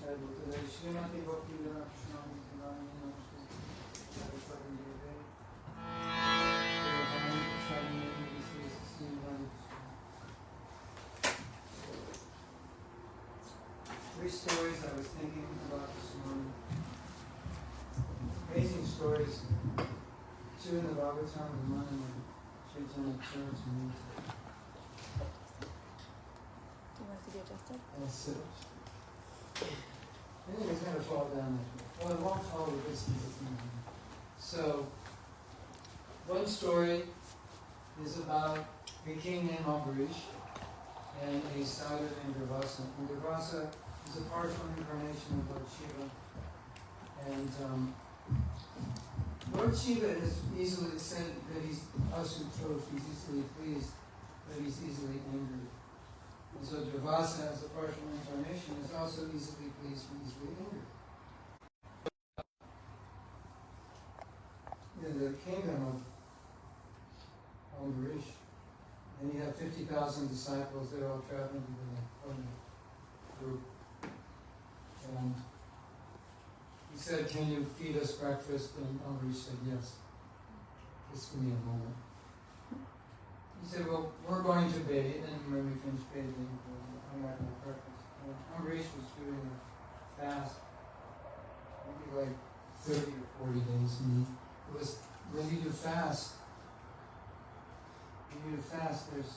Srimati Bhakti Vinod Krishna Nityananda Namaste Saraswati Deve Prabhupada Prashadi Nidhi Sri Hare Krishna. Three stories I was thinking about this morning. Amazing stories. Two in the Bhagavatam and one in the Chaitanya Charitamrita. Do you want to be adjusted? That's it. I think it's going to fall down this way. Well, it won't fall with this one. So, one story is about a king named Ambarish and a sadhu named Durvasa. And Durvasa is a partial incarnation of Lord Shiva. And Lord Shiva is easily said that he's asutosh, he's easily pleased, but he's easily angry. And so Durvasa, as a partial incarnation, is also easily pleased and easily angry. In the kingdom of Ambarish, and he had 50,000 disciples that are all traveling with a group. And he said, "Can you feed us breakfast?" And Ambarish said, "Yes. Just give me a moment." He said, "Well, we're going to bathe, and when we finish bathing, I'm not going to breakfast." And Ambarish was doing a fast, maybe like 30 or 40 days. And it was, when you do fast, there's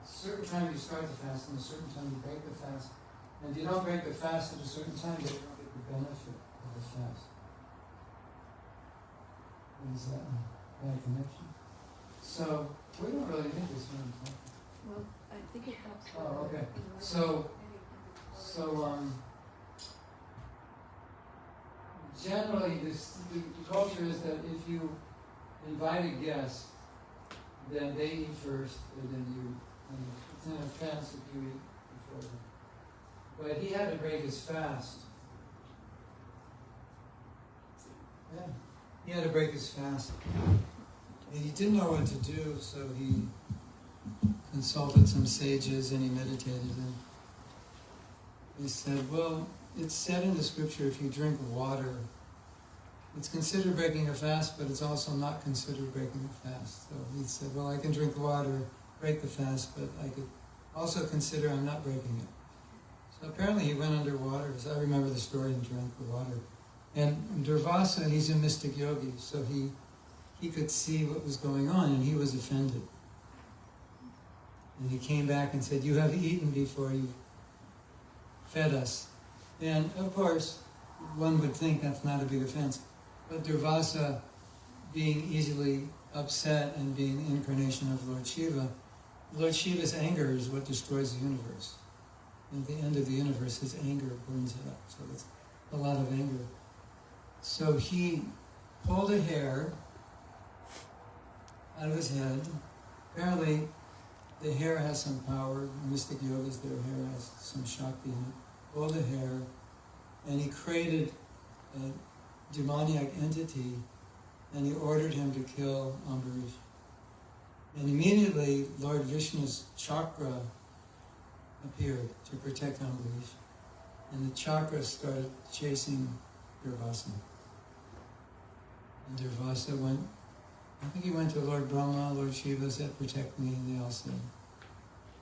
a certain time you start the fast and a certain time you break the fast. And if you don't break the fast at a certain time, you don't get the benefit of the fast. Is that a bad connection? So, we don't really need this one. Well, I think it helps. Oh, okay. So, generally, the culture is that if you invite a guest, then they eat first, and then you, it's an offense if you eat before them. But he had to break his fast. Yeah, he had to break his fast. And he didn't know what to do, so he consulted some sages and he meditated. And he said, well, it's said in the scripture, if you drink water, it's considered breaking a fast, but it's also not considered breaking a fast. So he said, well, I can drink water, break the fast, but I could also consider I'm not breaking it. So apparently he went underwater, because I remember the story, and drank the water. And Durvasa, he's a mystic yogi, so he could see what was going on, and he was offended. And he came back and said, you have eaten before you fed us. And of course, one would think that's not a big offense. But Durvasa, being easily upset and being the incarnation of Lord Shiva's anger is what destroys the universe. And at the end of the universe, his anger burns it up. So it's a lot of anger. So he pulled a hair out of his head. Apparently, the hair has some power. Mystic yogas, their hair has some Shakti in it. Pulled the hair, and he created a demoniac entity, and he ordered him to kill Ambarish. And immediately, Lord Vishnu's chakra appeared to protect Ambarish. And the chakra started chasing Durvasa. And Durvasa went, I think he went to Lord Brahma, Lord Shiva said, protect me, and they all said,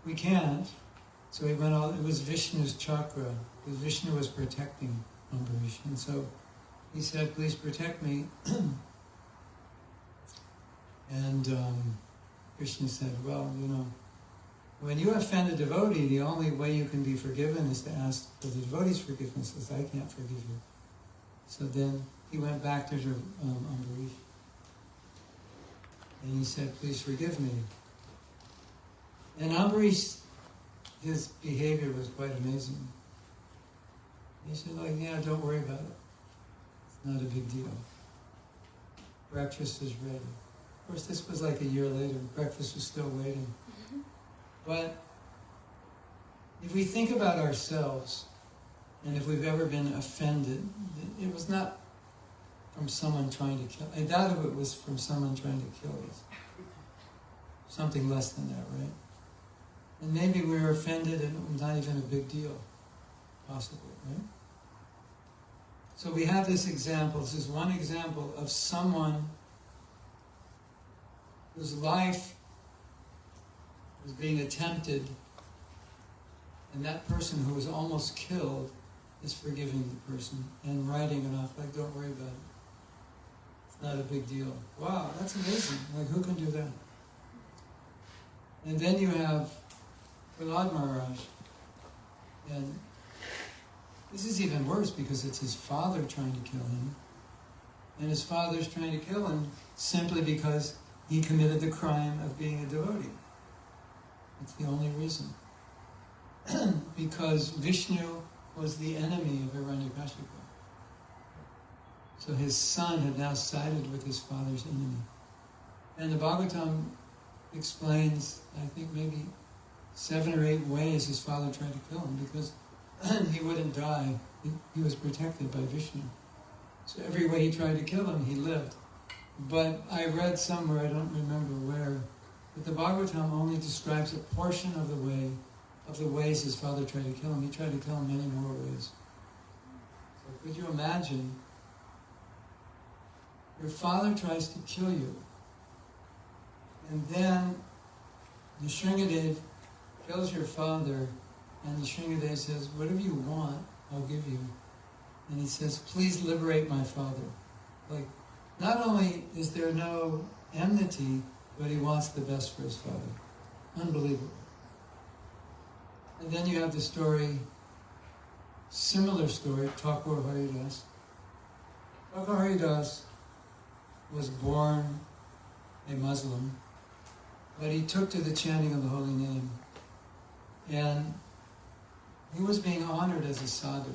we can't. So he went all, it was Vishnu's chakra, because Vishnu was protecting Ambarish. And so he said, please protect me. And Krishna said, well, you know, when you offend a devotee, the only way you can be forgiven is to ask for the devotee's forgiveness, because I can't forgive you. So then he went back to Ambarish. And he said, please forgive me. And Ambarish, his behavior was quite amazing. He said, like, yeah, don't worry about it. It's not a big deal. Breakfast is ready. Of course, this was like a year later. Breakfast was still waiting. But if we think about ourselves, and if we've ever been offended, it was not from someone trying to kill. I doubt if it was from someone trying to kill us. Something less than that, right? And maybe we were offended and it was not even a big deal. possible, right? So we have this example. This is one example of someone whose life was being attempted, and that person who was almost killed is forgiving the person and writing it off, like, don't worry about it. It's not a big deal. Wow, that's amazing. Like, who can do that? And then you have Prahlad Maharaj. And this is even worse because it's his father trying to kill him. And his father's trying to kill him simply because he committed the crime of being a devotee. That's the only reason. Because Vishnu was the enemy of Hiranyakashipu. So his son had now sided with his father's enemy. And the Bhagavatam explains, I think maybe 7 or 8 ways his father tried to kill him because he wouldn't die. He was protected by Vishnu. So every way he tried to kill him, he lived. But I read somewhere, I don't remember where, that the Bhagavatam only describes a portion of the ways his father tried to kill him. He tried to kill him many more ways. So could you imagine? Your father tries to kill you. And then the Shringadev kills your father, and the Shringadev says, whatever you want, I'll give you. And he says, please liberate my father. Like, not only is there no enmity, but he wants the best for his father. Unbelievable. And then you have the story, similar story, Thakur Haridas. Thakur Haridas was born a Muslim, but he took to the chanting of the holy name. And he was being honored as a sadhu.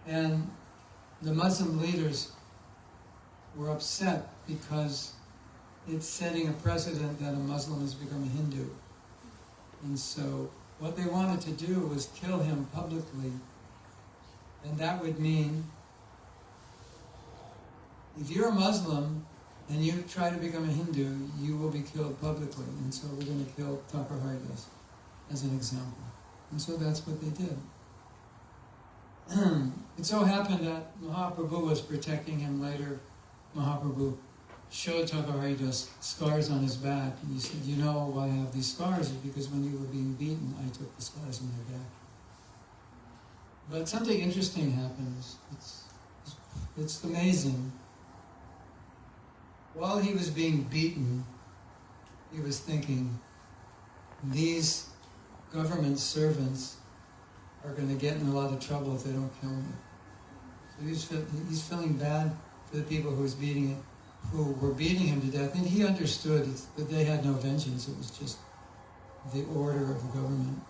And the Muslim leaders were upset because it's setting a precedent that a Muslim has become a Hindu. And so what they wanted to do was kill him publicly. And that would mean if you're a Muslim and you try to become a Hindu, you will be killed publicly. And so we're going to kill Thakur Haridas as an example. And so that's what they did. It so happened that Mahaprabhu was protecting him later. Mahaprabhu showed Thakur Haridas scars on his back. And he said, you know why I have these scars? It's because when you were being beaten, I took the scars on your back. But something interesting happens. It's amazing. While he was being beaten, he was thinking, these government servants are going to get in a lot of trouble if they don't kill me. So he's feeling bad for the people who were beating him to death. And he understood that they had no vengeance. It was just the order of the government.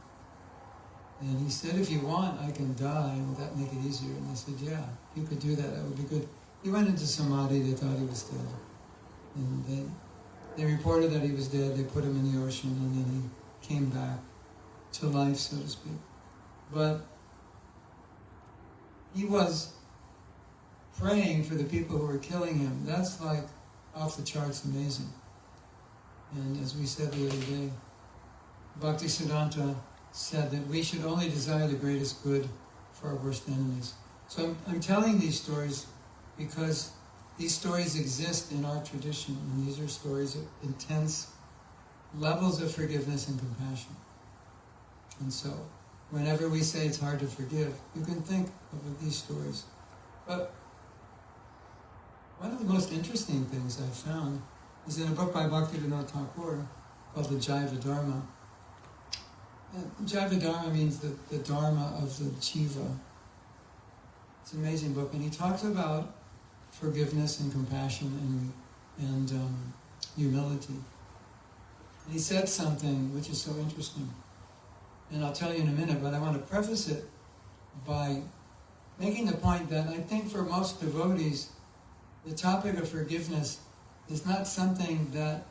And he said, if you want, I can die. Will that make it easier? And they said, yeah, if you could do that, that would be good. He went into samadhi. They thought he was dead. And they reported that he was dead. They put him in the ocean, and then he came back to life, so to speak. But he was praying for the people who were killing him. That's like off the charts amazing. And as we said the other day, Bhaktisiddhanta said that we should only desire the greatest good for our worst enemies. So I'm telling these stories because these stories exist in our tradition, and these are stories of intense levels of forgiveness and compassion. And so, whenever we say it's hard to forgive, you can think of these stories. But one of the most interesting things I've found is in a book by Bhaktivinoda Thakur called the Jaiva Dharma. Jaiva Dharma means the Dharma of the Jiva. It's an amazing book, and he talks about forgiveness and compassion and humility. And he said something which is so interesting. And I'll tell you in a minute, but I want to preface it by making the point that I think for most devotees, the topic of forgiveness is not something that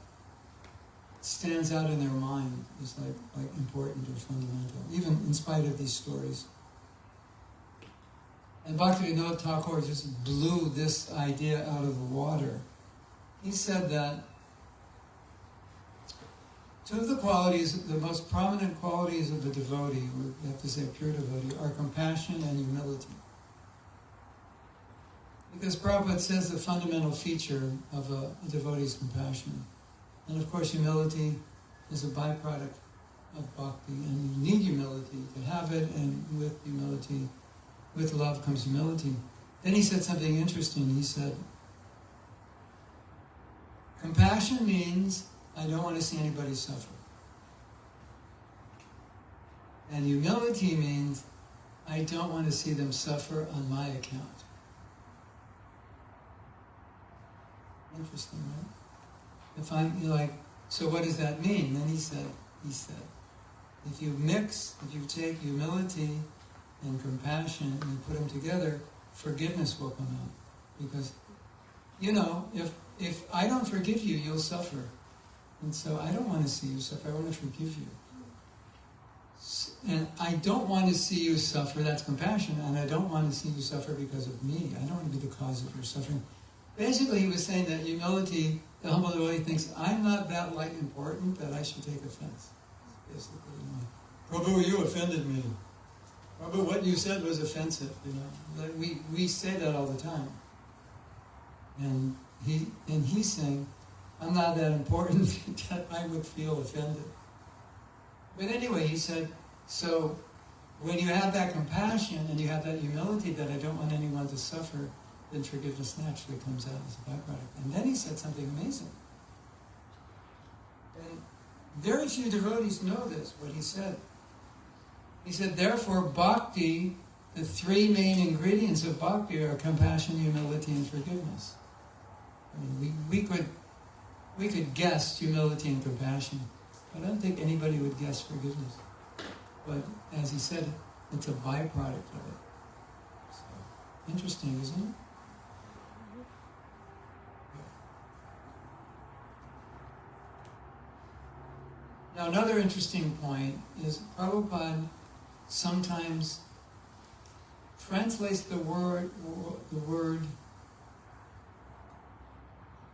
stands out in their mind as like important or fundamental, even in spite of these stories. And Bhaktivinoda Thakur just blew this idea out of the water. He said that two of the qualities, the most prominent qualities of a devotee, we have to say a pure devotee, are compassion and humility. Because Prabhupada says the fundamental feature of a devotee is compassion. And of course humility is a byproduct of bhakti, and you need humility to have it, and with humility, with love comes humility. Then he said something interesting. He said, compassion means I don't want to see anybody suffer. And humility means I don't want to see them suffer on my account. Interesting, right? If you're like, so what does that mean? Then he said, if you take humility and compassion and you put them together, forgiveness will come out. Because, if I don't forgive you, you'll suffer. And so I don't want to see you suffer, I want to forgive you. And I don't want to see you suffer, that's compassion, and I don't want to see you suffer because of me. I don't want to be the cause of your suffering. Basically, he was saying that humility, the humble devotee thinks, I'm not that important that I should take offense. Basically, Prabhu, you offended me. Prabhu, what you said was offensive. Like we say that all the time. And he's saying, I'm not that important that I would feel offended. But anyway, he said, so when you have that compassion and you have that humility that I don't want anyone to suffer, then forgiveness naturally comes out as a byproduct. And then he said something amazing. And very few devotees know this, what he said. He said, therefore, bhakti, the three main ingredients of bhakti are compassion, humility, and forgiveness. I mean, we could guess humility and compassion, but I don't think anybody would guess forgiveness. But as he said, it's a byproduct of it. So, interesting, isn't it? Now, another interesting point is Prabhupada sometimes translates the word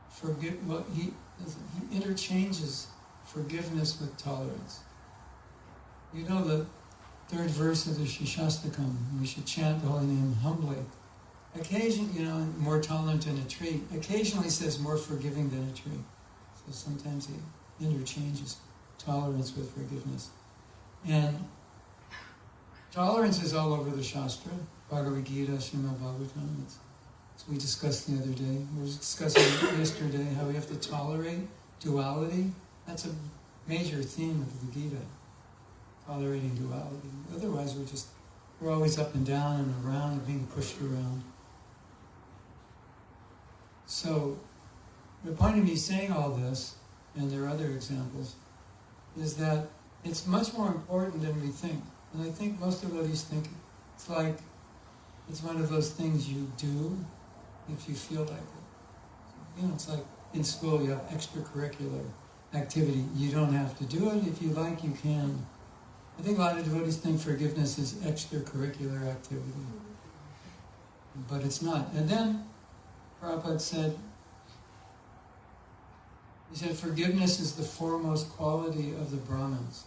forgive. Well, he interchanges forgiveness with tolerance. You know the third verse of the Shishastakam, we should chant the holy name humbly. Occasionally, more tolerant than a tree. Occasionally says more forgiving than a tree. So sometimes he interchanges tolerance with forgiveness. And tolerance is all over the Shastra. Bhagavad Gita, Srimad Bhagavatam. As we discussed the other day. We were discussing yesterday how we have to tolerate duality. That's a major theme of the Gita. Tolerating duality. Otherwise we're always up and down and around and being pushed around. So the point of me saying all this, and there are other examples, is that it's much more important than we think. And I think most devotees think it's like it's one of those things you do if you feel like it. It's like in school you have extracurricular activity. You don't have to do it. If you like, you can. I think a lot of devotees think forgiveness is extracurricular activity. But it's not. And then Prabhupada said, forgiveness is the foremost quality of the Brahmins.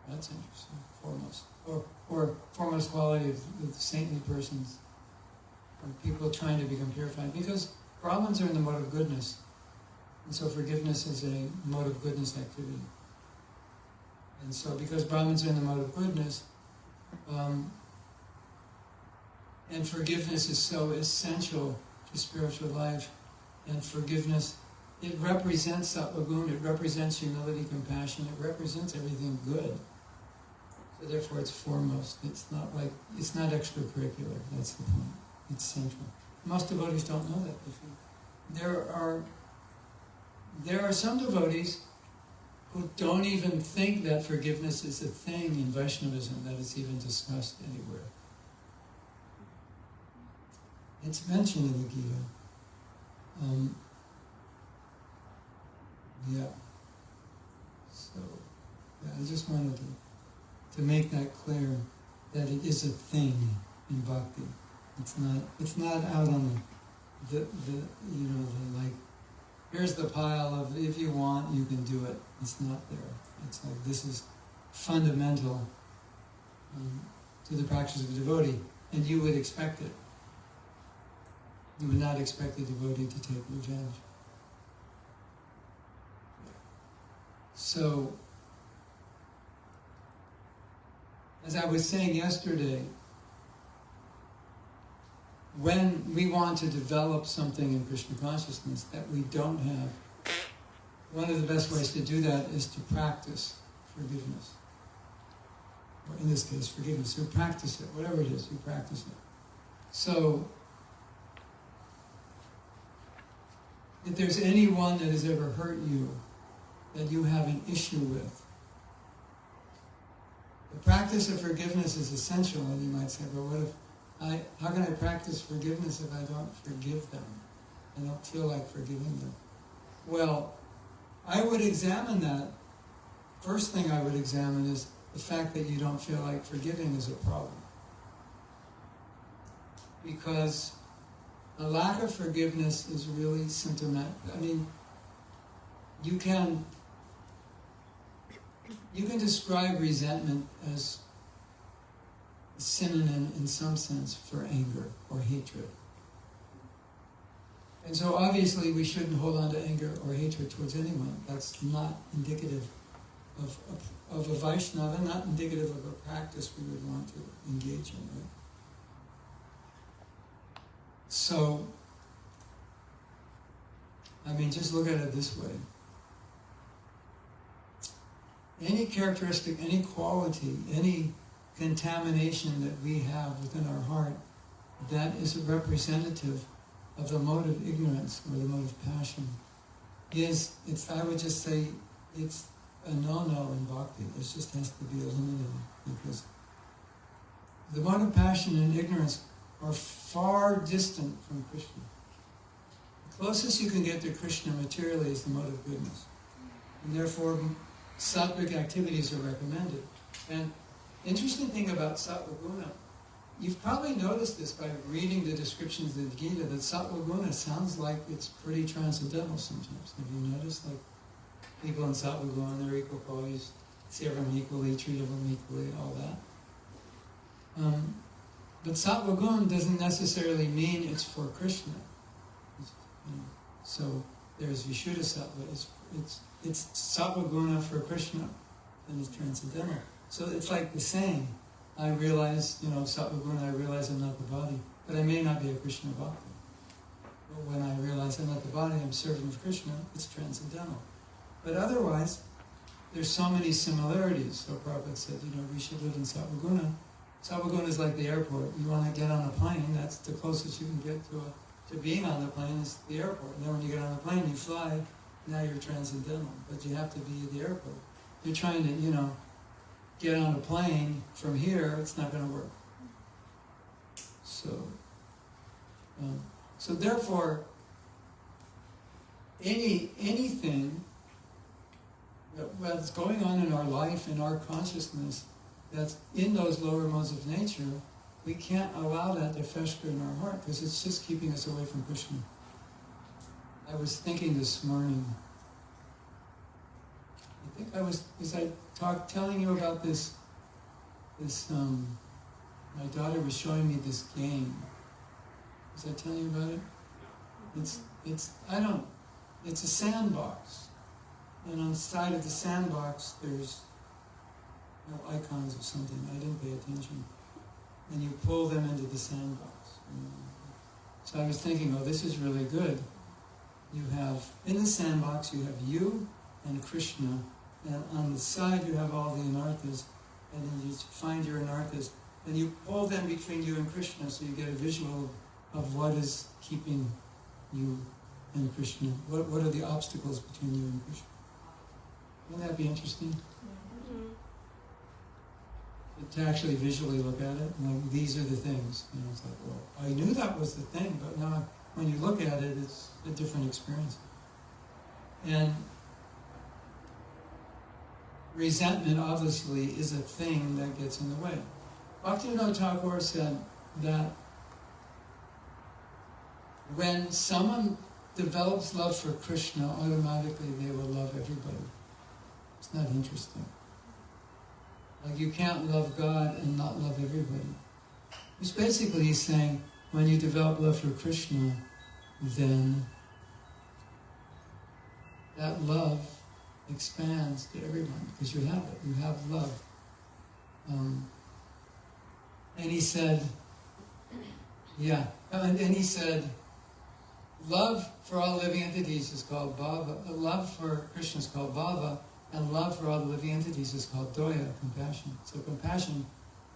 That's interesting. Foremost. Or foremost quality of the saintly persons. Or people trying to become purified. Because Brahmins are in the mode of goodness. And so forgiveness is a mode of goodness activity. And so because Brahmins are in the mode of goodness, and forgiveness is so essential to spiritual life, and forgiveness, it represents sattva-gun, it represents humility, compassion, it represents everything good. So therefore it's foremost. It's not extracurricular, that's the point. It's central. Most devotees don't know that. There are some devotees who don't even think that forgiveness is a thing in Vaishnavism, that it's even discussed anywhere. It's mentioned in the Gita. I just wanted to make that clear, that it is a thing in bhakti. It's not out on the here's the pile of, if you want, you can do it. It's not there. It's like, this is fundamental to the practice of a devotee, and you would expect it. You would not expect a devotee to take revenge. So, as I was saying yesterday, when we want to develop something in Krishna consciousness that we don't have, one of the best ways to do that is to practice forgiveness. Or in this case, forgiveness. You practice it, whatever it is, you practice it. So, if there's anyone that has ever hurt you, that you have an issue with, the practice of forgiveness is essential. And you might say, well, what if how can I practice forgiveness if I don't forgive them? I don't feel like forgiving them. Well, I would examine that. First thing I would examine is the fact that you don't feel like forgiving is a problem. Because a lack of forgiveness is really symptomatic. I mean, you can describe resentment as a synonym in some sense for anger or hatred. And so obviously we shouldn't hold on to anger or hatred towards anyone. That's not indicative of a Vaishnava, not indicative of a practice we would want to engage in, right? So, I mean, just look at it this way. Any characteristic, any quality, any contamination that we have within our heart, that is a representative of the mode of ignorance or the mode of passion. I would just say, it's a no-no in bhakti. It just has to be eliminated, because the mode of passion and ignorance are far distant from Krishna. The closest you can get to Krishna materially is the mode of goodness. And therefore, sattvic activities are recommended. And interesting thing about sattva guna, you've probably noticed this by reading the descriptions of the Gita, that sattva guna sounds like it's pretty transcendental sometimes. Have you noticed? Like, people in sattva guna, they're equal poise, see everyone equally, treat everyone equally, all that. But sattva guna doesn't necessarily mean it's for Krishna. So there's Vishuddha sattva, it's sattva guna for Krishna, and it's transcendental. So it's like the saying, I realize, sattva guna, I realize I'm not the body, but I may not be a Krishna bhakta. But when I realize I'm not the body, I'm serving of Krishna, it's transcendental. But otherwise, there's so many similarities. So Prabhupada said, we should live in sattva guna. Sattva guna is like the airport. You want to get on a plane, that's the closest you can get to being on the plane is the airport. And then when you get on the plane, you fly, now you're transcendental. But you have to be at the airport. You're trying to, get on a plane from here, it's not going to work. So therefore, anything that's going on in our life, in our consciousness, that's in those lower modes of nature, we can't allow that to fester in our heart, because it's just keeping us away from Krishna. I was thinking this morning, telling you about this, my daughter was showing me this game. Was I telling you about it? It's a sandbox. And on the side of the sandbox, there's icons of something. I didn't pay attention. And you pull them into the sandbox. So I was thinking, this is really good. You have, in the sandbox, you have you and Krishna, and on the side you have all the anarthas, and then you find your anarthas, and you pull them between you and Krishna, so you get a visual of what is keeping you and Krishna. What are the obstacles between you and Krishna? Wouldn't that be interesting? To actually visually look at it, like, these are the things. It's like, well, I knew that was the thing, but now when you look at it, it's a different experience. And resentment, obviously, is a thing that gets in the way. Bhaktivinoda Thakur said that when someone develops love for Krishna, automatically they will love everybody. It's not interesting. Like you can't love God and not love everybody. Which basically he's saying, when you develop love for Krishna, then that love expands to everyone, because you have it. You have love. And he said, and he said, love for all living entities is called bhava. Love for Krishna is called bhava, and love for all the living entities is called doya, compassion. So compassion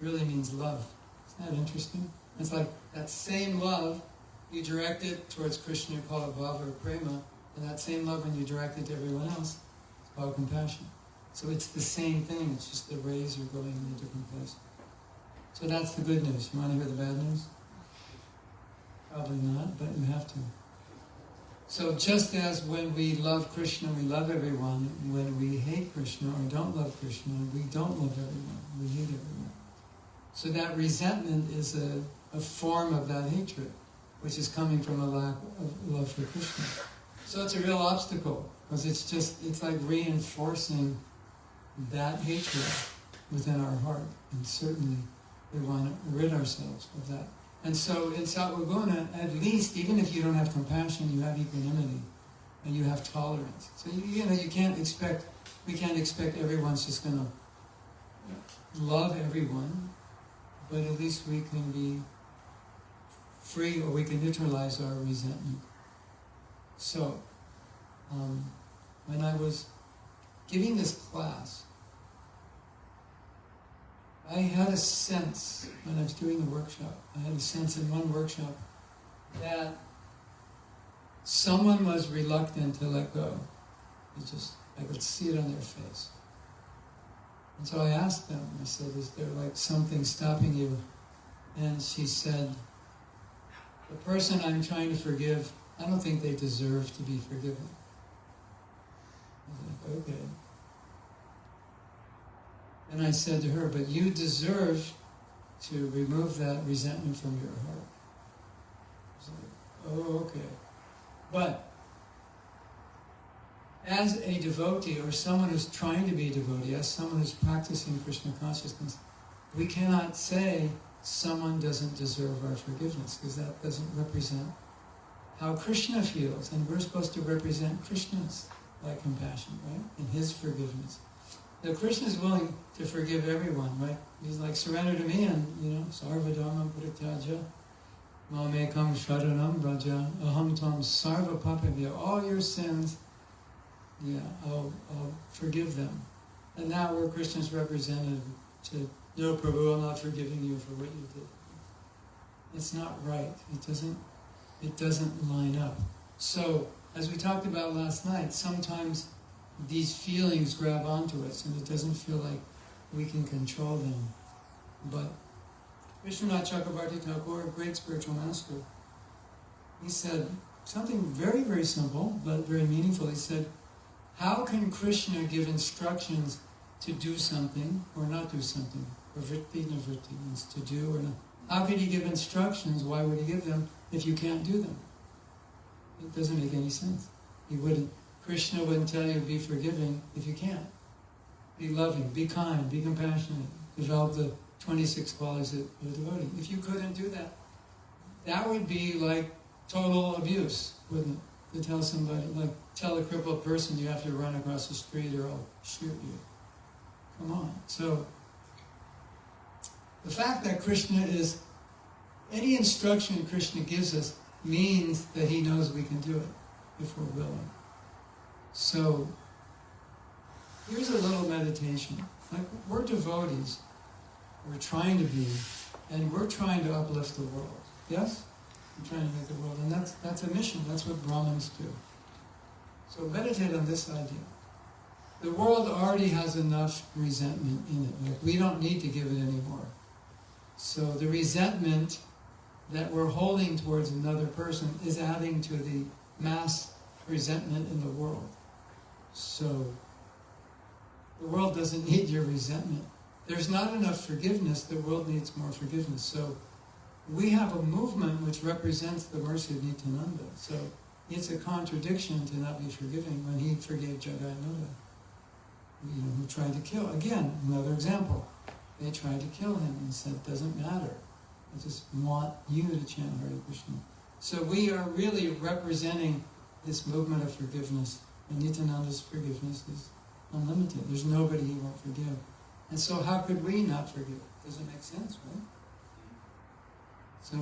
really means love. Isn't that interesting? It's like that same love, you direct it towards Krishna, you call it bhava or prema, and that same love when you direct it to everyone else, it's called compassion. So it's the same thing, it's just the rays are going in a different place. So that's the good news. You want to hear the bad news? Probably not, but you have to. So just as when we love Krishna, we love everyone, when we hate Krishna or don't love Krishna, we don't love everyone, we hate everyone. So that resentment is a form of that hatred, which is coming from a lack of love for Krishna. So it's a real obstacle, because it's like reinforcing that hatred within our heart, and certainly we want to rid ourselves of that. And so in Satvaguna, at least, even if you don't have compassion, you have equanimity, and you have tolerance. So we can't expect everyone's just going to love everyone, but at least we can be free, or we can neutralize our resentment. So, when I was giving this class, I had a sense, when I was doing the workshop, I had a sense in one workshop that someone was reluctant to let go. I could see it on their face. And so I asked them, I said, is there like something stopping you? And she said, the person I'm trying to forgive, I don't think they deserve to be forgiven. I was like, okay. And I said to her, but you deserve to remove that resentment from your heart. I was like, oh, okay. But as a devotee, or someone who's trying to be a devotee, as someone who's practicing Krishna consciousness, we cannot say someone doesn't deserve our forgiveness, because that doesn't represent how Krishna feels, and we're supposed to represent Krishna's like compassion, right? And his forgiveness. Now Krishna is willing to forgive everyone, right? He's like, surrender to me, and sarva dharma parityajya mamekam sharanam braja aham tvam sarva papabhya. All your sins, I'll forgive them. And now we're Krishna's representative to, no, Prabhu, I'm not forgiving you for what you did. It's not right. It doesn't line up. So, as we talked about last night, sometimes these feelings grab onto us, and it doesn't feel like we can control them. But Vishwanath Chakrabarti Thakur, a great spiritual master, he said something very, very simple, but very meaningful. He said, how can Krishna give instructions to do something or not do something? Pravritti nivritti means to do or not. How could he give instructions? Why would he give them if you can't do them? It doesn't make any sense. Krishna wouldn't tell you to be forgiving if you can't. Be loving, be kind, be compassionate. Develop the 26 qualities of a devotee. If you couldn't do that, that would be like total abuse, wouldn't it? To tell somebody, like tell a crippled person you have to run across the street or I'll shoot you. Come on. So, the fact that Krishna is, any instruction Krishna gives us means that he knows we can do it if we're willing. So, here's a little meditation. Like, we're devotees, we're trying to be, and we're trying to uplift the world. Yes? We're trying to make the world, and that's a mission. That's what Brahmins do. So meditate on this idea. The world already has enough resentment in it. Like, we don't need to give it anymore. So the resentment that we're holding towards another person is adding to the mass resentment in the world. So the world doesn't need your resentment. There's not enough forgiveness. The world needs more forgiveness. So we have a movement which represents the mercy of Nityananda. So it's a contradiction to not be forgiving when he forgave Jagayananda, who tried to kill. Again, another example. They tried to kill him and said, doesn't matter. I just want you to chant Hare Krishna. So we are really representing this movement of forgiveness. And Nityananda's forgiveness is unlimited. There's nobody he won't forgive. And so how could we not forgive? Doesn't make sense, right? So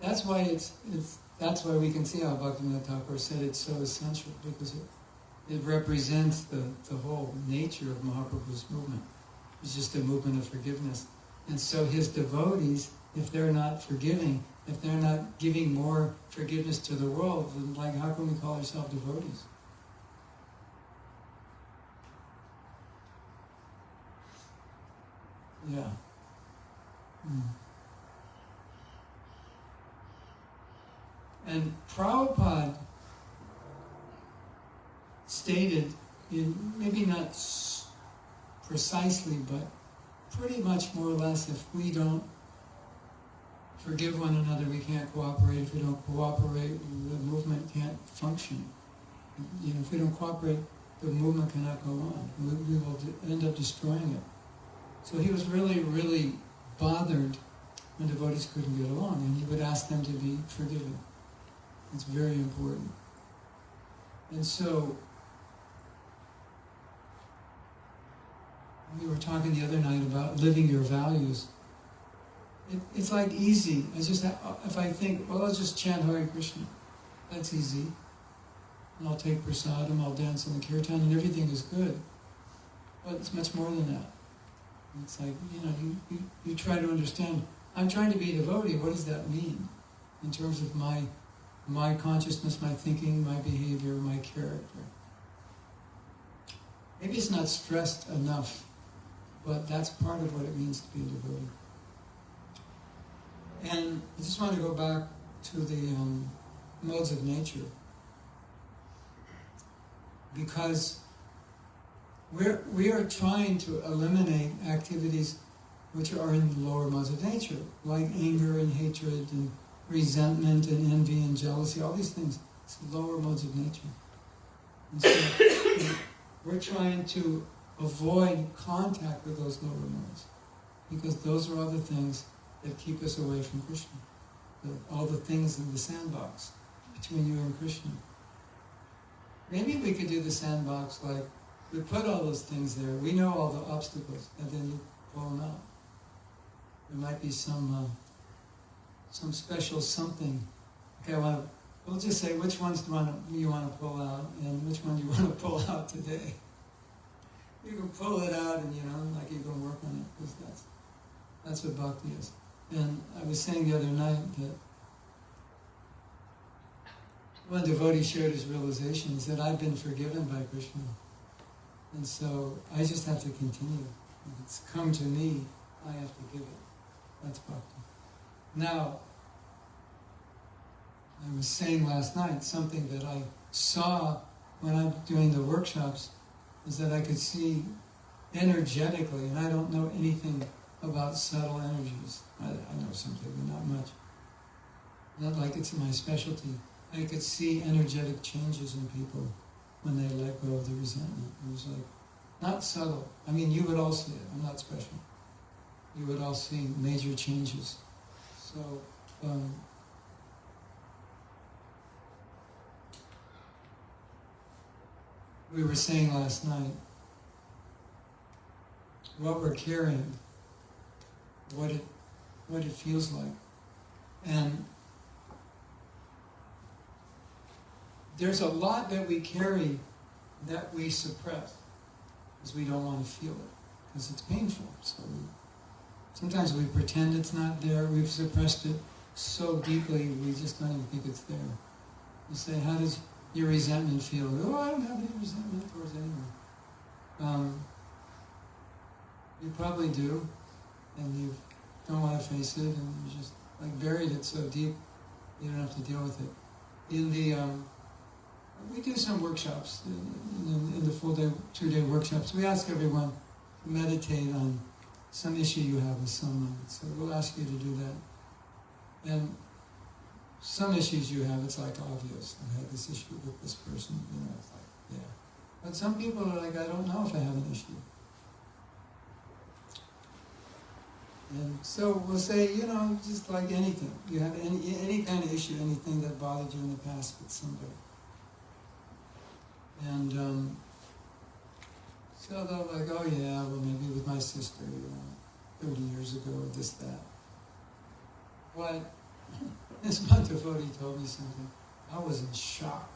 that's why we can see how Bhaktivinoda Thakur said it's so essential, because it represents the whole nature of Mahaprabhu's movement. It's just a movement of forgiveness. And so his devotees, if they're not forgiving, if they're not giving more forgiveness to the world, then like how can we call ourselves devotees? Yeah. And Prabhupada stated, maybe not precisely, but pretty much more or less, if we don't forgive one another, we can't cooperate. If we don't cooperate, the movement can't function. If we don't cooperate, the movement cannot go on. We will end up destroying it. So he was really, really bothered when devotees couldn't get along, and he would ask them to be forgiving. It's very important. And so, we were talking the other night about living your values. It's like easy. If I think, well, I'll just chant Hare Krishna. That's easy. And I'll take prasadam, I'll dance in the kirtan, and everything is good. But it's much more than that. It's like, you try to understand, I'm trying to be a devotee, what does that mean? In terms of my consciousness, my thinking, my behavior, my character. Maybe it's not stressed enough, but that's part of what it means to be a devotee. And I just want to go back to the modes of nature, because we are trying to eliminate activities which are in the lower modes of nature, like anger and hatred and resentment and envy and jealousy, all these things. It's lower modes of nature. And so we're trying to avoid contact with those lower modes, because those are all the things that keep us away from Krishna. All the things in the sandbox between you and Krishna. Maybe we could do the sandbox like, we put all those things there, we know all the obstacles, and then you pull them out. There might be some special something. Okay, we'll just say which ones do you want to pull out, and which one do you want to pull out today. You can pull it out, and like you can work on it, because that's what bhakti is. And I was saying the other night that one devotee shared his realization. He said, I've been forgiven by Krishna. And so I just have to continue. If it's come to me, I have to give it. That's bhakti. Now, I was saying last night, something that I saw when I'm doing the workshops is that I could see energetically, and I don't know anything about subtle energies. I know something, but not much. Not like it's my specialty. I could see energetic changes in people when they let go of the resentment. It was like, not subtle. I mean, you would all see it. I'm not special. You would all see major changes. So, we were saying last night, what we're carrying, what it feels like. And there's a lot that we carry that we suppress because we don't want to feel it, because it's painful. So sometimes we pretend it's not there. We've suppressed it so deeply we just don't even think it's there. You say, how does your resentment feel? Oh, I don't have any resentment towards anyone. You probably do, and you don't want to face it, and you just buried it so deep you don't have to deal with it. In the we do some workshops in the full day, 2-day workshops. We ask everyone to meditate on some issue you have with someone. So we'll ask you to do that. And some issues you have, it's like obvious. I had this issue with this person, it's like, yeah. But some people are like, I don't know if I have an issue. And so we'll say, just like anything. You have any kind of issue, anything that bothered you in the past with somebody. And so they're like, oh yeah, well maybe with my sister, 30 years ago, this, that. What? This month devotee told me something. I was in shock.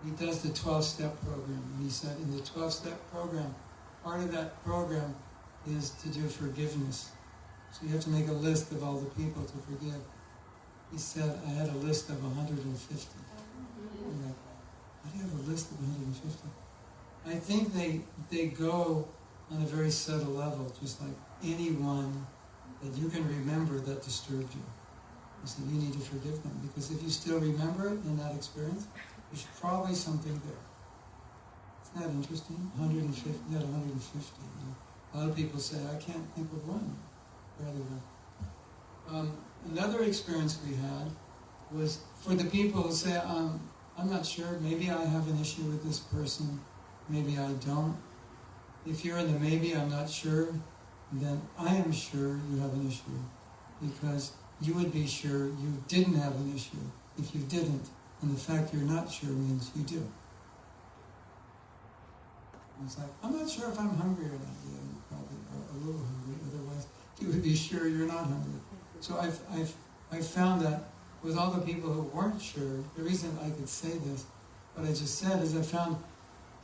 He does the 12-step program. And he said in the 12-step program, part of that program is to do forgiveness. So you have to make a list of all the people to forgive. He said, I had a list of 150. I'm like, how do you have a list of 150? I think they go on a very subtle level, just like anyone that you can remember that disturbed you. He said, you need to forgive them, because if you still remember it in that experience, there's probably something there. Isn't that interesting? 150, you had 150. A lot of people say, I can't think of one. Rather well. Another experience we had was for the people who say, I'm not sure, maybe I have an issue with this person, maybe I don't. If you're in the maybe, I'm not sure, then I am sure you have an issue, because you would be sure you didn't have an issue if you didn't, and the fact you're not sure means you do. And it's like, I'm not sure if I'm hungry or not. Yeah, you probably are a little hungry, otherwise you would be sure you're not hungry. So I've found that with all the people who weren't sure, the reason I could say this, what I just said, is I found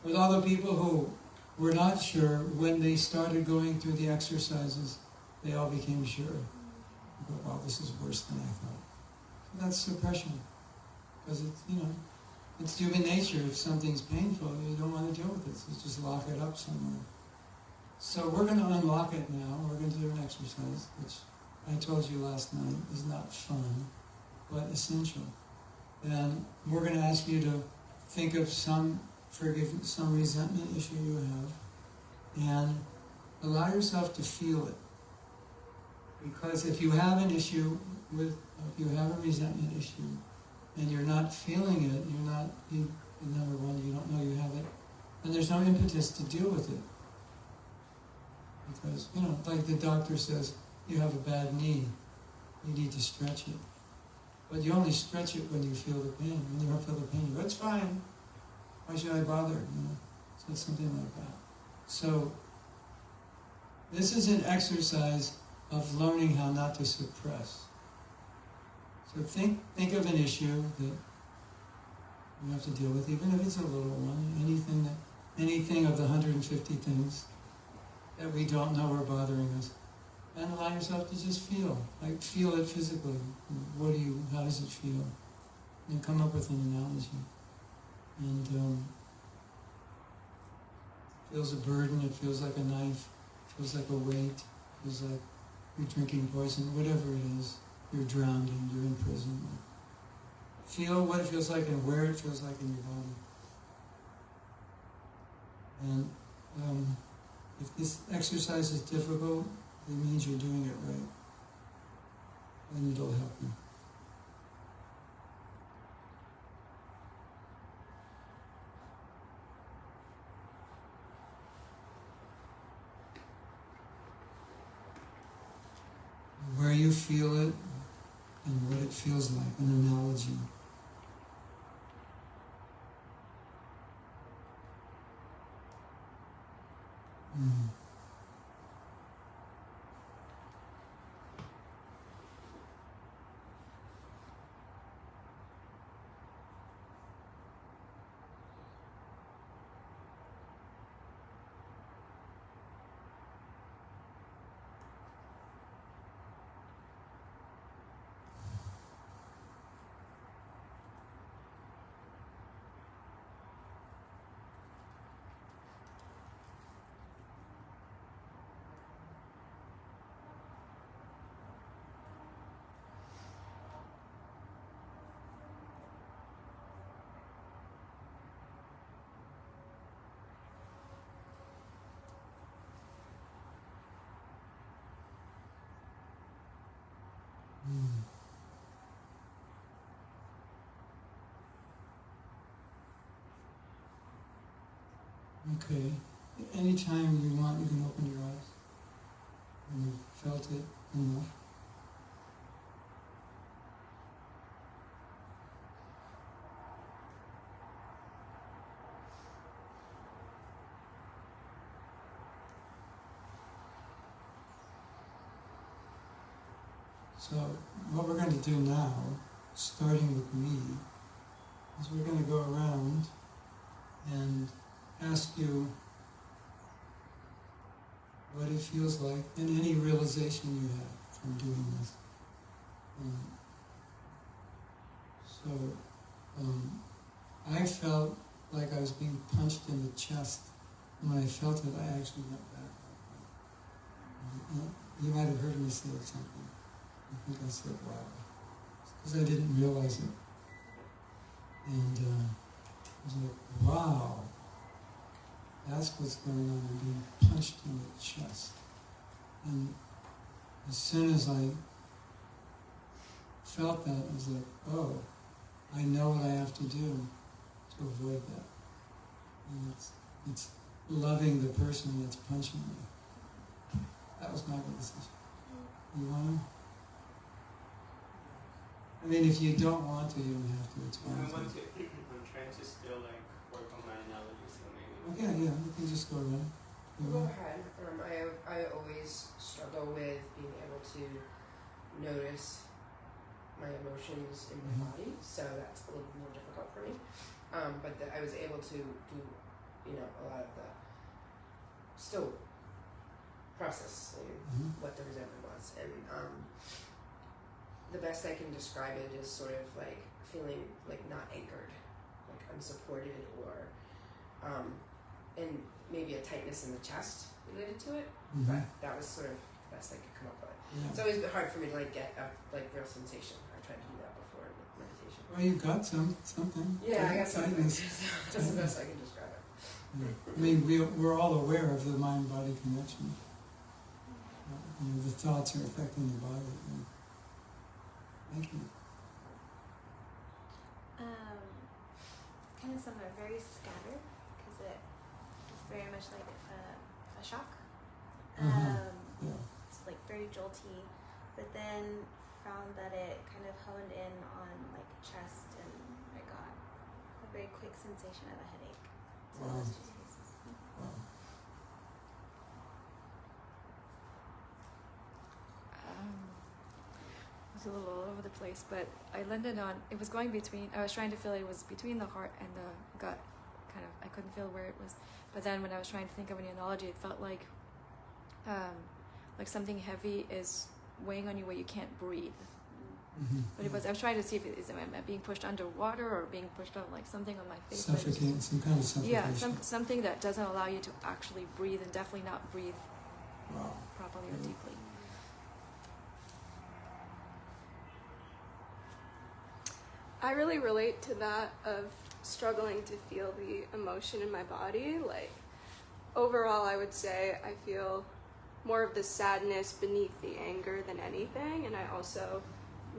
with all the people who were not sure, when they started going through the exercises, they all became sure. I go, wow, this is worse than I thought. So that's suppression. Because it's, it's human nature. If something's painful, you don't want to deal with it. So just lock it up somewhere. So we're going to unlock it now. We're going to do an exercise, which I told you last night is not fun, but essential. And we're going to ask you to think of some resentment issue you have, and allow yourself to feel it. Because if you have an issue if you have a resentment issue, and you're not feeling it, number one, you don't know you have it, and there's no impetus to deal with it. Because, like the doctor says, you have a bad knee, you need to stretch it. But you only stretch it when you feel the pain. When you don't feel the pain, you go, it's fine. Why should I bother? So it's something like that. So this is an exercise of learning how not to suppress. So think of an issue that you have to deal with, even if it's a little one. Anything of the 150 things that we don't know are bothering us. And allow yourself to just feel it physically. How does it feel? And come up with an analogy. And it feels a burden, it feels like a knife, it feels like a weight, it feels like you're drinking poison, whatever it is. You're drowning, you're in prison. Feel what it feels like and where it feels like in your body. And if this exercise is difficult, it means you're doing it right. And it'll help you. Where you feel it and what it feels like, an analogy. Okay. Anytime you want, you can open your eyes. When you felt it enough. So what we're going to do now, starting with me, is we're going to go around and ask you what it feels like and any realization you have from doing this. I felt like I was being punched in the chest. And when I felt it, I actually went back. You might have heard me say something. I think I said, wow. Because I didn't realize it. And I was like, wow. That's what's going on. I'm being punched in the chest. And as soon as I felt that, I was like, oh, I know what I have to do to avoid that. And it's loving the person that's punching me. That was my decision. You want to? I mean, if you don't want to, you don't have to. It's fine. I'm trying to still work on my analogy, so maybe. Okay, yeah, you can just go around. Go ahead. I always struggle with being able to notice my emotions in my body, so that's a little more difficult for me. But I was able to do, a lot of the still processing what the resentment was, and the best I can describe it is sort of like feeling like not anchored, like unsupported, or and maybe a tightness in the chest related to it. But that was sort of the best I could come up with. Yeah. It's always been hard for me to get a real sensation. I tried to do that before in meditation. Well, you got something. Yeah, I got something. Tightness. That's the best I can describe it. Yeah. I mean, we're all aware of the mind-body connection. The thoughts are affecting the body. Yeah. Thank you. Kind of similar, very scattered, because it's very much like a shock. Yeah. It's like very jolty, but then found that it kind of honed in on chest, and I got a very quick sensation of a headache. So Wow. those two cases. Wow. It was a little all over the place, but I landed on, it was going between, I was trying to feel it was between the heart and the gut, kind of, I couldn't feel where it was, but then when I was trying to think of an analogy, it felt like something heavy is weighing on you where you can't breathe. But it was, I was trying to see if am I being pushed underwater or being pushed on something on my face. Suffocating, some kind of suffocation. Yeah, something that doesn't allow you to actually breathe, and definitely not breathe properly or deeply. I really relate to that of struggling to feel the emotion in my body. Overall, I would say I feel more of the sadness beneath the anger than anything, and I also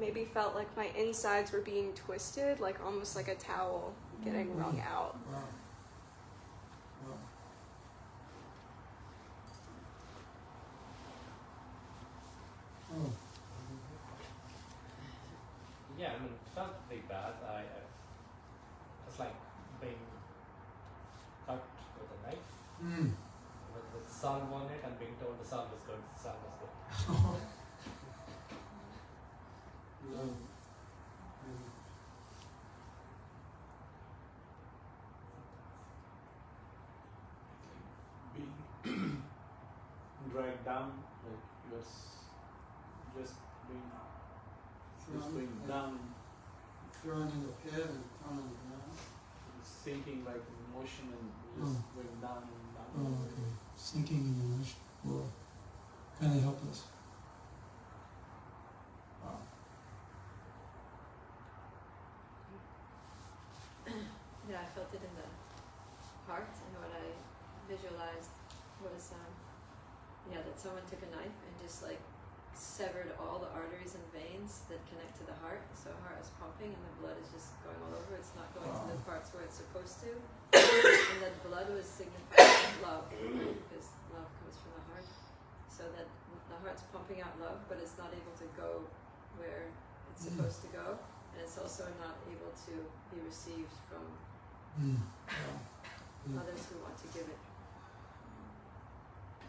maybe felt like my insides were being twisted, almost like a towel getting wrung out. Wow. Wow. Oh. Yeah, I mean, it felt pretty bad. I was being cut with a knife with salve on it, and being told the salve is good. The salve is good. Being dragged down, you was just being down, Thrown in the pit and thrown on the ground. sinking emotion and just going down and down. Oh, okay. Sinking in the emotion. Whoa. Kind of helpless. Wow. Yeah, I felt it in the heart, and what I visualized was, that someone took a knife and just severed all the arteries and veins that connect to the heart. So the heart is pumping and the blood is just going all over. It's not going to the parts where it's supposed to. and that blood was signifying love, because love comes from the heart. So that the heart's pumping out love, but it's not able to go where it's supposed to go, and it's also not able to be received from others who want to give it,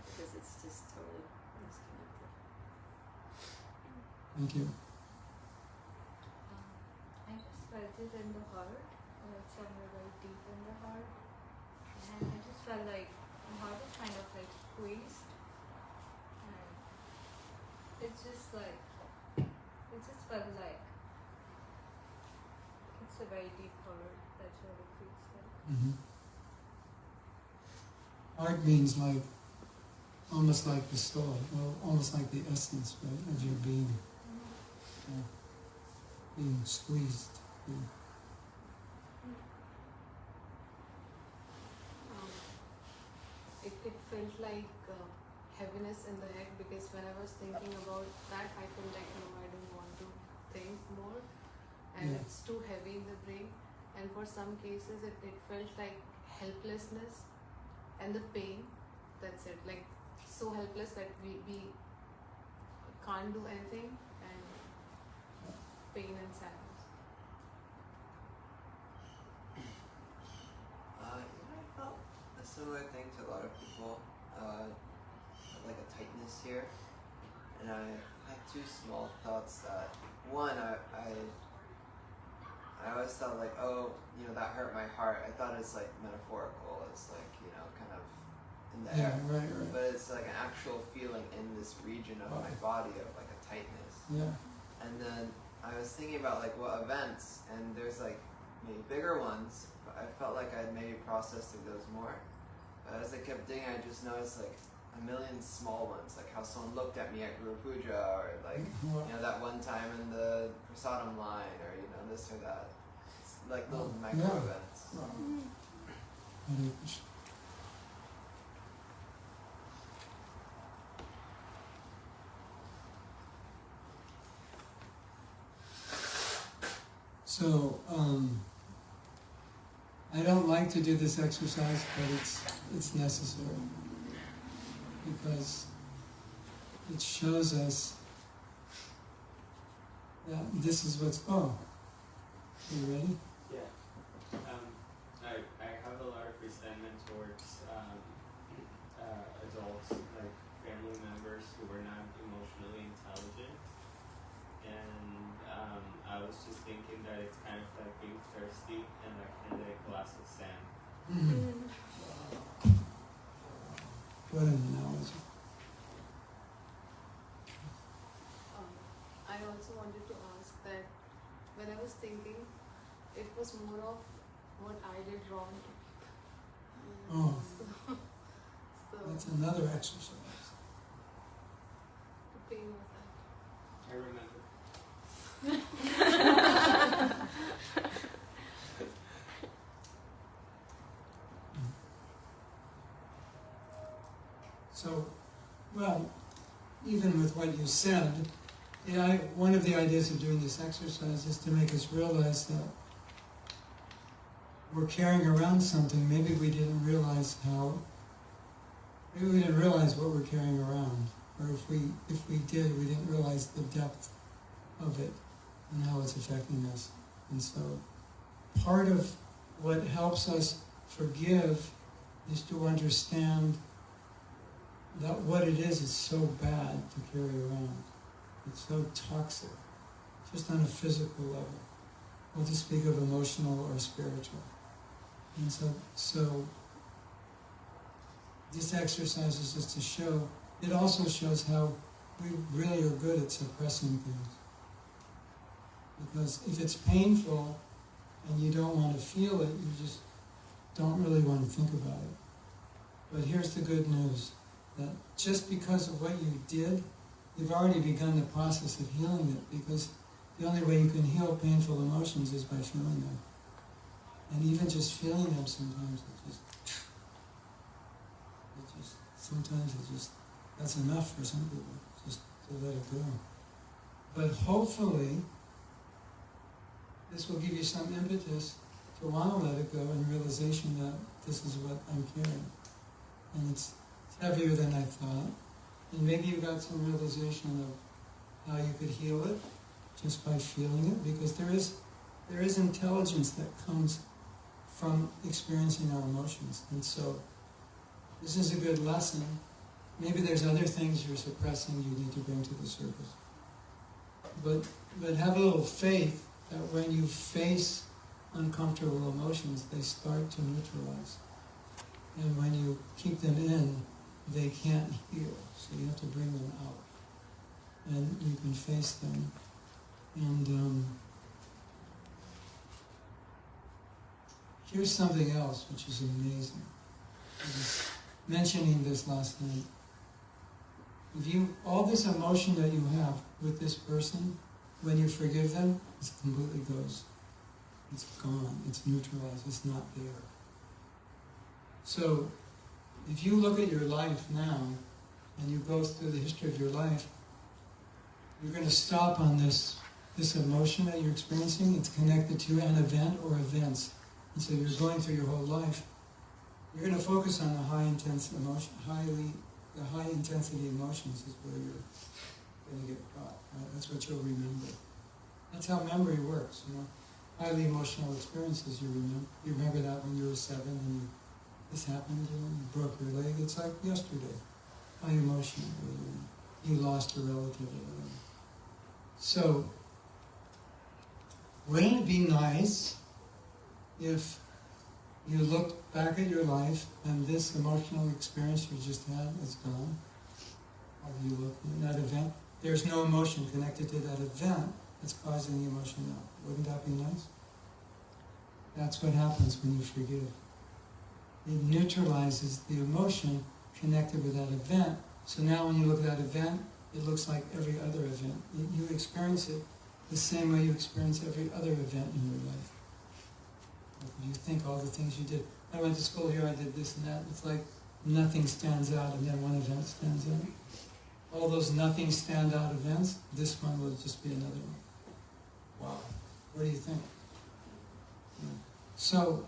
because it's just totally disconnected. Thank you. I just felt it in the heart, somewhere very deep in the heart, and I just felt like the heart is kind of like squeezed, and it's just like, it just felt like it's a very deep hurt. That's what it feels like. Heart means like, almost like the soul, well, almost like the essence, right, of your being. Yeah. Being squeezed. Yeah. It felt like heaviness in the head, because when I was thinking about that, I felt like, no, I don't want to think more, and Yeah. it's too heavy in the brain. And for some cases, it felt like helplessness and the pain. That's it, like so helpless that we can't do anything, and pain and sadness. I felt a similar thing to a lot of people, like a tightness here, and I had two small thoughts. That one, I always felt like, oh, that hurt my heart. I thought it's like metaphorical. It's like, kind of in the Yeah, air. right. But it's like an actual feeling in this region of my body of like a tightness. Yeah. And then I was thinking about like what events, and there's like maybe bigger ones, but I felt like I'd maybe processed through those more. But as I kept digging, I just noticed like a million small ones, like how someone looked at me at Guru Puja, or like, that one time in the prasadam line, or this or that. It's like little micro events. Hare Krishna. So, I don't like to do this exercise, but it's necessary, because it shows us that this is what's. Oh, you ready? Yeah. I have a lot of resentment towards adults, like family members who are not emotionally intelligent. And I was just thinking that it's kind of like being thirsty and like handed a glass of sand. What an analogy. I also wanted to ask that when I was thinking, it was more of what I did wrong to people. Oh, So that's another exercise. the pain was that. I remember. So, well, even with what you said, one of the ideas of doing this exercise is to make us realize that we're carrying around something. Maybe we didn't realize maybe we didn't realize what we're carrying around. Or if we did, we didn't realize the depth of it and how it's affecting us. And so part of what helps us forgive is to understand that what it is so bad to carry around. It's so toxic, just on a physical level. Or to speak of emotional or spiritual. And so this exercise is just to show, it also shows how we really are good at suppressing things. Because if it's painful and you don't want to feel it, you just don't really want to think about it. But here's the good news, that just because of what you did, you've already begun the process of healing it, because the only way you can heal painful emotions is by feeling them. And even just feeling them sometimes, that's enough for some people, just to let it go. But hopefully, this will give you some impetus to want to let it go in realization that this is what I'm carrying. And it's heavier than I thought. And maybe you got some realization of how you could heal it just by feeling it, because there is intelligence that comes from experiencing our emotions. And so this is a good lesson. Maybe there's other things you're suppressing you need to bring to the surface. But have a little faith that when you face uncomfortable emotions, they start to neutralize. And when you keep them in, they can't heal. So you have to bring them out. And you can face them. And here's something else which is amazing. I was mentioning this last night. All this emotion that you have with this person, when you forgive them, it completely goes. It's gone. It's neutralized. It's not there. So, if you look at your life now, and you go through the history of your life, you're going to stop on this emotion that you're experiencing. It's connected to an event or events. And so you're going through your whole life. You're going to focus on the high intensity emotions is where you're going to get caught. Right? That's what you'll remember. That's how memory works. Highly emotional experiences you remember. You remember that when you were 7 and this happened and you broke your leg. It's like yesterday. High emotional. You lost a relative or whatever. So, wouldn't it be nice if you look back at your life and this emotional experience you just had is gone? Or you look at that event, there's no emotion connected to that event that's causing the emotion now. Wouldn't that be nice? That's what happens when you forgive. It neutralizes the emotion connected with that event. So now when you look at that event, it looks like every other event. You experience it the same way you experience every other event in your life. You think all the things you did. I went to school here, I did this and that. It's like nothing stands out and then one event stands out. All those nothing stand out events, this one will just be another one. Wow. What do you think? Yeah. So,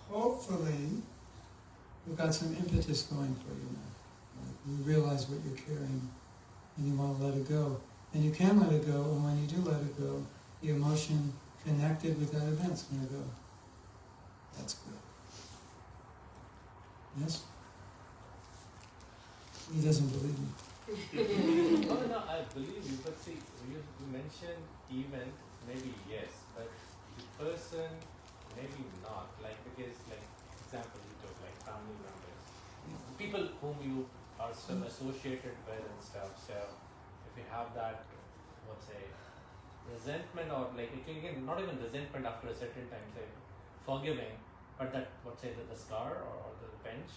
hopefully, you've got some impetus going for you now. You realize what you're carrying and you want to let it go. And you can let it go, and when you do let it go, the emotion connected with that event's going to go. That's good. Yes? He doesn't believe me. No, I believe you, but see, you mentioned event, maybe yes, but the person, maybe not. Like, because, like, example you took, like family members, people whom you are still associated with and stuff. So, if you have that, let's say, resentment or like, again, not even resentment after a certain time, say, forgiving, but that, let's say, the scar or the bench,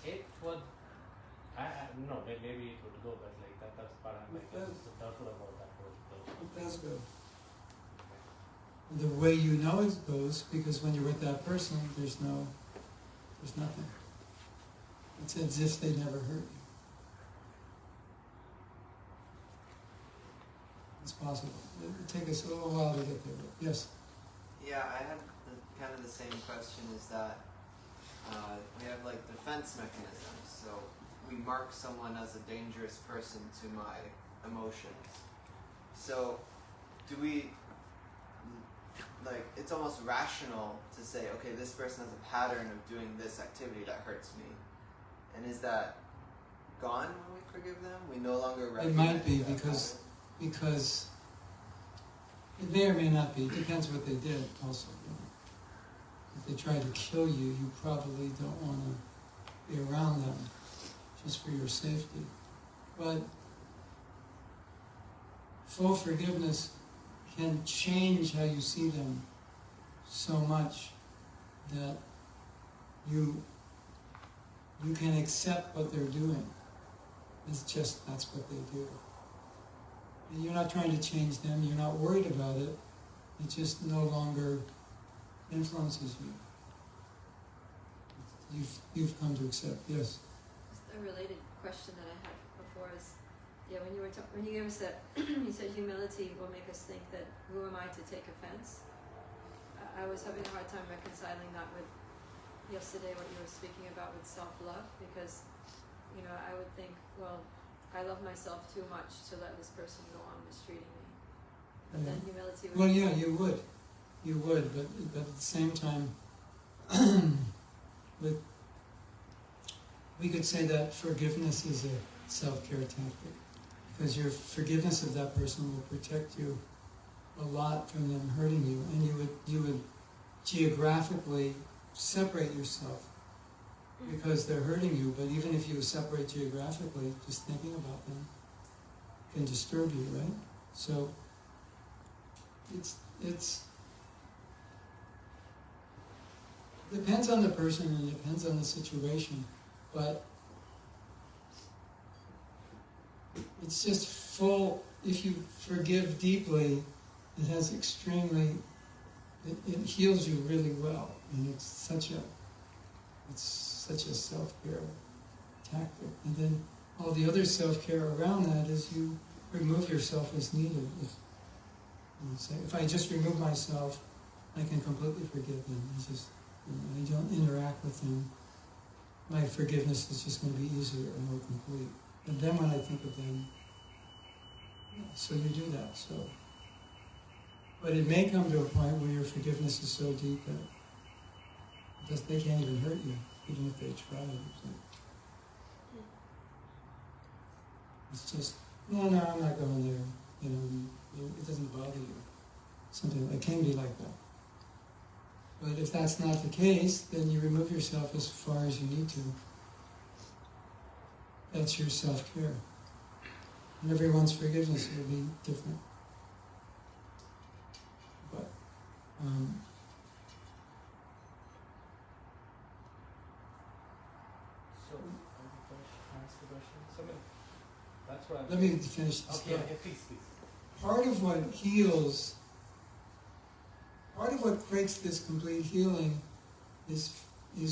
it would, no, maybe it would go, but like that's part of like, doubtful about that would go. It does go. The way you know it goes, because when you're with that person, there's nothing. It's as if they never hurt you. It's possible. It would take us a little while to get there. But yes? Yeah, I had kind of the same question, is that we have like defense mechanisms. So we mark someone as a dangerous person to my emotions. So do we, like, it's almost rational to say, okay, this person has a pattern of doing this activity that hurts me. And is that gone when we forgive them? We no longer recognize It might be that because it may or may not be. It depends what they did also. If they tried to kill you, you probably don't want to be around them just for your safety. But full forgiveness can change how you see them so much that you can accept what they're doing. It's just, that's what they do. And you're not trying to change them, you're not worried about it, it just no longer influences you. You've come to accept, yes? A related question that I had before is, when you gave us that, you said humility will make us think that who am I to take offense? I was having a hard time reconciling that with yesterday what you were speaking about with self-love, because, you know, I would think, well, I love myself too much to let this person go on mistreating me. But then humility would Well, yeah, you would, but at the same time, we could say that forgiveness is a self-care tactic, because your forgiveness of that person will protect you a lot from them hurting you, and you would geographically separate yourself because they're hurting you. But even if you separate geographically, just thinking about them can disturb you, right? So it's depends on the person and depends on the situation, but it's just full. If you forgive deeply, it has extremely, it heals you really well, and it's such a self-care tactic. And then all the other self-care around that is you remove yourself as needed. If I just remove myself, I can completely forgive them. I don't interact with them. My forgiveness is just going to be easier and more complete. And then when I think of them, so you do that. But it may come to a point where your forgiveness is so deep that they can't even hurt you, even if they try. It's just, no, I'm not going there. It doesn't bother you. Something that can be like that. But if that's not the case, then you remove yourself as far as you need to. That's your self-care. And everyone's forgiveness will be different. But, So, ask the question. So, that's what let me finish this Okay, thought. okay, please. Part of what heals, part of what creates this complete healing is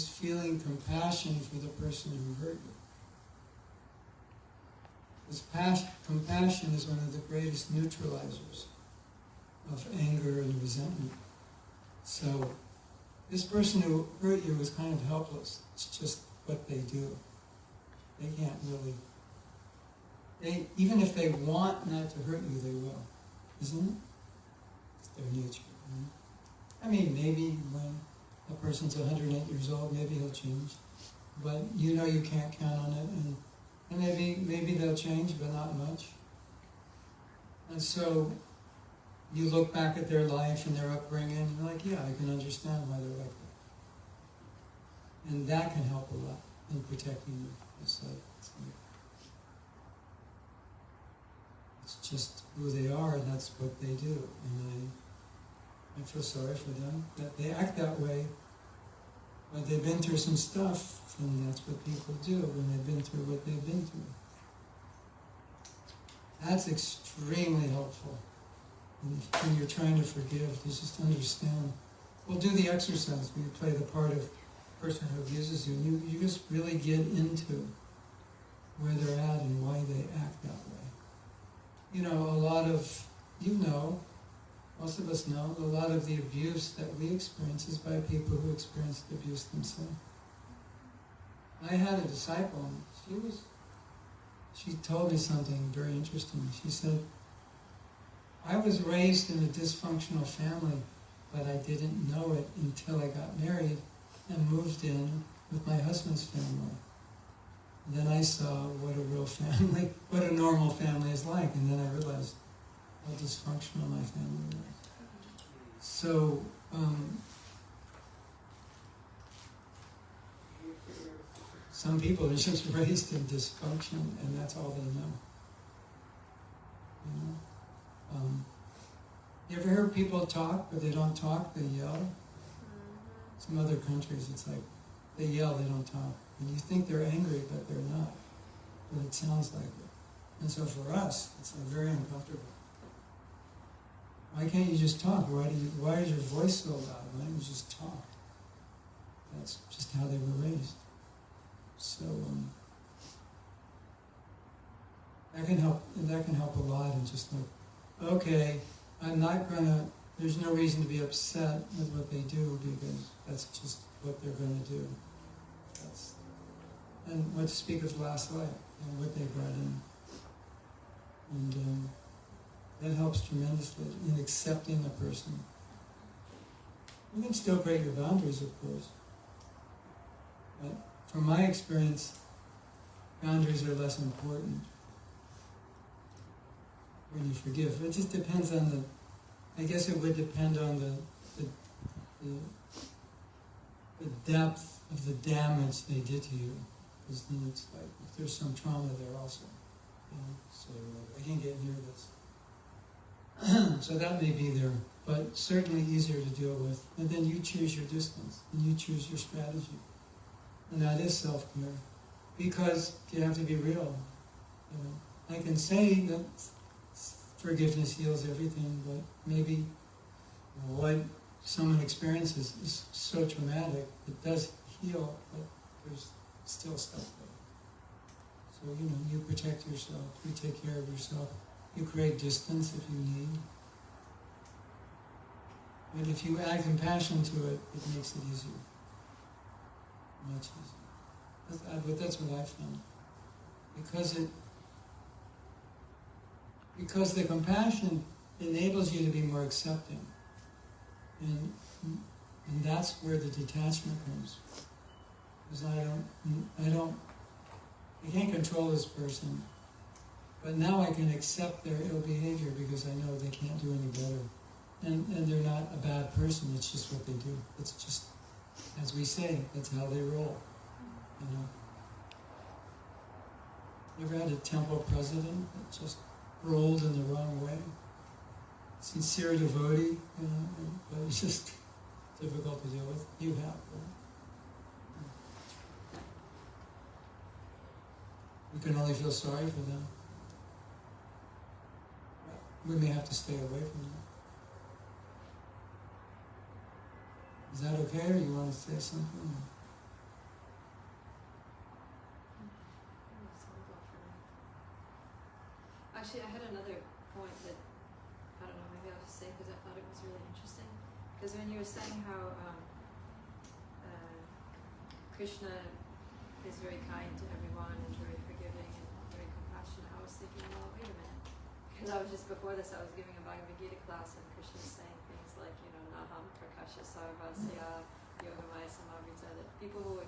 feeling compassion for the person who hurt you. This compassion is one of the greatest neutralizers of anger and resentment. So this person who hurt you is kind of helpless. It's just what they do. They can't really, even if they want not to hurt you, they will. Isn't it? It's their nature. Right? I mean, maybe when a person's 108 years old, maybe he'll change. But you know you can't count on it. And maybe they'll change, but not much. And so you look back at their life and their upbringing, and you're like, yeah, I can understand why they're like that. And that can help a lot in protecting you. It's just who they are, and that's what they do. And I feel sorry for them that they act that way. But they've been through some stuff, and that's what people do when they've been through what they've been through. That's extremely helpful. When you're trying to forgive, to just understand. We'll do the exercise where you play the part of the person who abuses you, and you just really get into where they're at and why they act that way. Most of us know, a lot of the abuse that we experience is by people who experienced abuse themselves. I had a disciple, and she told me something very interesting. She said, I was raised in a dysfunctional family, but I didn't know it until I got married and moved in with my husband's family. And then I saw what a real family, what a normal family is like, and then I realized how dysfunctional my family was. So, some people are just raised in dysfunction, and that's all they know. You ever hear people talk, but they don't talk, they yell? Some other countries, it's like, they yell, they don't talk. And you think they're angry, but they're not. But it sounds like it. And so for us, it's like very uncomfortable. Why can't you just talk? Why is your voice so loud? Why don't you just talk? That's just how they were raised. So that can help a lot, and just like, okay, I'm not gonna there's no reason to be upset with what they do because that's just what they're going to do. And what to speak of last light, what they brought in. And that helps tremendously in accepting the person. You can still create your boundaries, of course. But from my experience, boundaries are less important when you forgive. It just depends on I guess it would depend on the depth of the damage they did to you. Because then it's like, if there's some trauma there also. So I can't get near this. So that may be there, but certainly easier to deal with. And then you choose your distance, and you choose your strategy. And that is self-care. Because you have to be real. I can say that forgiveness heals everything, but maybe what someone experiences is so traumatic, it does heal, but there's still stuff there. So, you protect yourself, you take care of yourself, you create distance if you need. But if you add compassion to it, it makes it easier. Much easier. But that's what I found. Because the compassion enables you to be more accepting. And that's where the detachment comes. Because I can't control this person, but now I can accept their ill behavior because I know they can't do any better. And they're not a bad person, it's just what they do. It's just, as we say, that's how they roll. You ever had a temple president that just rolled in the wrong way? Sincere devotee, but it's just difficult to deal with. You have, right? We can only feel sorry for them. We may have to stay away from them. Is that okay, or you want to say something? Actually, I had another point that, I don't know, maybe I'll just say because I thought it was really interesting. Because when you were saying how Krishna is very kind to everyone and very forgiving and very compassionate, I was thinking, well, wait a minute. Because I was just, before this, I was giving a Bhagavad Gita class and Krishna is saying things like, Naham Prakasha Sarvasya Yogamaya Samavita, that people who are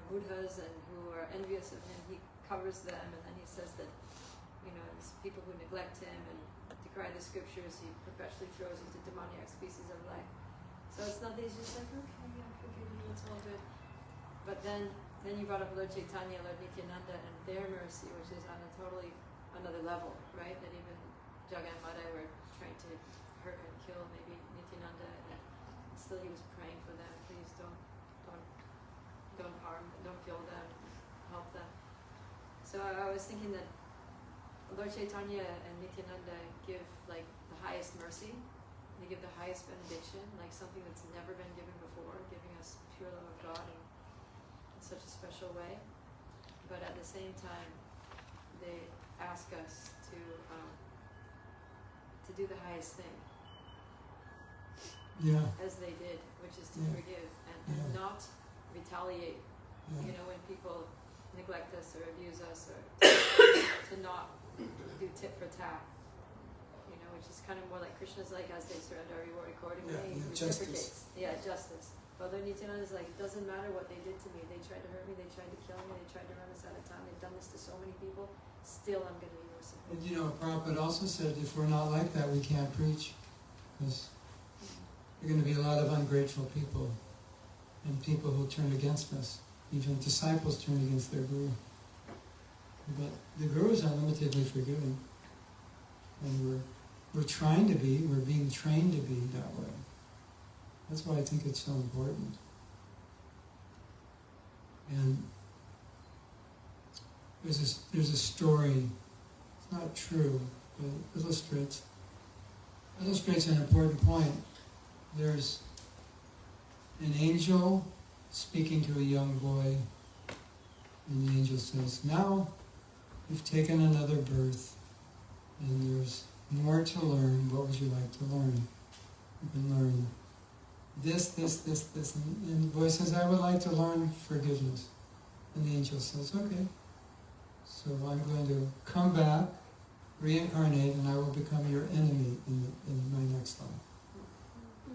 Buddhas and who are envious of him, he covers them, and then he says that these people who neglect him and decry the scriptures, he perpetually throws into demoniac species of life. So it's not that he's just like, okay, I forgive you, it's all good. But then you brought up Lord Chaitanya, Lord Nityananda, and their mercy, which is on a totally another level, right? That even Jagat and Madai were trying to hurt and kill maybe Nityananda, and still he was praying for them, please don't harm, don't kill them, help them. So I was thinking that Lord Chaitanya and Nityananda give the highest mercy. They give the highest benediction, like something that's never been given before, giving us pure love of God in such a special way. But at the same time, they ask us to do the highest thing. Yeah. As they did, which is to forgive and not retaliate. Yeah. When people neglect us or abuse us, or to not do tit for tat, which is kind of more like Krishna's as they surrender our reward accordingly, he reciprocates. Justice. But then Nityananda is like, it doesn't matter what they did to me. They tried to hurt me, they tried to kill me, they tried to run us out of town, they've done this to so many people, still I'm going to be merciful. And Prabhupada also said, if we're not like that, we can't preach. Because there are going to be a lot of ungrateful people, and people who turn against us. Even disciples turn against their guru. But the Guru is unlimitedly forgiving. And we're trying to be, we're being trained to be that way. That's why I think it's so important. And there's a story, it's not true, but it illustrates an important point. There's an angel speaking to a young boy, and the angel says, now you've taken another birth, and there's more to learn. What would you like to learn? You can learn this. And the boy says, I would like to learn forgiveness. And the angel says, okay. So I'm going to come back, reincarnate, and I will become your enemy in my next life.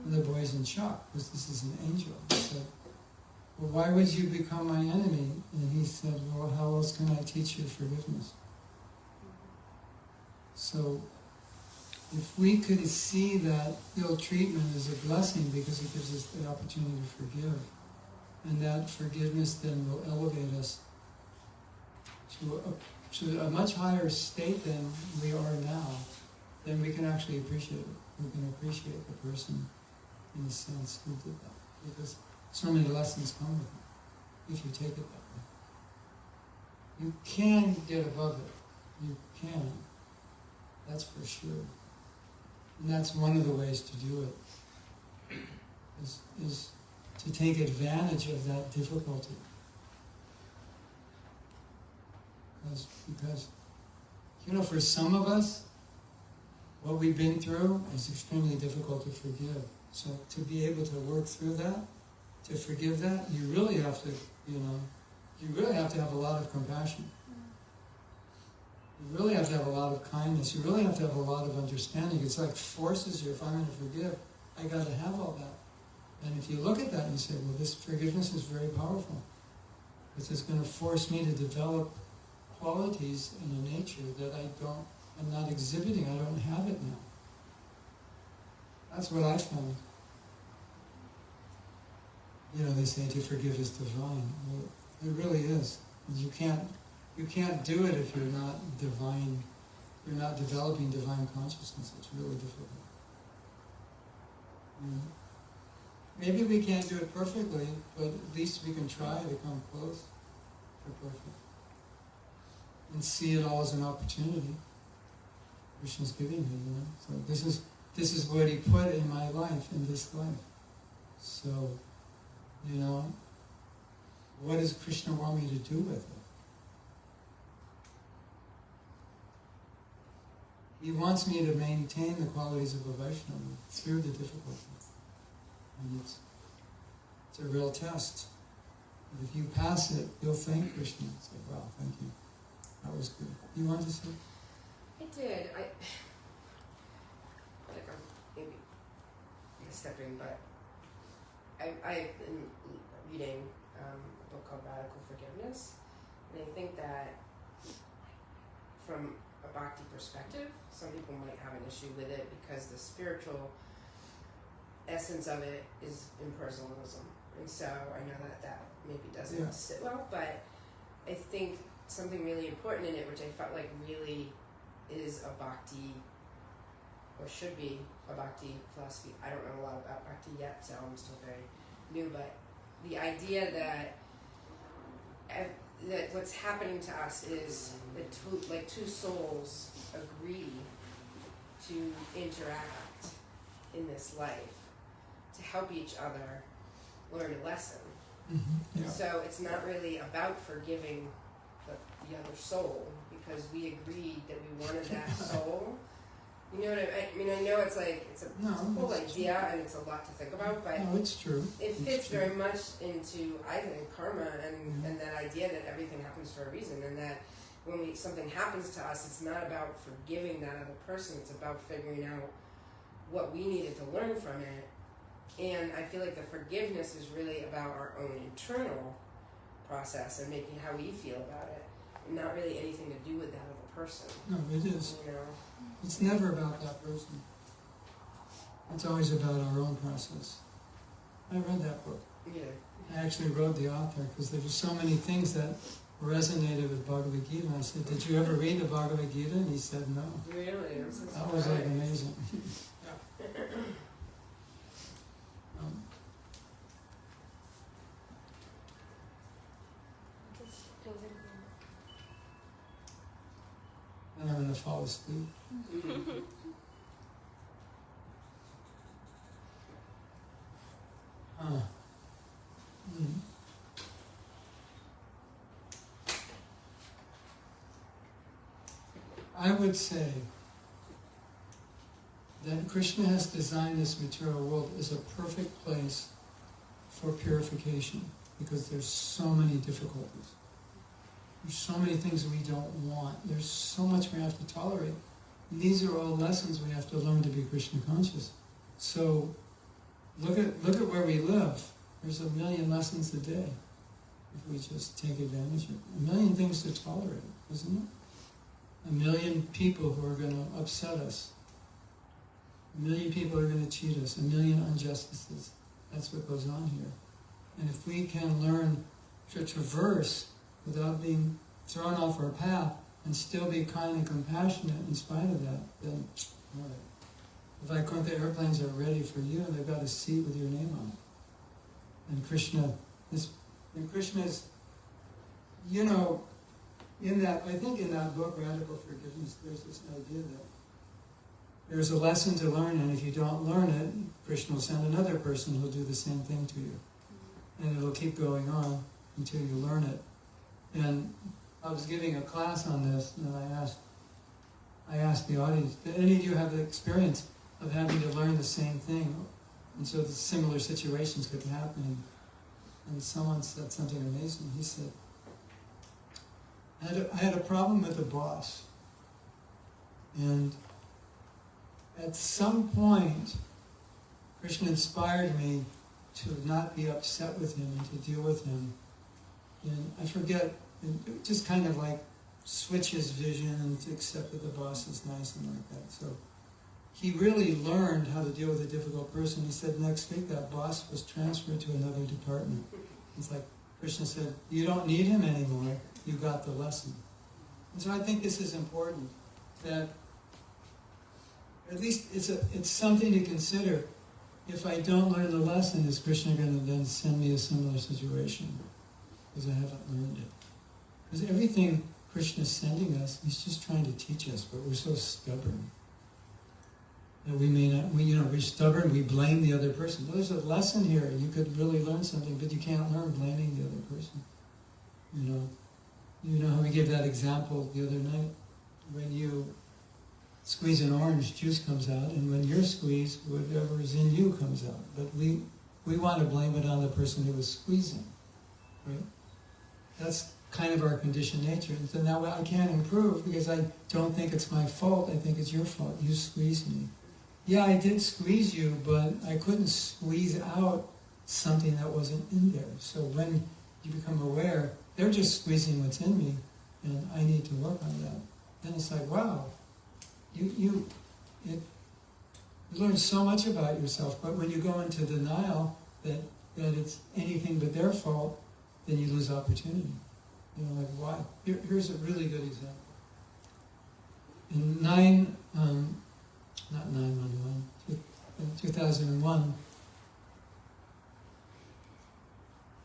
And the boy's in shock, because this is an angel. He said, well, why would you become my enemy? And he said, well, how else can I teach you forgiveness? So, if we could see that ill treatment as a blessing because it gives us the opportunity to forgive, and that forgiveness then will elevate us to a much higher state than we are now, then we can actually appreciate it. We can appreciate the person in the sense who did that. Because so many lessons come with it, if you take it that way. You can get above it. You can. That's for sure. And that's one of the ways to do it, is to take advantage of that difficulty. Because, for some of us, what we've been through is extremely difficult to forgive. So to be able to work through that, to forgive that, you really have to, have a lot of compassion. You really have to have a lot of kindness. You really have to have a lot of understanding. It's like forces you, if I'm going to forgive, I got to have all that. And if you look at that and you say, well, this forgiveness is very powerful, because it's going to force me to develop qualities in a nature that I'm not exhibiting. I don't have it now. That's what I found. They say to forgive is divine. Well, it really is. You can't do it if you're not divine. You're not developing divine consciousness. It's really difficult. Maybe we can't do it perfectly, but at least we can try to come close to perfect. And see it all as an opportunity Krishna's giving me, So this is what he put in my life, in this life. So, what does Krishna want me to do with it? He wants me to maintain the qualities of a Vaishnava through the difficulty. And it's a real test. And if you pass it, you'll thank Krishna. Say, wow, thank you. That was good. You want to say? I did. I'm maybe stepping, but I've been reading a book called Radical Forgiveness, and I think that from a bhakti perspective, some people might have an issue with it because the spiritual essence of it is impersonalism, and so I know that maybe doesn't sit well, but I think something really important in it, which I felt like really is a bhakti, or should be a bhakti philosophy. I don't know a lot about bhakti yet, so I'm still very new, but the idea that what's happening to us is that two souls agree to interact in this life to help each other learn a lesson. Mm-hmm. Yeah. So it's not really about forgiving the other soul, because we agreed that we wanted that soul. You know what I mean? I know it's a whole idea and it's a lot to think about, but no, it's true. It fits very much into, I think, karma and that idea that everything happens for a reason, and that when something happens to us, it's not about forgiving that other person, it's about figuring out what we needed to learn from it. And I feel like the forgiveness is really about our own internal process and making how we feel about it, and not really anything to do with that other person. No, it is. It's never about that person. It's always about our own process. I read that book. Yeah. I actually wrote the author because there were so many things that resonated with Bhagavad Gita. And I said, did you ever read the Bhagavad Gita? And he said, no. Really? I'm so That was like amazing. Just closing. And I'm going to fall asleep. I would say that Krishna has designed this material world as a perfect place for purification, because there's so many difficulties. There's so many things we don't want. There's so much we have to tolerate. And these are all lessons we have to learn to be Krishna conscious. So look at where we live. There's a million lessons a day if we just take advantage of it. A million things to tolerate, isn't it? A million people who are going to upset us. A million people are going to cheat us. A million injustices. That's what goes on here. And if we can learn to traverse without being thrown off our path and still be kind and compassionate in spite of that, then all right. The Vaikuntha airplanes are ready for you, and they've got a seat with your name on it. And Krishna is, you know, in that, I think in that book, Radical Forgiveness, there's this idea that there's a lesson to learn, and if you don't learn it, Krishna will send another person who will do the same thing to you. And it'll keep going on until you learn it. And I was giving a class on this, and I asked the audience, did any of you have the experience of having to learn the same thing? And so the similar situations kept happening. And someone said something amazing. He said, I had a problem with a boss. And at some point, Krishna inspired me to not be upset with him and to deal with him. And I forget, it just kind of like switch his vision and to accept that the boss is nice and like that. So he really learned how to deal with a difficult person. He said next week that boss was transferred to another department. It's like Krishna said, you don't need him anymore. You got the lesson. And so I think this is important, that at least it's something to consider. If I don't learn the lesson, is Krishna going to then send me a similar situation? Because I haven't learned it. Because everything Krishna's sending us, he's just trying to teach us, but we're so stubborn. That we may not, we're stubborn, we blame the other person. Well, there's a lesson here. You could really learn something, but you can't learn blaming the other person. You know how we gave that example the other night? When you squeeze an orange, juice comes out, and when you're squeezed, whatever is in you comes out. But we want to blame it on the person who was squeezing, right? That's kind of our conditioned nature. And so now I can't improve because I don't think it's my fault. I think it's your fault. You squeezed me. Yeah, I did squeeze you, but I couldn't squeeze out something that wasn't in there. So when you become aware, they're just squeezing what's in me, and I need to work on that. Then it's like, wow, you learn so much about yourself. But when you go into denial that it's anything but their fault, then you lose opportunity. Like why? Here's a really good example. In 2001,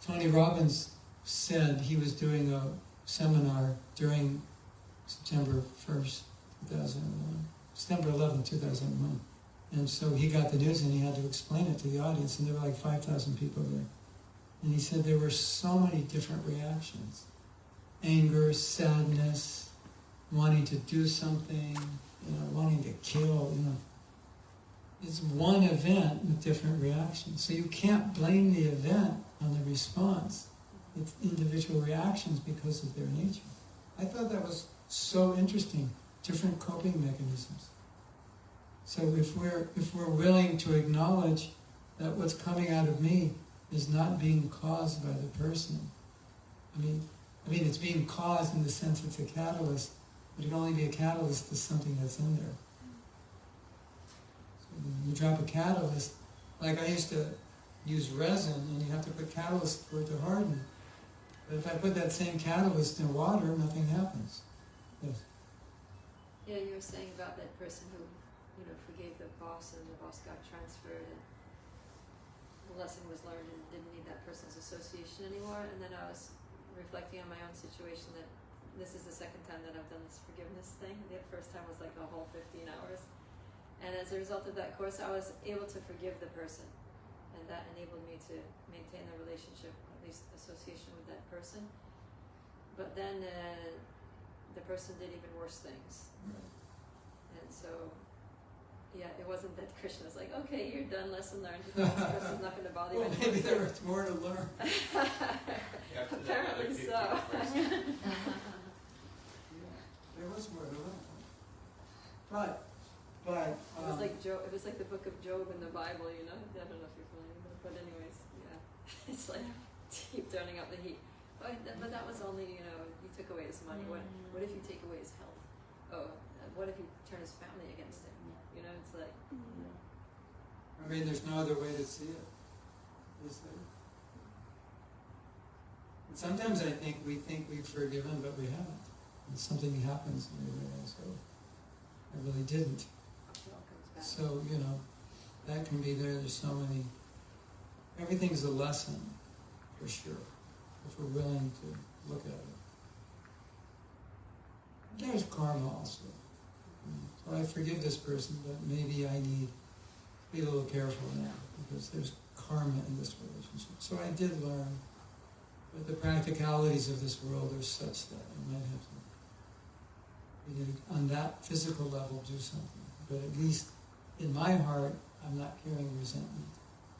Tony Robbins said he was doing a seminar during September 1st, 2001, September 11th, 2001. And so he got the news and he had to explain it to the audience, and there were like 5,000 people there. And he said there were so many different reactions. Anger, sadness, wanting to do something, wanting to kill, It's one event with different reactions. So you can't blame the event on the response. It's individual reactions because of their nature. I thought that was so interesting. Different coping mechanisms. So if we're willing to acknowledge that what's coming out of me is not being caused by the person. I mean, it's being caused in the sense it's a catalyst, but it can only be a catalyst to something that's in there. So when you drop a catalyst, like I used to use resin, and you have to put catalyst for it to harden. But if I put that same catalyst in water, nothing happens. Yes. Yeah, you were saying about that person who, forgave the boss, and the boss got transferred, and the lesson was learned and didn't need that person's association anymore. And then I was reflecting on my own situation that this is the second time that I've done this forgiveness thing. The first time was like a whole 15 hours. And as a result of that course, I was able to forgive the person. And that enabled me to maintain the relationship, at least association with that person. But then the person did even worse things. And so yeah, it wasn't that Krishna was like, okay, you're done, lesson learned. This person's not going to bother you. Well, maybe there was more to learn. Apparently so. There was more to learn. But It was like Job. It was like the book of Job in the Bible, you know. I don't know if you're familiar with it, but anyways, yeah, it's like keep turning up the heat. But that was only, you know, you took away his money. What if you take away his health? Oh, what if you turn his family against him? You know, it's like. I mean, there's no other way to see it, is there? And sometimes I think we've forgiven, but we haven't. And something happens and we realize, oh, I really didn't. It all comes back. So, you know, that can be there. There's so many. Everything's a lesson, for sure, if we're willing to look at it. There's karma also. So I forgive this person, but maybe I need to be a little careful now, because there's karma in this relationship. So I did learn, but the practicalities of this world are such that I might have to, on that physical level, do something. But at least in my heart, I'm not carrying resentment.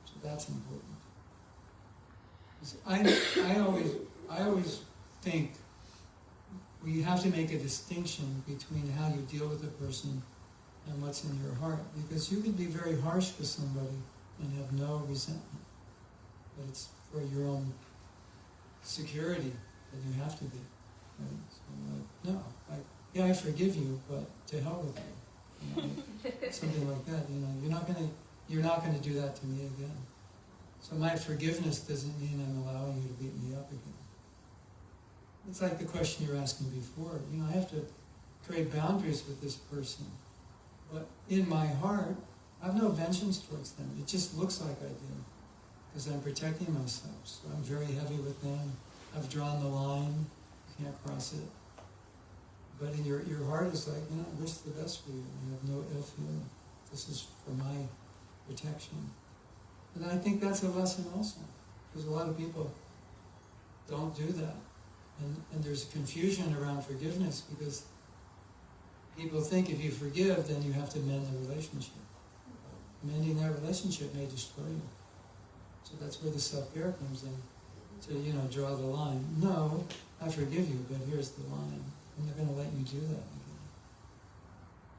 So that's important. I always think we have to make a distinction between how you deal with a person and what's in your heart. Because you can be very harsh with somebody and have no resentment. But it's for your own security that you have to be. Right? So, no, yeah, I forgive you, but to hell with you. You know, something like that. You know, you're not gonna do that to me again. So my forgiveness doesn't mean I'm allowing you to beat me up again. It's like the question you were asking before. You know, I have to create boundaries with this person. But in my heart, I have no vengeance towards them. It just looks like I do, because I'm protecting myself. So I'm very heavy with them. I've drawn the line. You can't cross it. But in your heart is like, you know, I wish the best for you. You have no ill feeling. This is for my protection. And I think that's a lesson also, because a lot of people don't do that. And there's confusion around forgiveness, because people think if you forgive, then you have to mend the relationship. Mending that relationship may destroy you. So that's where the self-care comes in, to, you know, draw the line. No, I forgive you, but here's the line. I'm not going to let you do that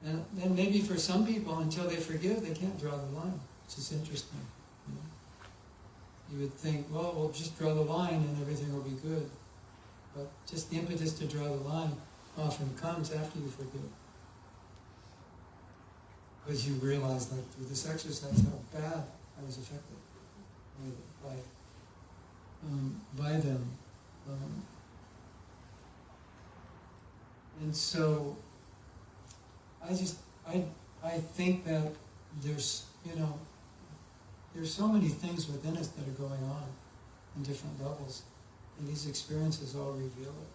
again. And then maybe for some people, until they forgive, they can't draw the line, which is interesting. You know? You would think, well, we'll just draw the line and everything will be good. But just the impetus to draw the line often comes after you forgive. Because you realize, like, through this exercise, how bad I was affected by them. And so, I think that there's, you know, there's so many things within us that are going on in different levels. And these experiences all reveal it.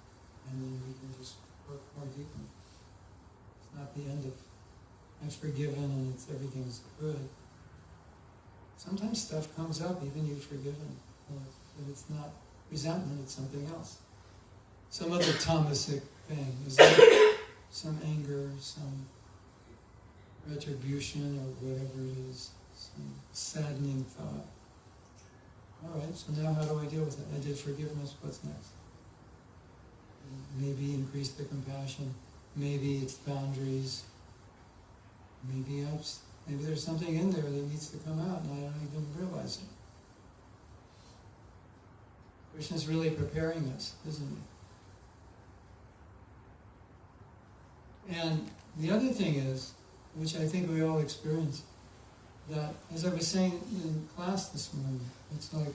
And then we can just work more deeply. It's not the end of, I've forgiven and everything's good. Sometimes stuff comes up, even you've forgiven. But it's not resentment, it's something else. Some other tamasic thing. Is there some anger, some retribution, or whatever it is, some saddening thought. All right, so now how do I deal with it? I did forgiveness, what's next? Maybe increase the compassion. Maybe it's boundaries. Maybe there's something in there that needs to come out and I don't even realize it. Krishna's really preparing us, isn't he? And the other thing is, which I think we all experience, that, as I was saying in class this morning, it's like,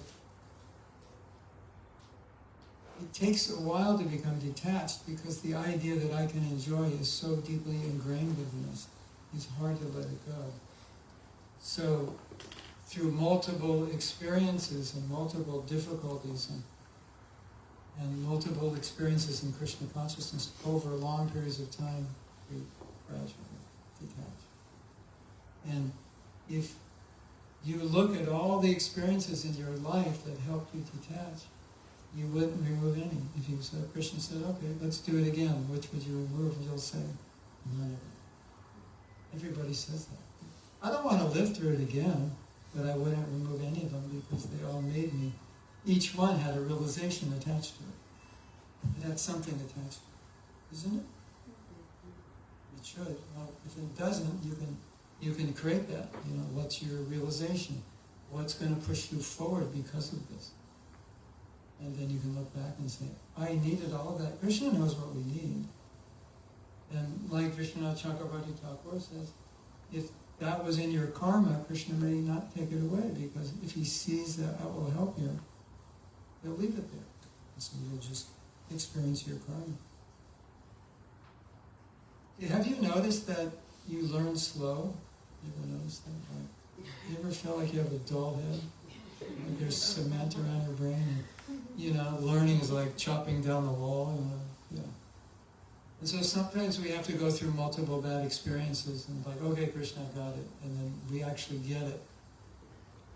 it takes a while to become detached, because the idea that I can enjoy is so deeply ingrained within us. It's hard to let it go. So, through multiple experiences and multiple difficulties and multiple experiences in Krishna consciousness over long periods of time, we gradually detach. And if you look at all the experiences in your life that helped you detach, you wouldn't remove any. If you said, Krishna said, okay, let's do it again, which would you remove? And you'll say, none of it. Everybody says that. I don't want to live through it again, but I wouldn't remove any of them because they all made me. Each one had a realization attached to it. It had something attached to it, isn't it? It should. Well, if it doesn't, you can create that. You know, what's your realization? What's going to push you forward because of this? And then you can look back and say, I needed all of that. Krishna knows what we need. And like Vishwanath Chakravarti Thakur says, if that was in your karma, Krishna may not take it away, because if he sees that that will help you, he'll leave it there. And so you'll just experience your karma. Have you noticed that you learn slow? You ever noticed that? Like, you ever feel like you have a dull head? Like there's cement around your brain? And, you know, learning is like chopping down the wall. You know? Yeah. And so sometimes we have to go through multiple bad experiences and like, okay, Krishna, I got it. And then we actually get it.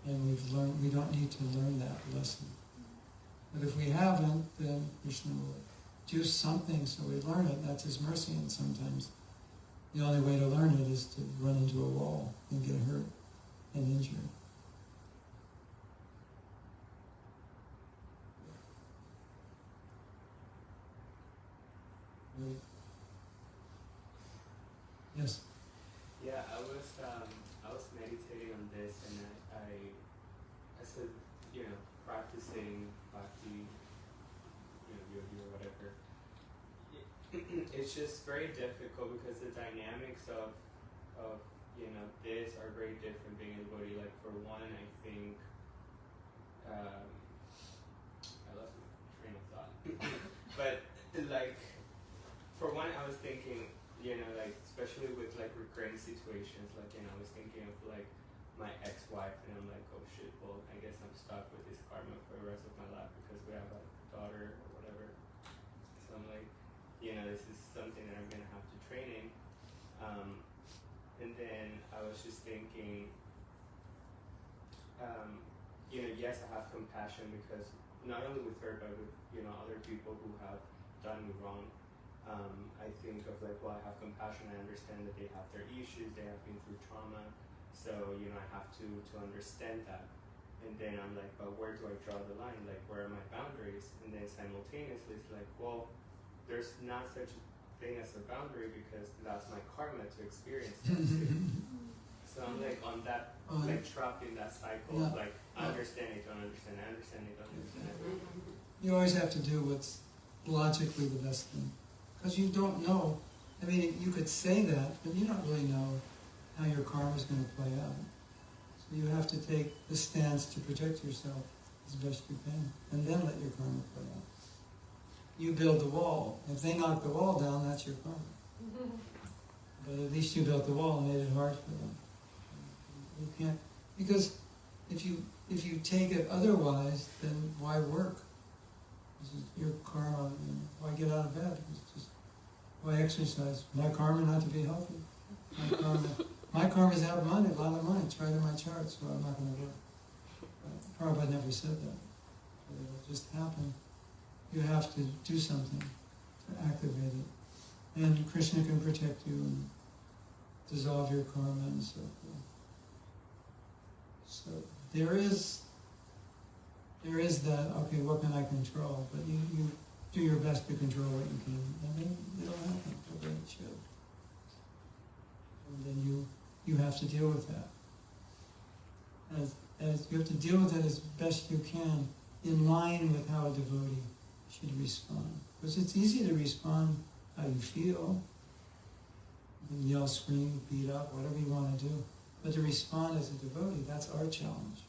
And we've learned, we don't need to learn that lesson. But if we haven't, then Krishna will do something so we learn it. That's his mercy. And sometimes the only way to learn it is to run into a wall and get hurt and injured. Right. Yes. Yeah, I was meditating on this, and I said, you know, practicing bhakti, you know, yogi or whatever. It's just very difficult because the dynamics of you know this are very different. Being a devotee, like for one, I think I lost my train of thought, but like for one, I was thinking, you know, like especially with like recurring situations, like, you know, I was thinking of like my ex-wife, and I'm like, oh shit, well, I guess I'm stuck with this karma for the rest of my life because we have a daughter or whatever. So I'm like, you know, this is something that I'm gonna have to train in. And then I was just thinking, you know, yes, I have compassion because not only with her, but with, you know, other people who have done me wrong. I think of like, well, I have compassion. I understand that they have their issues. They have been through trauma. So, you know, I have to understand that. And then I'm like, but where do I draw the line? Like, where are my boundaries? And then simultaneously, it's like, well, there's not such a thing as a boundary because that's my karma to experience that too. So I'm like on that, like trapped in that cycle of like, I understand it, don't understand, I understand it, don't understand it. You always have to do what's logically the best thing. Because you don't know. I mean, you could say that, but you don't really know how your karma is going to play out. So you have to take the stance to protect yourself as best you can, and then let your karma play out. You build the wall. If they knock the wall down, that's your karma. But at least you built the wall and made it hard for them. You can't, because if you take it otherwise, then why work? This is your karma. You know, why get out of bed? It's just, why exercise? My karma not to be healthy. My karma is to have money, a lot of money. It's right in my chart, so I'm not going to work. Prabhupada never said that. It will just happen. You have to do something to activate it. And Krishna can protect you and dissolve your karma and so forth. So there is that, okay, what can I control? But you do your best to control what you can, and then it'll happen the way it should. And then you have to deal with that. As you have to deal with it as best you can, in line with how a devotee should respond. Because it's easy to respond how you feel. You can yell, scream, beat up, whatever you want to do. But to respond as a devotee, that's our challenge.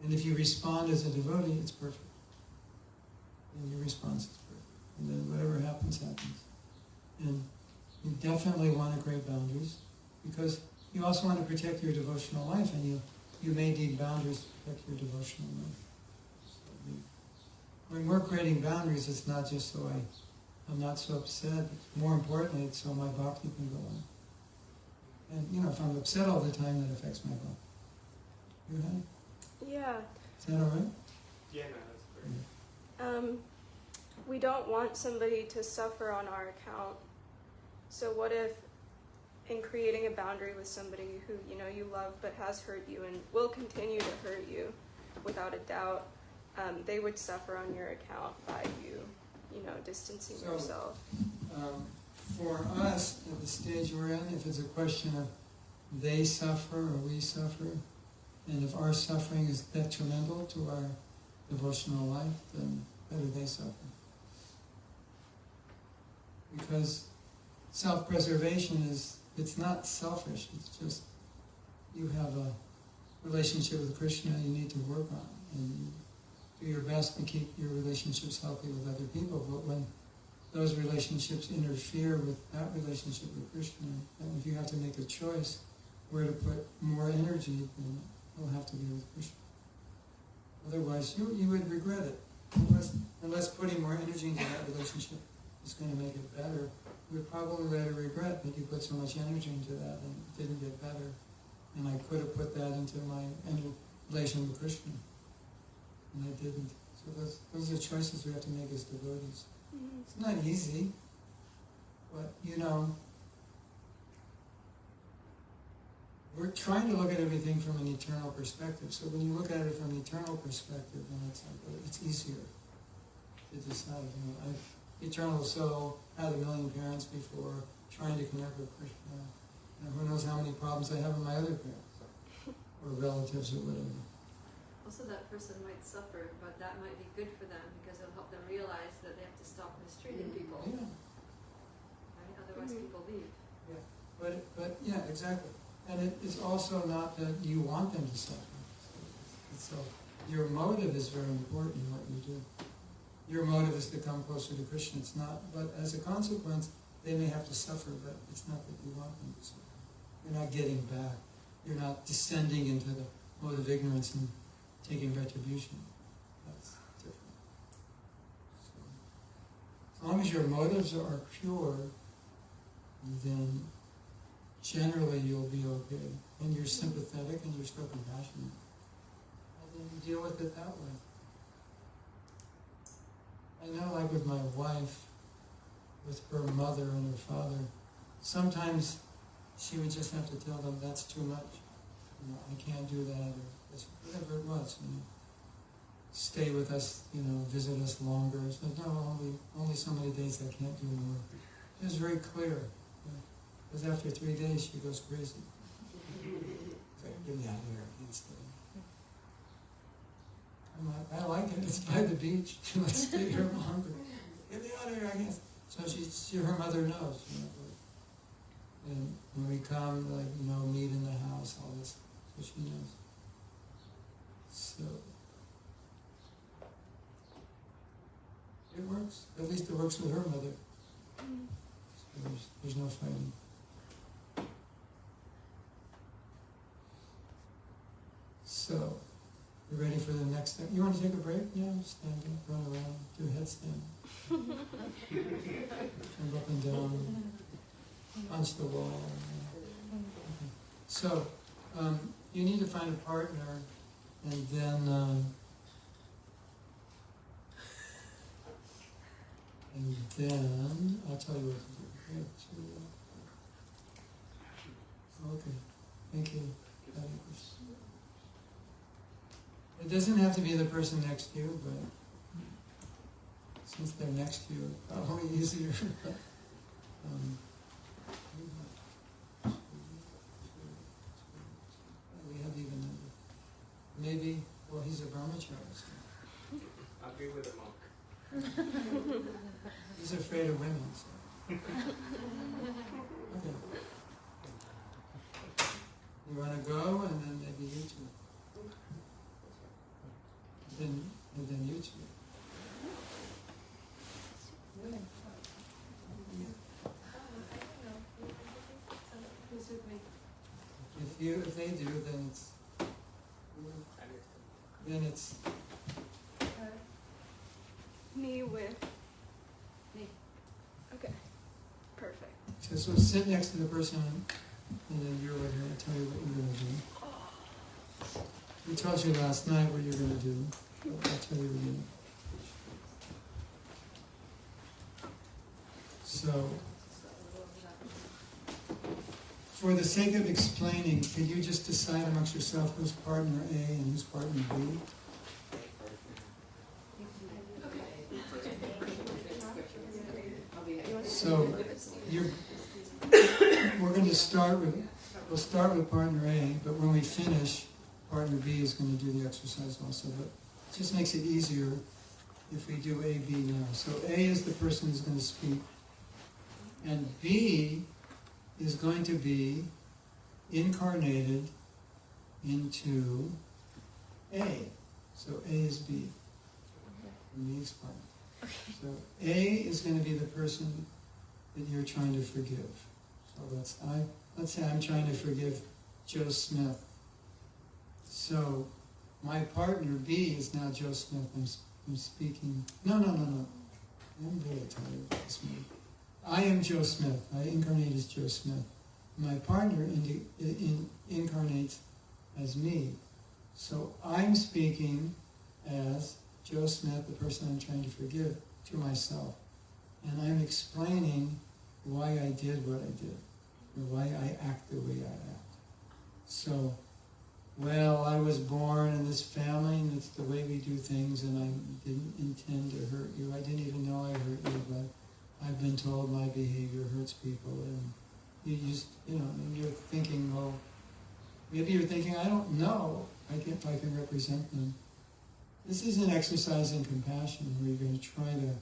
And if you respond as a devotee, it's perfect. And your response is perfect. And then whatever happens, happens. And you definitely want to create boundaries, because you also want to protect your devotional life, and you may need boundaries to protect your devotional life. So when we're creating boundaries, it's not just so I'm not so upset. More importantly, it's so my bhakti can go on. And you know, if I'm upset all the time, that affects my bhakti. You have? Yeah. Is that all right? Yeah, no, that's great. We don't want somebody to suffer on our account. So what if in creating a boundary with somebody who, you know, you love but has hurt you and will continue to hurt you without a doubt, they would suffer on your account by you, you know, distancing So- yourself. For us, at the stage we're in, if it's a question of they suffer or we suffer, and if our suffering is detrimental to our devotional life, then better they suffer. Because self-preservation it's not selfish, it's just you have a relationship with Krishna you need to work on, and you do your best to keep your relationships healthy with other people, but when those relationships interfere with that relationship with Krishna, and if you have to make a choice where to put more energy, then it'll have to be with Krishna. Otherwise, you would regret it. Unless putting more energy into that relationship is going to make it better, you would probably rather regret that you put so much energy into that and it didn't get better. And I could have put that into my relation with Krishna, and I didn't. So those are choices we have to make as devotees. It's not easy, but you know, we're trying to look at everything from an eternal perspective. So when you look at it from an eternal perspective, then it's like, it's easier to decide. You know, eternal soul had 1,000,000 parents before, trying to connect with Krishna. And who knows how many problems I have with my other parents or relatives or whatever. Also, that person might suffer, but that might be good for them because it'll help them realize that they have to stop mistreating people. Yeah, Right? Otherwise, Mhm. people leave. but yeah, exactly. And it's also not that you want them to suffer. So your motive is very important in what you do. Your motive is to come closer to Krishna. It's not, but as a consequence, they may have to suffer, but it's not that you want them to suffer. You're not getting back. You're not descending into the mode of ignorance and taking retribution. That's different. So, as long as your motives are pure, then generally you'll be okay. And you're sympathetic and you're still compassionate. And then you deal with it that way. I know, like with my wife, with her mother and her father, sometimes she would just have to tell them, that's too much. You know, I can't do that, or whatever it was. You know, stay with us, you know, visit us longer. So no, only so many days I can't do more. It was very clear. Because after 3 days she goes crazy. It's like, get me out of here, I can't stay. I'm like, I like it, it's by the beach. Let's stay here longer. Get me out of here, I can't. So her mother knows, you know. And when we come, like, you know, meet in the house, all this, so she knows. So it works. At least it works with her mother. So there's no fighting. So, you ready for the next step? You want to take a break? Yeah, stand up, run around, do a headstand. Jump up and down, punch the wall. Okay. So, you need to find a partner, and then I'll tell you what to do. Okay, thank you. It doesn't have to be the person next to you, but since they're next to you, it's probably easier. We have even maybe, well, he's a brahmachari, so I'll be with a monk. he's afraid of women. So. Okay. You want to go, and then maybe you two. And then you two. If they do, then it's Me with. Me. Okay. Perfect. so sit next to the person, and then you're with her and tell you what you're going to do. We told you last night what you're going to do. I'll tell you again. So, for the sake of explaining, could you just decide amongst yourself who's partner A and who's partner B? So we're going to start with, we'll start with partner A, but when we finish, partner B is going to do the exercise also. But it just makes it easier if we do A, B now. So A is the person who's going to speak, and B is going to be incarnated into A. So A is B. Let me explain. So A is going to be the person that you're trying to forgive. So let's say I'm trying to forgive Joe Smith. So my partner B is now Joe Smith. I'm speaking. No. I'm really tired of this man. I am Joe Smith. I incarnate as Joe Smith. My partner incarnates as me. So I'm speaking as Joe Smith, the person I'm trying to forgive, to myself. And I'm explaining why I did what I did, or why I act the way I act. So, well, I was born in this family, and it's the way we do things, and I didn't intend to hurt you. I didn't even know I hurt you, but I've been told my behavior hurts people, and you just, and you're thinking, well, maybe you're thinking, I don't know if I can represent them. This is an exercise in compassion where you're going to try to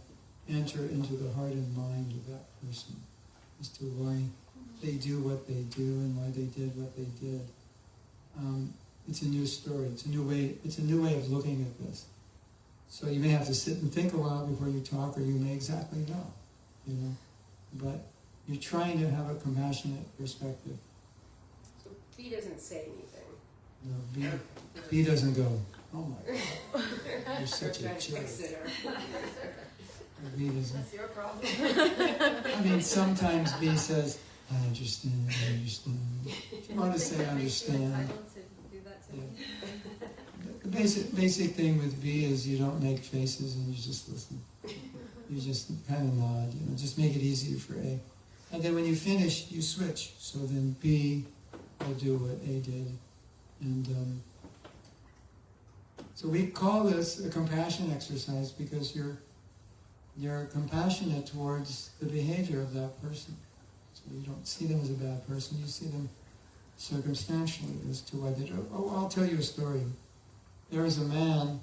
enter into the heart and mind of that person as to why they do what they do and why they did what they did. It's a new story. It's a new way of looking at this. So you may have to sit and think a while before you talk, or you may exactly know, But you're trying to have a compassionate perspective. So B doesn't say anything. No, B doesn't go, oh my God, you're such a jerk. B doesn't. That's your problem. I mean, sometimes B says, I understand. If you want to say understand. Yeah. The basic thing with B is you don't make faces and you just listen. You just kind of nod, just make it easier for A. And then when you finish, you switch. So then B will do what A did. And so we call this a compassion exercise because you're compassionate towards the behavior of that person. So you don't see them as a bad person, you see them circumstantially as to why they do. Oh, I'll tell you a story. There was a man,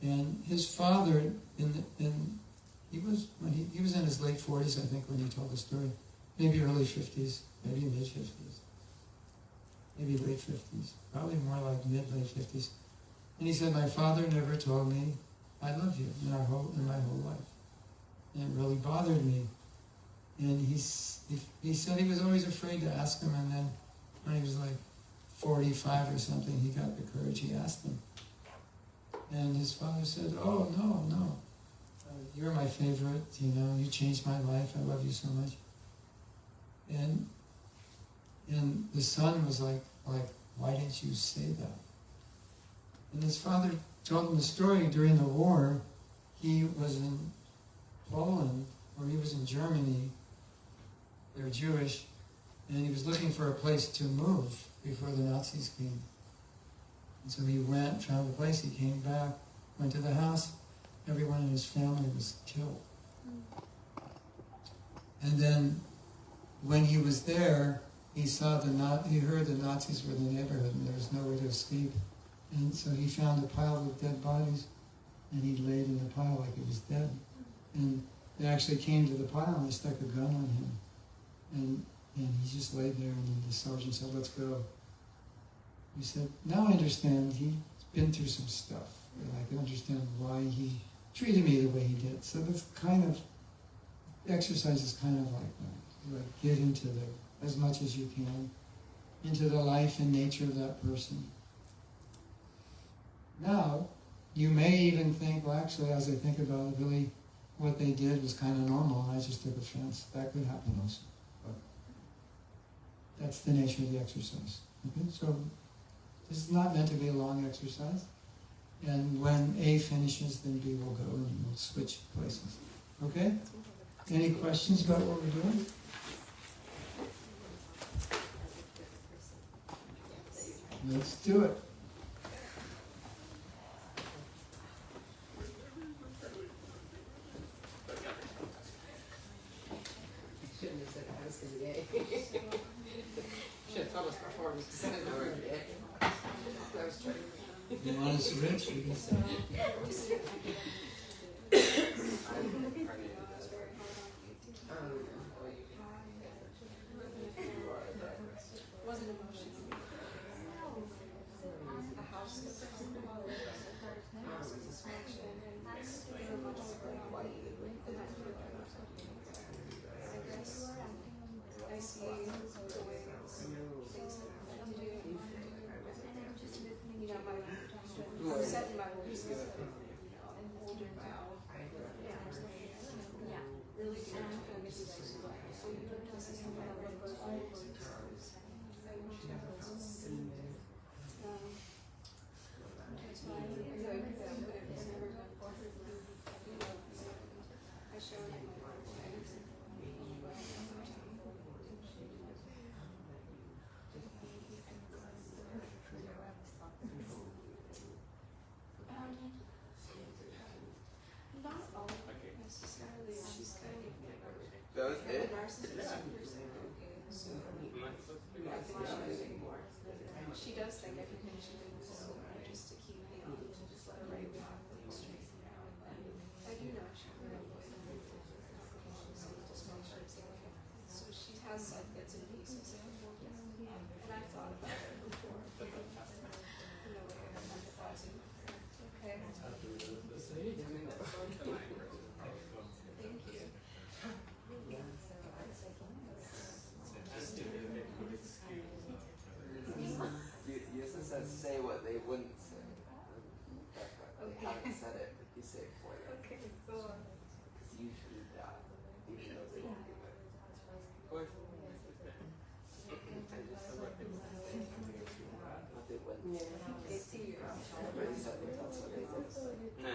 and his father, he was in his late 40s, I think, when he told the story. Maybe early 50s, maybe mid 50s, maybe late 50s, probably more like mid-late 50s. And he said, my father never told me I love you in my whole life. And it really bothered me. And he said he was always afraid to ask him, and then when he was like 45 or something, he got the courage, he asked him. And his father said, oh, no, you're my favorite, you changed my life, I love you so much. And the son was like, why didn't you say that? And his father told him the story. During the war, he was in Poland, or he was in Germany. They were Jewish, and he was looking for a place to move before the Nazis came. And so he went, found a place, he came back, went to the house. Everyone in his family was killed. And then when he was there, he heard the Nazis were in the neighborhood and there was nowhere to escape. And so he found a pile of dead bodies, and he laid in the pile like he was dead. And they actually came to the pile and they stuck a gun on him. And he just laid there, and then the sergeant said, let's go. He said, now I understand, he's been through some stuff. And I can understand why he treated me the way he did. So that's kind of, the exercise is kind of like that. Like get into as much as you can, into the life and nature of that person. Now, you may even think, well, actually, as I think about it, really, what they did was kind of normal, and I just took offense. That could happen also. But that's the nature of the exercise. Okay? So this is not meant to be a long exercise. And when A finishes, then B will go, and we'll switch places. Okay? Any questions about what we're doing? Let's do it. Shouldn't have said I was gonna be Should have told us before we decided we were gonna be That was true. You want to switch? We can That was it? She does think everything she thinks is just to keep me on, to just let her right back straight now. I do know she really just make sure it's okay. So she has like bits and pieces of it. And I've thought about it before. No way I have empathizing. Okay. Thank you. Yusa says say what they wouldn't say. They haven't said it, but you say it for them. Okay, so Because usually that, even though they won't do it. Of course. What they wouldn't say. They see you. Everybody said that's what they would say. No.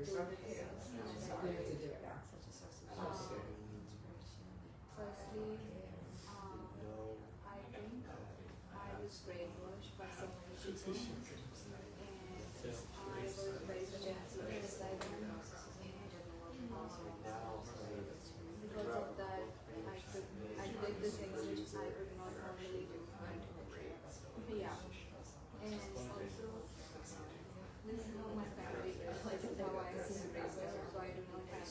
do the things We that have I to did. do it now. Firstly, I think I was brainwashed by so many people, and I was very gentle as I am. Because of that, I did the things which I would not normally do. Yeah, and also this is how my family is. This is how I have been raised up. So I do not have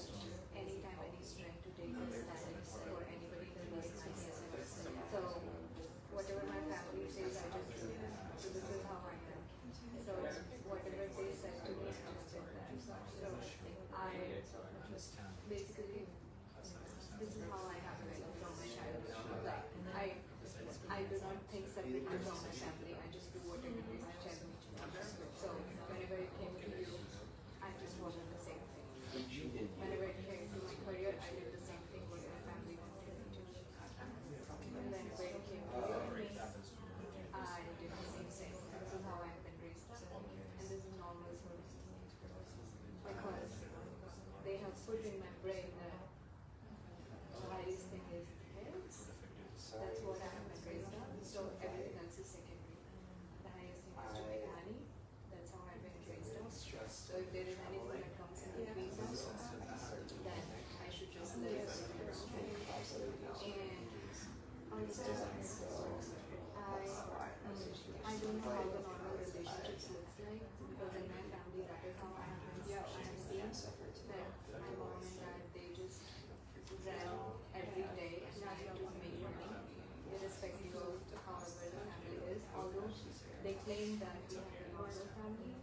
any time, any strength to take a stand for anybody that needs me. So whatever my family says, I just do. So this is how I am. So whatever they said to me, I just did that. So I basically, this is how I have been from my childhood. Like I do not think separately from my family. I just do whatever they tell me to do. So whenever it came to you, I just followed the same thing. Whenever it came to my career, I did the same thing what my family wanted me to do. And then when it came to me, I did the same thing. This is how I've been raised. And this is normal for me. Because they have put in my brain that the highest thing is this. That's what I have been raised on. So everything else is secondary. The highest thing is to make money. That's how I've been raised on. So if there is anything that comes in between us, then I should just let it go. And also, I don't know how the normal relationships looks like, because in my family that is how I have been. I have seen that my mom and dad, they just ran every day and trying to make money, irrespective of however the family is. Although they claim that we have a normal family,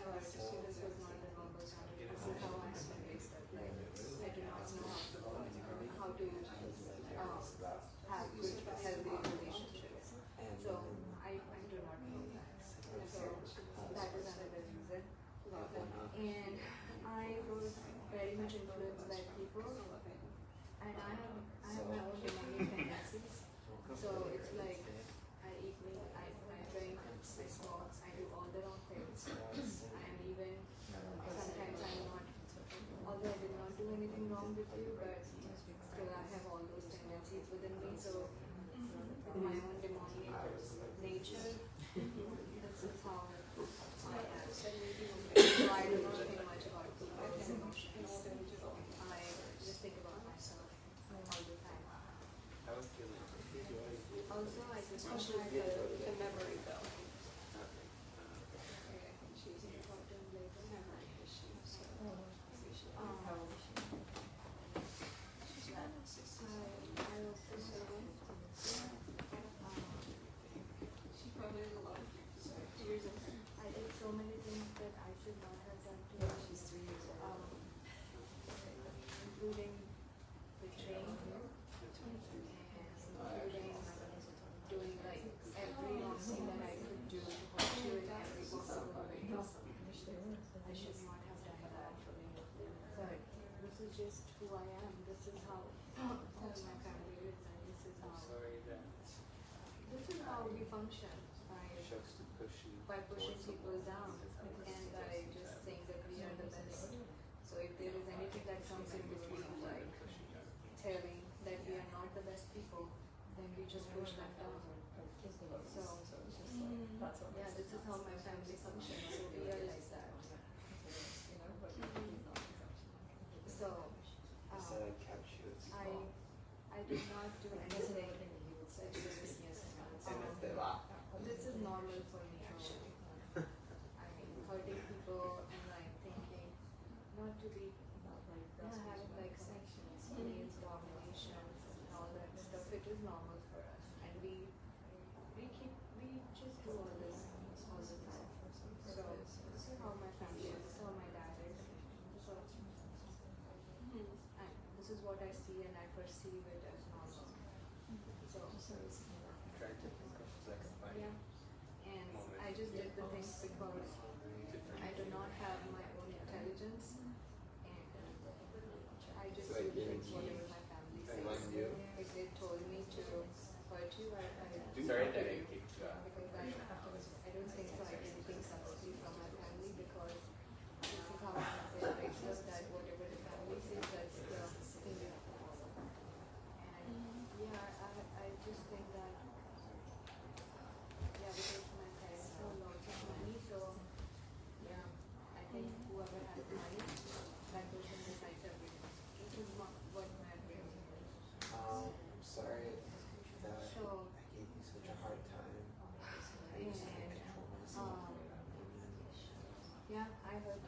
but this was not the normal family. This is how I have been raised up. Like, I do not know how to have good, healthy relationships. So I do not know that. So that is another reason. And I was very much influenced by people, and I have my own demanding tendencies. So it's like I eat meat, I drink, I smoke, I do all the wrong things. I am even sometimes I'm not, although I did not do anything wrong with you, but still I have all those tendencies within me. So my own demonic nature, this is how I am. So I do not think much about people's emotions. I just think about myself all the time. Also, I just Especially the memory though. she's important later. Memory issues. So. I also say She probably has a lot of tears in her. I did so many things that I should not have done to her. She's 3 years old. Including betraying her, and including doing like every wrong thing that I could do to hurt you in every possible way. I should not have done that. But this is just who I am. This is how my family is, and this is how we function. By pushing people down and by just saying that we are the best. So if there is anything that comes in between, like telling that we are not the best people, then we just push that down. So yeah, this is how my family functions. So we are like that. So I did not do anything such as this is normal for me. I mean, hurting people and like thinking not to be having like sanctions against dominations and all that stuff. It is normal for us, and we just do all this all the time. So this is how my family is. This is how my dad is. So and this is what I see and I perceive it as normal. So yeah. And I just did the things because I do not have my own intelligence, and I just do the things whatever my family says. If they told me to hurt you, I Sorry that I you. kicked you out. Because I don't think so I can take subsidy from my family, because this is how I have been raised up.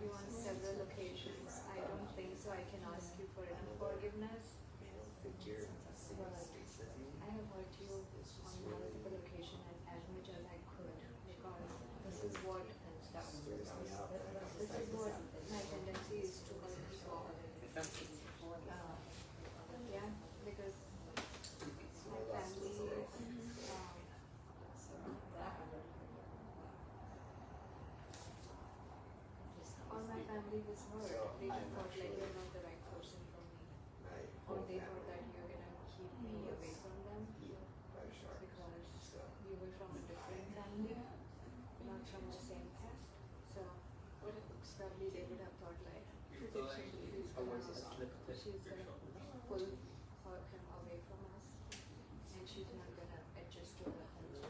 you on several occasions. I don't think so. I can ask you for any forgiveness. But I have hurt you on multiple occasions as much as I could, because this is what my tendency is to hurt people. Yeah, because my family, all my family was hurt. They just thought like you're not the right person for me, or they thought that you're gonna keep me away from them because you were from a different family, not from the same caste. So probably they would have thought like she's gonna pull him away from us, and she's not gonna adjust to the culture.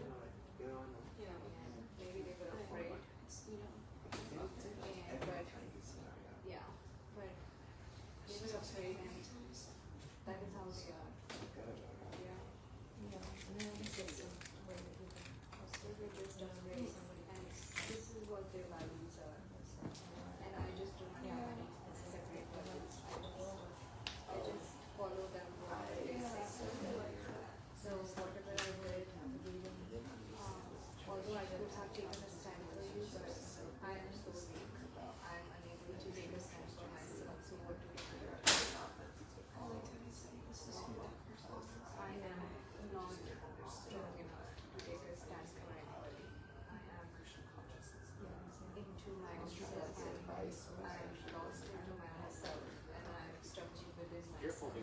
And maybe they were afraid, and but yeah, but they were afraid, and that is how they are. Yeah. They just downgrade somebody, and this is what their values are. And I just don't have any separate values. I just follow them what they say. So whatever I did, although I could have taken a stand for you, but I am so weak. I am unable to take a stand for myself. So what do I do? I am not strong enough to take a stand for anybody. I am into myself, and I am lost into myself, and I am stuck within myself.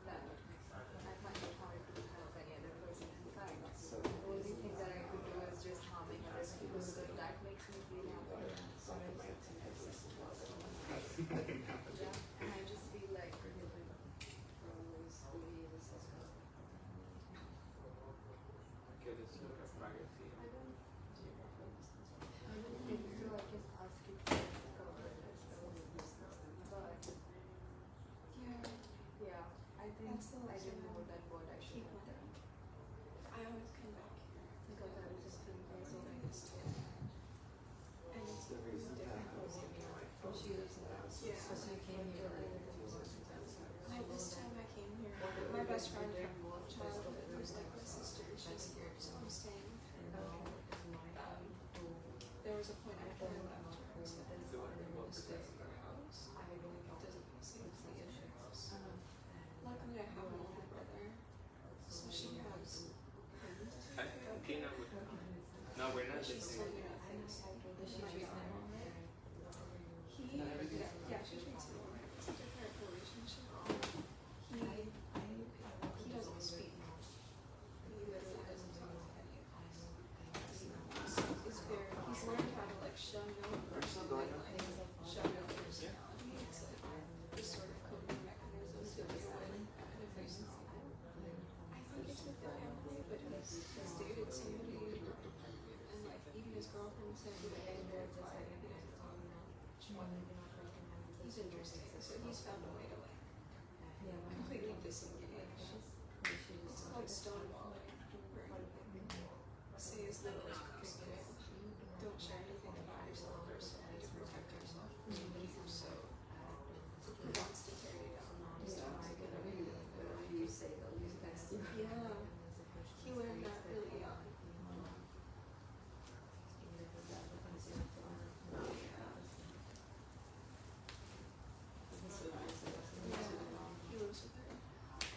That I find it hard to help any other person. In fact, the only thing that I could do is just harming other people, so that makes me feel happy. Yeah, and I just feel like I don't think so. I can ask you for forgiveness, but yeah, I think I did more than what I should have done. I always come back here. Because I was just feeling so And it's different. she lives in that. Yeah. So she came here. Like this time I came here, my best friend from childhood, who's like my sister, she's here, so I'm staying with her. There was a point I told her left her, I said, I'm going to stay at your house. It doesn't make sense to get your house. Luckily I have an older brother, so she has No, we're not she's listening. told me that things Does she treat them all right? yeah, she treats him alright. It's a different relationship. He doesn't speak. He literally doesn't talk to any of us. He's learned how to like show no personality, like show no personality. It's like this sort of coping mechanism to deal with kind of things. I think it's with the family, but he's dated somebody, and like even his girlfriend said he was very quiet, and he's interesting. So he's found a way to like completely disengage. It's called stonewalling, where you say as little as possible. Don't share anything about yourself personally to protect yourself from people. So he wants to tear you down. He's toxic and everything. You say they'll use that. Yeah, he learned that really young. He lives with her.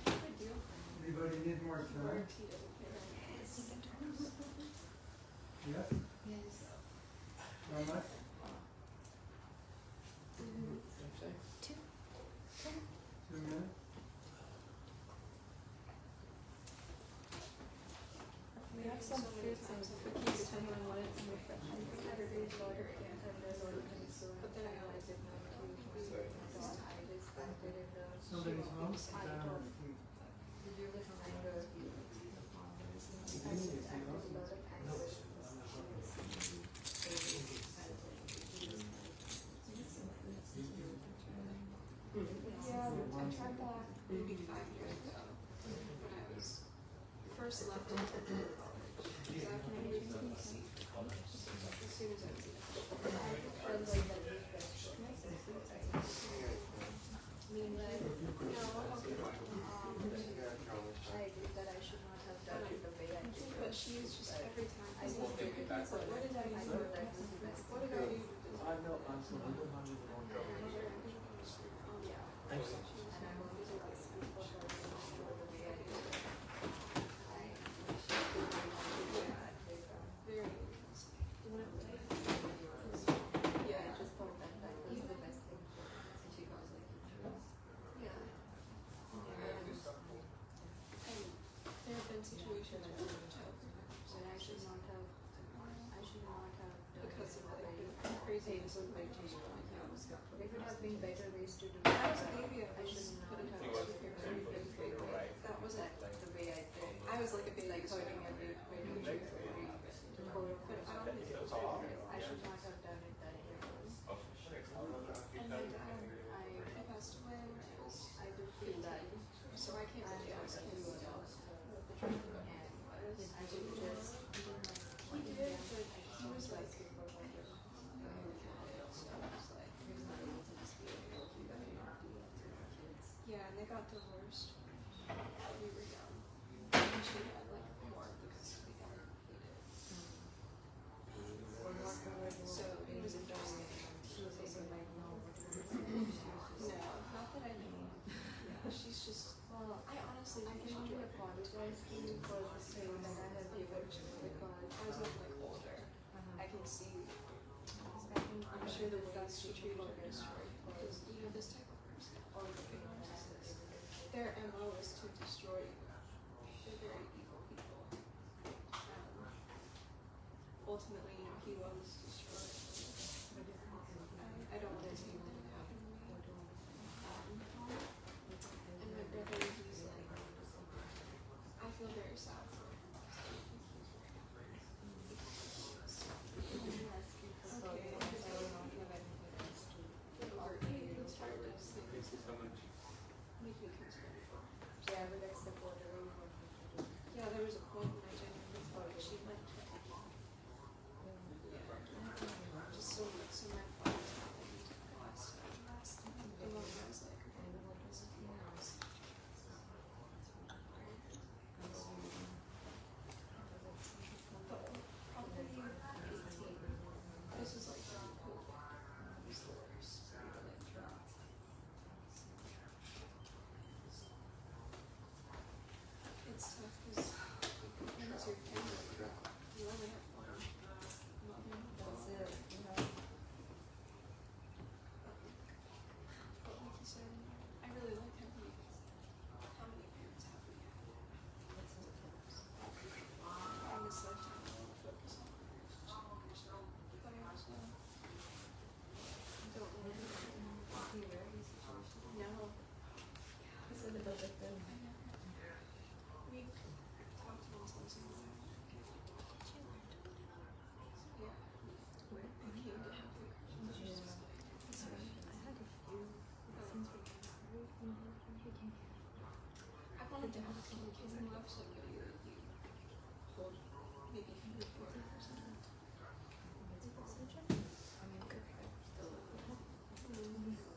Good deal. Anybody need more time? He doesn't care. Yeah? Yes. How much? Two. 2 minutes? We have some fruits and cookies if anyone wanted some refreshments. We had a big order and there's a lot of things, so But then I I did not do I just did it Somebody's home? Did you listen to anger? I did a lot of anger. Yeah, I tried that maybe 5 years ago when I was first left in college. Because I was moving to DC as soon as I was in college. I felt like that refresh. painful meditation like that. There could have been better ways to do it. I was a baby. I shouldn't have It was That wasn't. like the way I did. I was like a baby. Like hurting every but I don't think it was I should not have done it that way. And my dad, he passed away when I was I do feel that. so I can't really ask him what the And I did just he did, but he was like yeah, and they got divorced. We were young. And she had like more because we got completed. So it was interesting. No, not that I know. She's just. Well, I honestly I think can she only did. apologize to you for the thing that I have given because I was like older. I can see. I think I'm sure the best she treated her is right because because you know this type of person. all the narcissists. Their MO is to destroy you. They're very evil people. Ultimately, you know, he was destroyed. I don't want to see anything happen to me. And my brother, he's like, I feel very sad for him. Okay. It's hard to say. Make me concerned for him. Yeah, I would accept whatever you want me to do. Yeah, there was a point when I genuinely thought that she meant to. Just so my father's not like he took the last time. And when I was like, probably 18. This is like during COVID. It was the worst. We were like dropped. It's tough because when it's your family, you only have one. That's it. You know, But like you said, I really like how many parents have we had. In this lifetime, I want to focus on relationship. But I also don't want to be very situation. know. It's a little bit then. We talked once on something. Yeah. I came to have the Christian Jesus. I had a few since we got married. I wanted to have a couple of kids in love, so you maybe 40 or something. I mean, good. Still.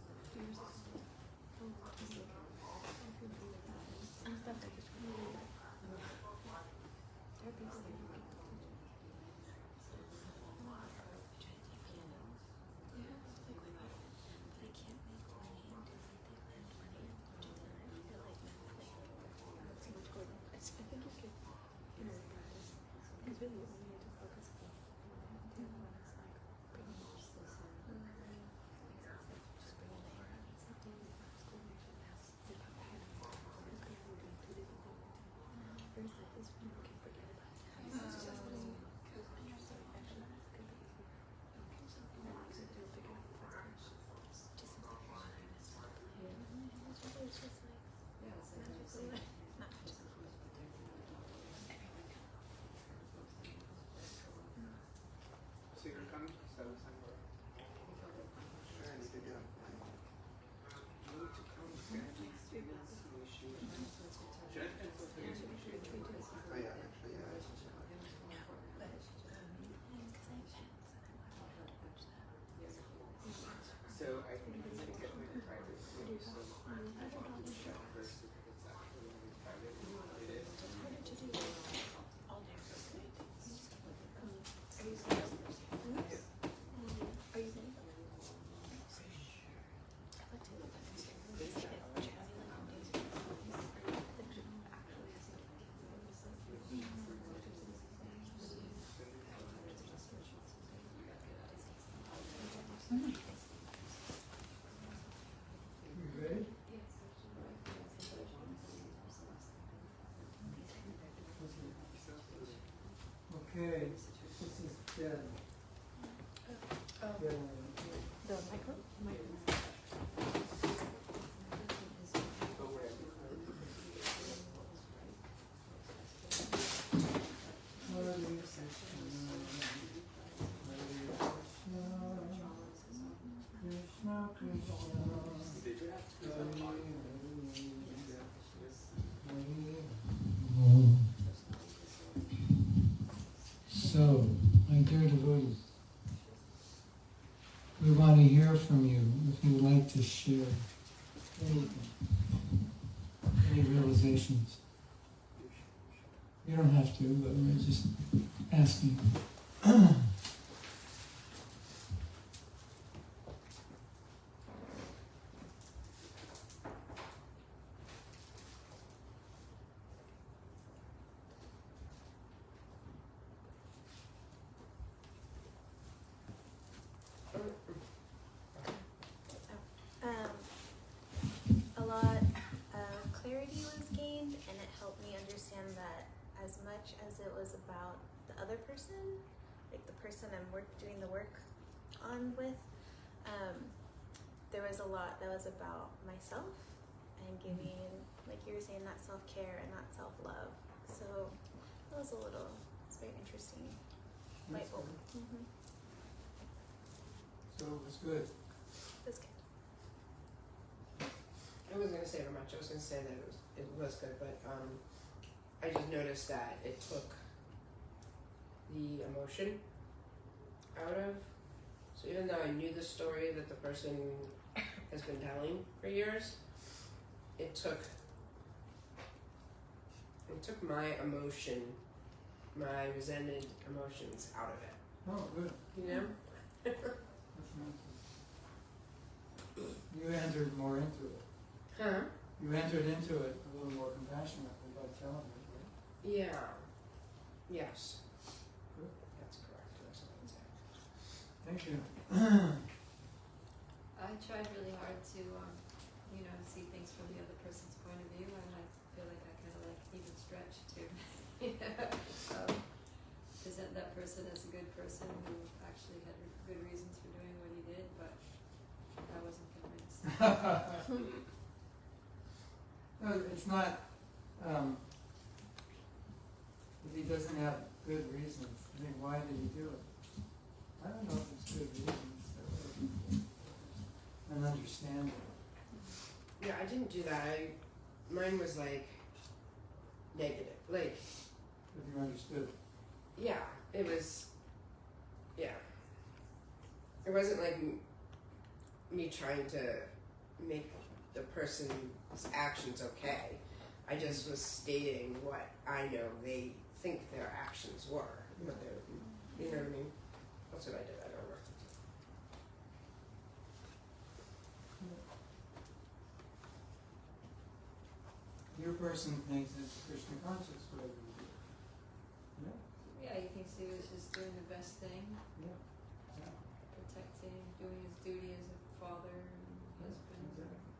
2 years ago. So you're coming to December? Sure, I need to go. You need to come. Oh yeah, actually, yeah. So I think I'm gonna get my private room, so I want to check first if it's actually gonna be private. It is. You ready? Okay, this is Deb. Yeah. The micro? Krishna, Krishna, so, my dear devotees, we want to hear from you if you would like to share anything, any realizations. You don't have to, but we're just asking. A lot of clarity was gained, and it helped me understand that as much as it was about the other person, like the person I'm doing the work on with, there was a lot that was about myself and giving, like you were saying, that self-care and that self-love. So it was it's very interesting. That's Light bulb. good. Mm-hmm. So it was good. That's good. I wasn't gonna say very much. I was gonna say that it was good, but I just noticed that it took the emotion out of. So even though I knew the story that the person has been telling for years, it took my emotion, my resented emotions out of it. Oh, good. You know? That's nice. You entered more into it. Huh? You entered into it a little more compassionately by telling it, right? Yeah. Yes. Good. That's correct. That's what I would say. Thank you. I tried really hard to, see things from the other person's point of view, and I feel like I kind of like even stretched to, present that person as a good person who actually had good reasons for doing what he did, but I wasn't convinced. No, it's not, if he doesn't have good reasons, I mean, why did he do it? I don't know if it's good reasons, and understand it. Yeah, I didn't do that. Mine was like negative. Like, If you understood. yeah, it was. Yeah. It wasn't like me trying to make the person's actions okay. I just was stating what I know they think their actions were. What they're, you know what I mean? That's what I did. I don't know. Your person thinks it's Krishna conscious, whatever you do. Yeah, Yeah, he thinks he was just doing the best thing, yeah, yeah. protecting, doing his duty as a father and husband. Exactly.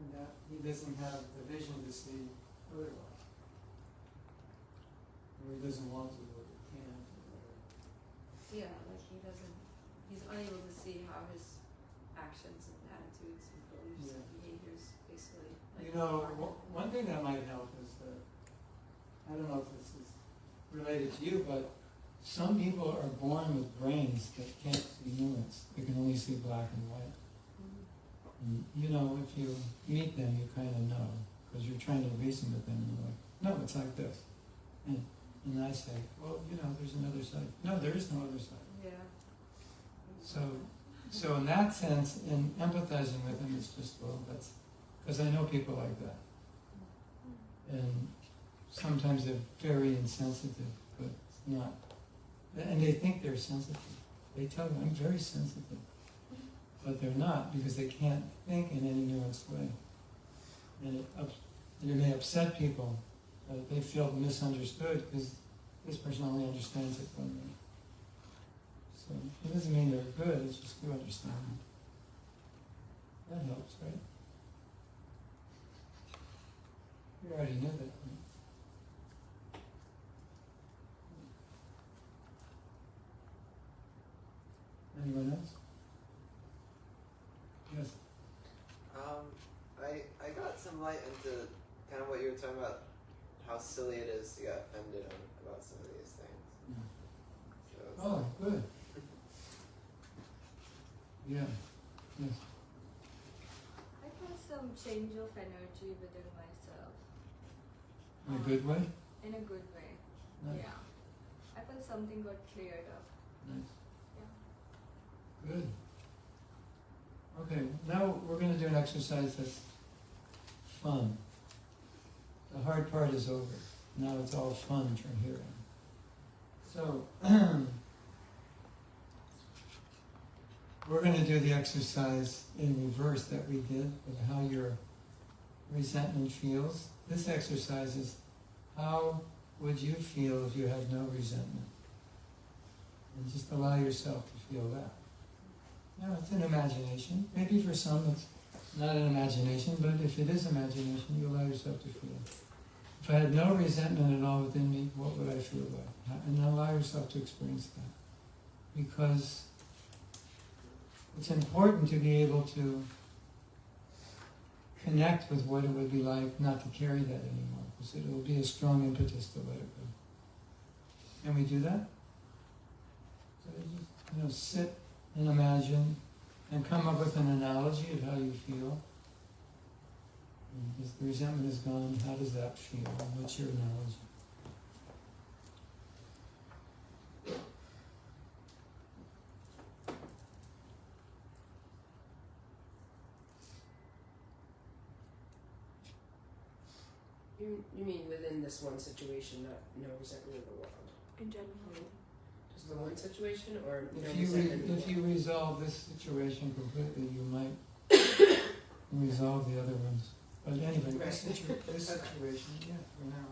And that he doesn't have the vision to see otherwise. Or he doesn't want to, or he can't, or whatever. Yeah, like he's unable to see how his actions and attitudes and beliefs and behaviors basically. Like, You know, one thing that might help is that, I don't know if this is related to you, but some people are born with brains that can't see nuance. They can only see black and white. And, you know, if you meet them, you kind of know, because you're trying to reason with them, and you're like, no, it's like this. And I say, well, you know, there's another side. No, there is no other side. yeah. So in that sense, in empathizing with them, it's just, well, that's, because I know people like that. And sometimes they're very insensitive, but it's not. And they think they're sensitive. They tell you, I'm very sensitive. But they're not, because they can't think in any nuanced way. And it may upset people. They feel misunderstood because this person only understands it one way. So it doesn't mean they're good, it's just you understand. That helps, right? You already knew that, right? light into kind of what you were talking about, how silly it is to get offended about some of these things. So Oh, good. Yeah. Yes. I felt some change of energy within myself. In a good way? In a good way. Nice. Yeah. I felt something got cleared up. Nice. Yeah. Good. Okay, now we're going to do an exercise that's fun. The hard part is over. Now it's all fun from here on. So, we're going to do the exercise in reverse that we did with how your resentment feels. This exercise is how would you feel if you had no resentment? And just allow yourself to feel that. Now, it's an imagination. Maybe for some it's not an imagination, but if it is imagination, you allow yourself to feel it. If I had no resentment at all within me, what would I feel like? And allow yourself to experience that. Because it's important to be able to connect with what it would be like not to carry that anymore, because it will be a strong impetus to let it go. Can we do that? So just, sit and imagine and come up with an analogy of how you feel. And if the resentment is gone, how does that feel? And what's your analogy? You mean within this one situation, not no resentment in the world? In general. Just the one situation, or no If resentment in the if you world? resolve this situation completely, you might resolve the other ones. But anyway, this situation, yeah, for now.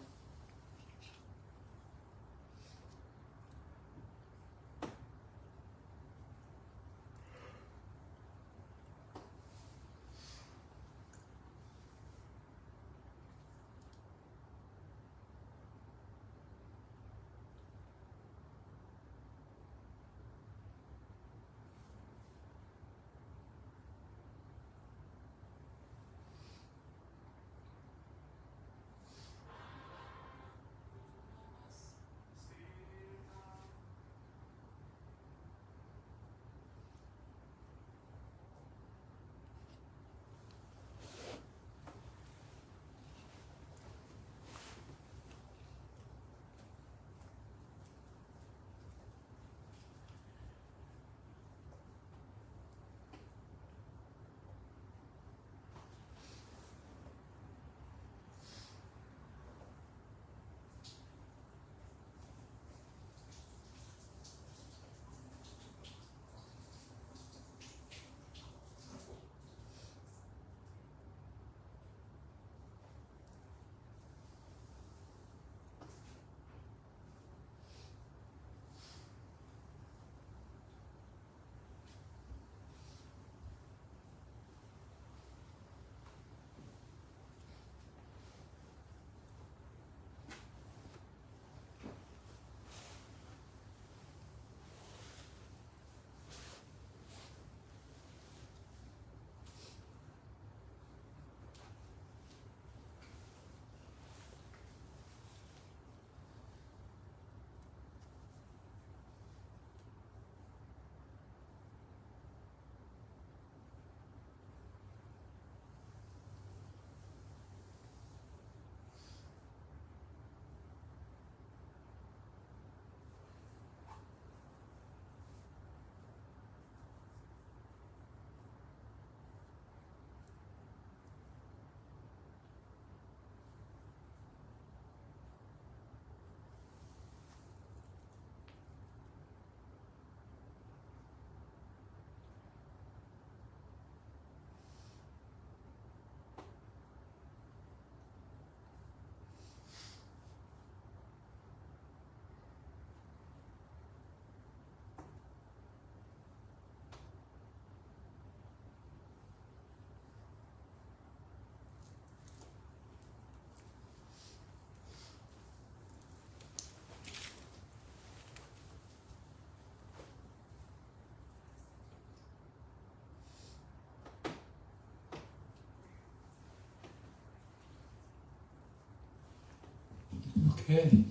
Okay.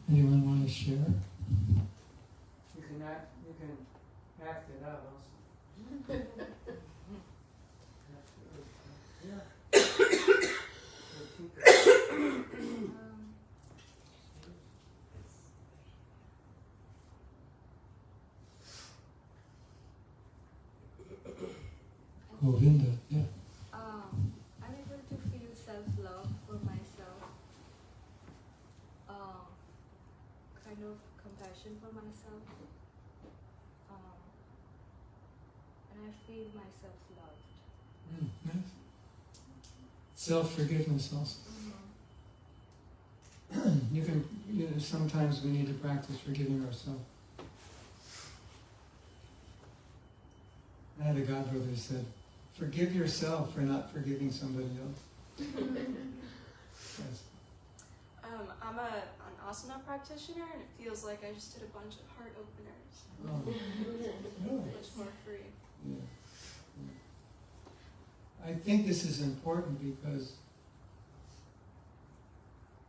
Anyone want to share? You can act it out also. Yeah. So keep it. Govinda, yeah. I'm able to feel self-love for myself, kind of compassion for myself, and I feel myself loved. Nice. Self-forgiveness also. You can, sometimes we need to practice forgiving ourselves. I had a godbrother who said, forgive yourself for not forgiving somebody else. Yes. I'm an asana practitioner, and it feels like I just did a bunch of heart openers. Oh. Really? Much more free. Yeah. I think this is important because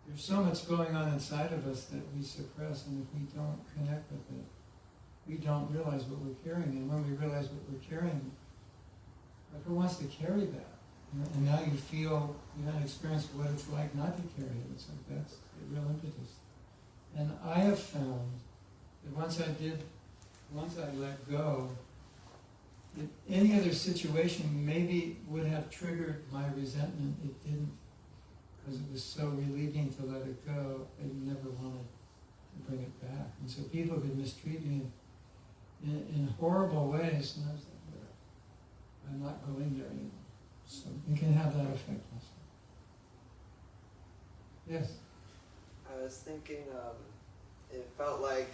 there's so much going on inside of us that we suppress, and if we don't connect with it, we don't realize what we're carrying. And when we realize what we're carrying, like, who wants to carry that? And now you feel, you have experienced what it's like not to carry it. It's like, that's the real impetus. And I have found that once I let go, that any other situation maybe would have triggered my resentment. It didn't, because it was so relieving to let it go. I never wanted to bring it back. And so people could mistreat me in horrible ways, and I was like, I'm not going there anymore. So it can have that effect also. Yes? I was thinking, it felt like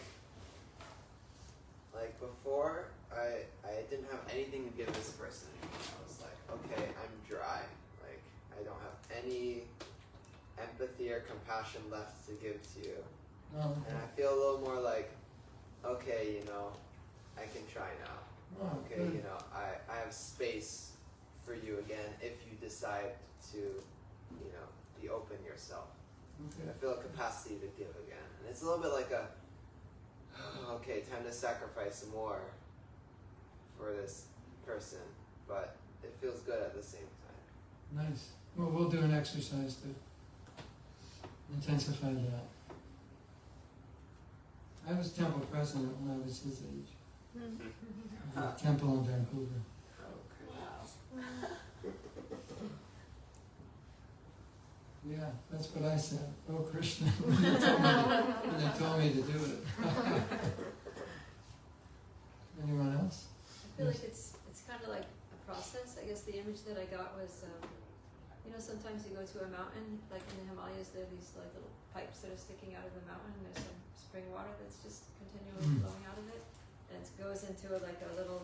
before, I didn't have anything to give this person anymore. I was like, okay, I'm dry. Like, I don't have any empathy or compassion left to give to you. Oh, okay. And I feel a little more like, okay, I can try now. Oh, Okay, good. I have space for you again if you decide to, be open yourself. Okay. I feel a capacity to give again. And it's a little bit like okay, time to sacrifice some more for this person, but it feels good at the same time. Nice. Well, we'll do an exercise to intensify that. I was temple president when I was his age. At a temple in Vancouver. Yeah, that's what I said. Oh, Krishna. when they told me to do it. Anyone else? I feel like it's kind of like a process. I guess the image that I got was, sometimes you go to a mountain, like in the Himalayas, there are these like little pipes that are sticking out of the mountain, and there's some spring water that's just continually flowing out of it, and it goes into a little,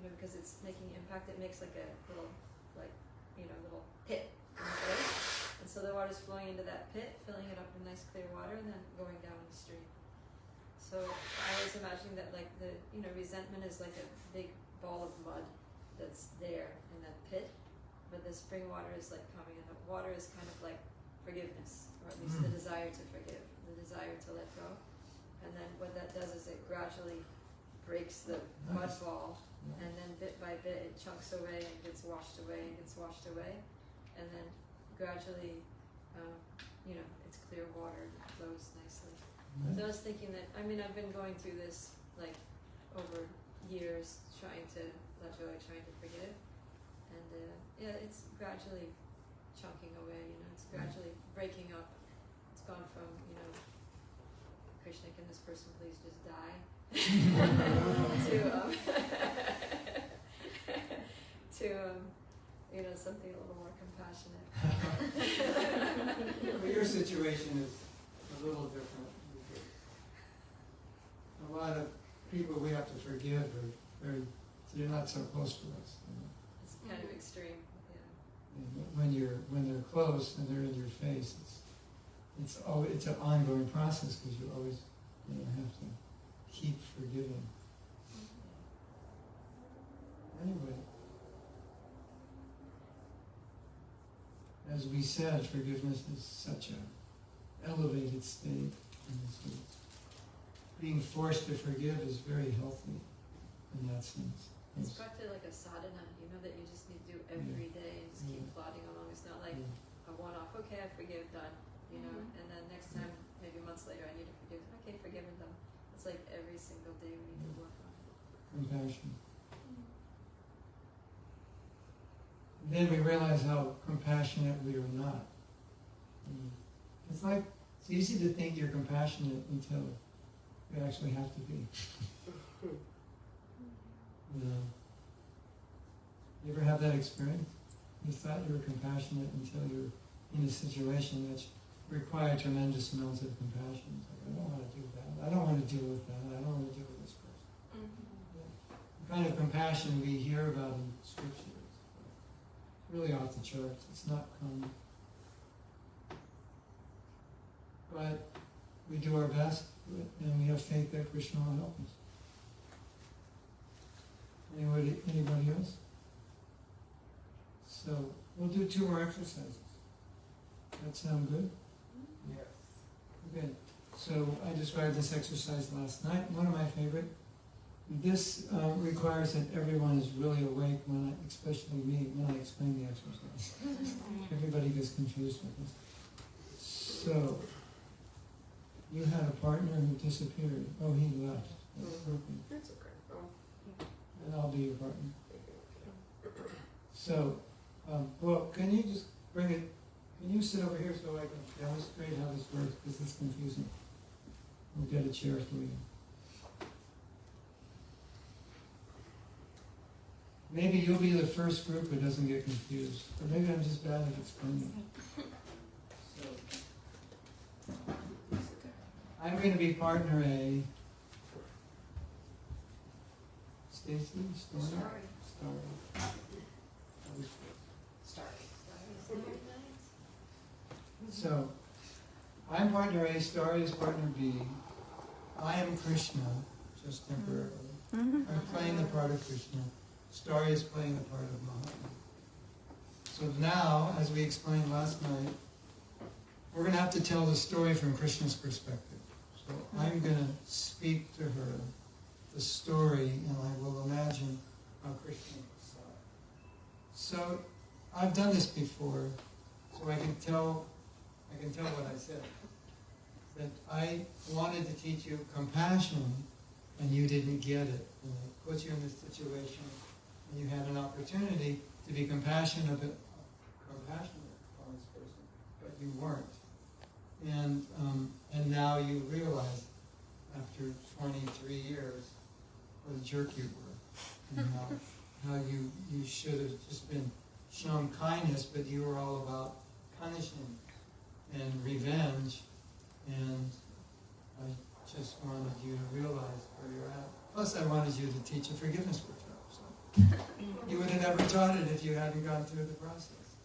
because it's making impact, it makes like a little, little pit in the earth. And so the water's flowing into that pit, filling it up with nice clear water, and then going down the stream. So I was imagining that resentment is like a big ball of mud that's there in that pit, but the spring water is like coming, and the water is kind of like forgiveness, or at least the desire to forgive, the desire to let go. And then what that does is it gradually breaks the mud ball, and then bit by bit it chunks away and gets washed away and gets washed away, and then gradually, it's clear water and it flows nicely. So I was thinking that, I've been going through this over years, trying to let go, trying to forgive, and it's gradually chunking away. It's gradually breaking up. It's gone from Krishna, can this person please just die, to something a little more compassionate. Well, your situation is a little different. A lot of people we have to forgive they're not so close to us. It's kind of extreme, And when they're close and they're in your face, it's an ongoing process because you always have to keep forgiving. Anyway. as we said, forgiveness is such a elevated state. And so being forced to forgive is very healthy in that sense. It's practically like a sadhana, you know, that you just need to do every day and just keep plodding along. It's not like a one-off, okay, I forgive, done, you know, and then next time, maybe months later, I need to forgive, okay, forgiven, done. It's like every single day we need to work on it. Compassion. Then we realize how compassionate we are not. It's like, it's easy to think you're compassionate until you actually have to be. You know? You ever have that experience? You thought you were compassionate until you're in a situation that required tremendous amounts of compassion. It's like, I don't want to do that. I don't want to deal with that. I don't want to deal with this person. The kind of compassion we hear about in Scripture is really off the charts. It's not common. But we do our best, and we have faith that Krishna will help us. Anybody else? So we'll do 2 more exercises. That sound good? Yes. Okay. So I described this exercise last night. One of my favorite. This requires that everyone is really awake especially me, when I explain the exercise. Everybody gets confused with this. So you had a partner who disappeared. Oh, he left. That's perfect. That's okay. And I'll be your partner. So, well, can you just bring it, can you sit over here so I can demonstrate how this works, because it's confusing. We'll get a chair for you. Maybe you'll be the first group who doesn't get confused, or maybe I'm just bad at explaining. So, I'm going to be partner A. Stacy? So, I'm partner A, Starry is partner B. I am Krishna, just temporarily. I'm playing the part of Krishna. Starry is playing the part of Mahatma. So now, as we explained last night, we're going to have to tell the story from Krishna's perspective. So I'm going to speak to her the story, and I will imagine how Krishna saw it. So I've done this before, so I can tell what I said. That I wanted to teach you compassion, and you didn't get it. And I put you in this situation, and you had an opportunity to be compassionate on this person, but you weren't. And now you realize, after 23 years, what a jerk you were, and how you should have just been shown kindness, but you were all about punishing and revenge, and I just wanted you to realize where you're at. Plus, I wanted you to teach a forgiveness workshop, so you would have never taught it if you hadn't gone through the process.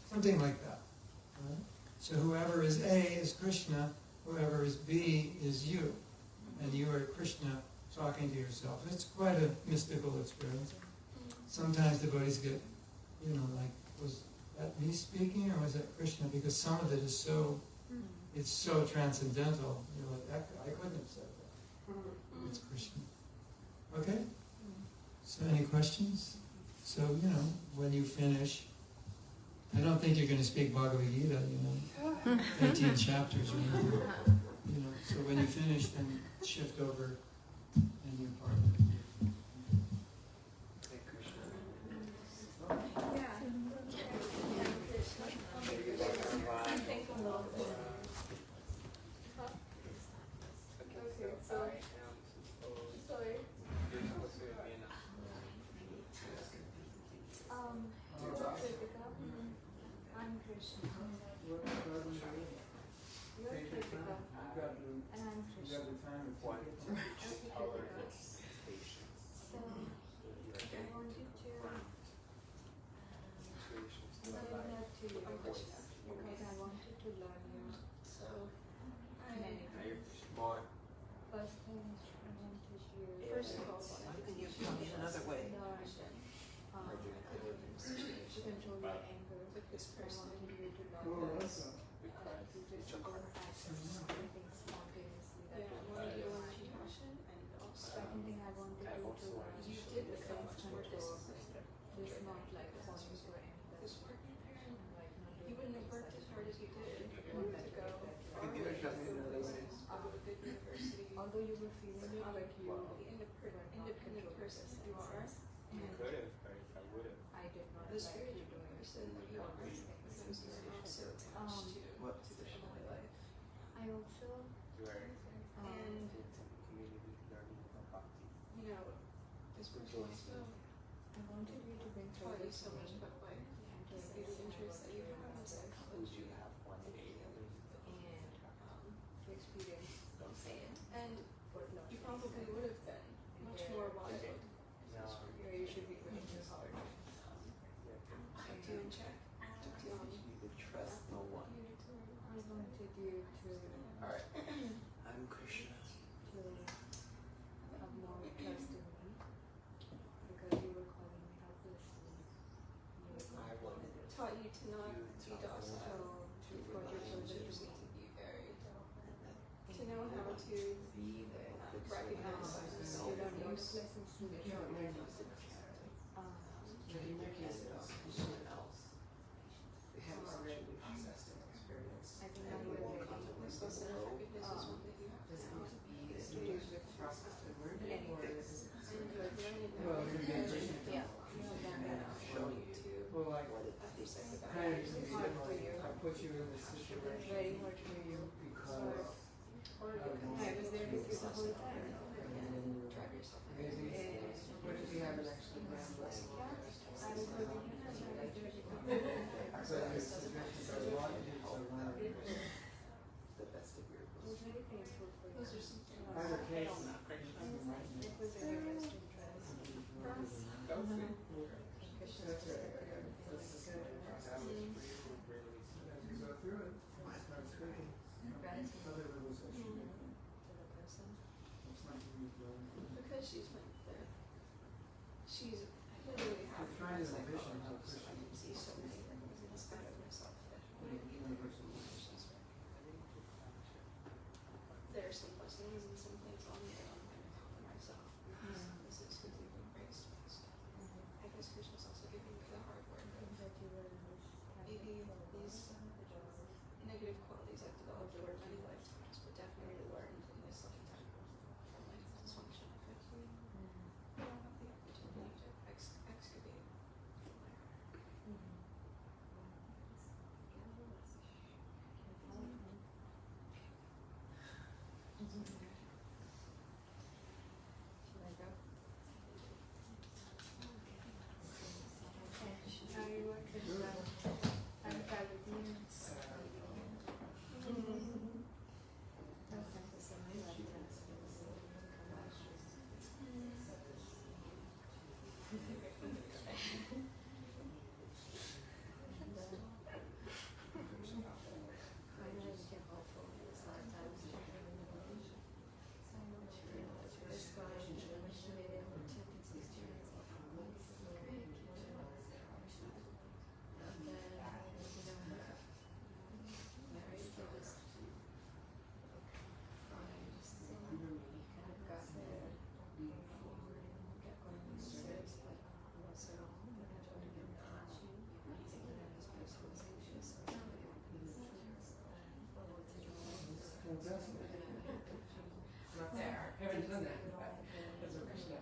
Something like that. Right? So whoever is A is Krishna, whoever is B is you, and you are Krishna talking to yourself. It's quite a mystical experience. Sometimes devotees get, like, was that me speaking or was that Krishna? Because some of it is so, it's so transcendental. You're like, I couldn't have said that. It's Krishna. Okay? So any questions? So, when you finish, I don't think you're going to speak Bhagavad Gita, 18 chapters or anything. So when you finish, then shift over and you part. I'm Krishna. You're Kritika. And I'm Krishna. So, I wanted to say that to you because I wanted to learn you. So, first thing I wanted you, first of all, I wanted you to learn to control your anger. Like this I person. wanted you to Who not was that? Because to just don't act everything spontaneously. That Yeah, you one of your want. compassion and also Second thing I wanted I you also to wanted learn you to did show become self much more control. disciplined. Just not like falling for anger. This working parent, Like not he doing wouldn't have things worked that as hard as he did you years want ago. that Far You away were from talking the about women of a good university. although you were feeling like you The independent person that you are, you and could have, but if I would have. I did not this like very you different doing person that you are becomes so attached to What? the family life. I also You are And community learning about you know, this person also I wanted you to bring taught you focus so much about life. The interests that you have in psychology have one day and to experience and what love you is probably like. would have been much more wild. now. Where you should be pushing your heart. Kept you in check. Kept you on. You could trust no one. I wanted you to Alright. I'm Krishna. to have more trust in me because you were calling me helplessly. I wanted Taught you to not you be to docile. So To for your relationships children to be very to know how to be there. recognize signs. you learn those lessons to be Yeah, maybe. Can you make it someone else? They have already processed an experience. I think And that we will won't be contemplate This the lesson of flow. happiness is one that you have Does it now. need to be Is this it processed and learned, or is it? And like learning Well, how you're to being Christian. Yeah. Show you. to Well, like, What it have these is. kind of psychedelics. easy to like, I put you in this situation very hard for you. because Or I you can I was there with you the whole time. drive yourself maybe, crazy. what if you haven't actually learned the lesson? I was hoping you had that. So there's suggestions that a lot of people are learning. The best of your It was very painful for you. Those are some things. Either case, you might It was a very best interest. That's right. That's the same process. As you go through it, and it starts speaking. Other realization. It's not you learn. Because she's went there. She's literally half You're trying to psychologist. envision how I Christian can see so many things inside of myself that universal she's there are some blessings and some things on me that I'm going to help myself. This is who we've embraced. I guess Krishna's also giving me the hard work of maybe these negative qualities I've developed over many lifetimes, but definitely learned in this lifetime from my dysfunction. I don't have the opportunity to excavate. Should I go? Are you a Krishna? I'm Prabhu. Fantastic. Not there. I haven't done that, but as a Krishna.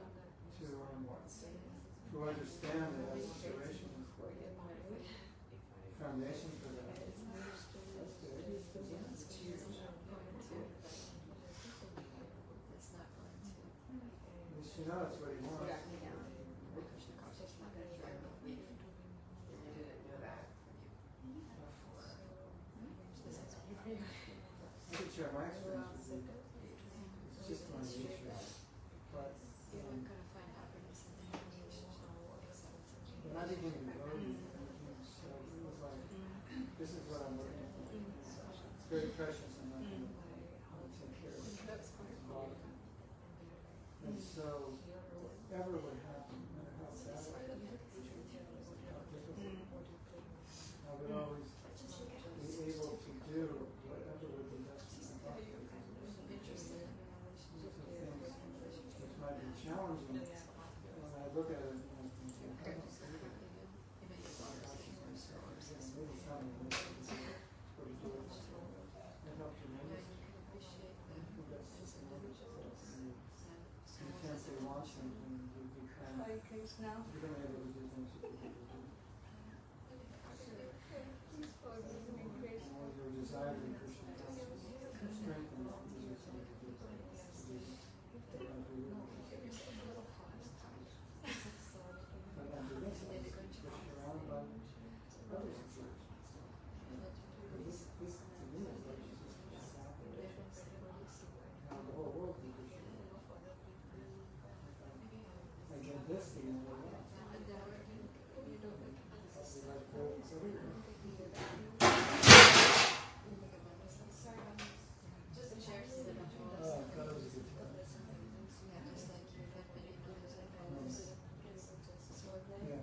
To understand that that situation is the foundation for that. That's good. At least you know that's what he wants. I didn't know that. I could share my experience with you. It's just one issue. But You're not going to find happiness in the when I began to go, so it was like, this is what I'm looking for. It's very precious and I'm going to take care of it. That's part of it. And so, whatever would happen, no matter how sad it is, how difficult, works now. You're gonna be able to do things you could never do. For giving me grace. And all your desire in Krishna consciousness strengthens the desire to do things. But after this, you're surrounded by other situations. This to me is like just now the whole world can be Krishna. Again, this thing is what else. Probably like goals everywhere. Oh, that was a good time. Yeah.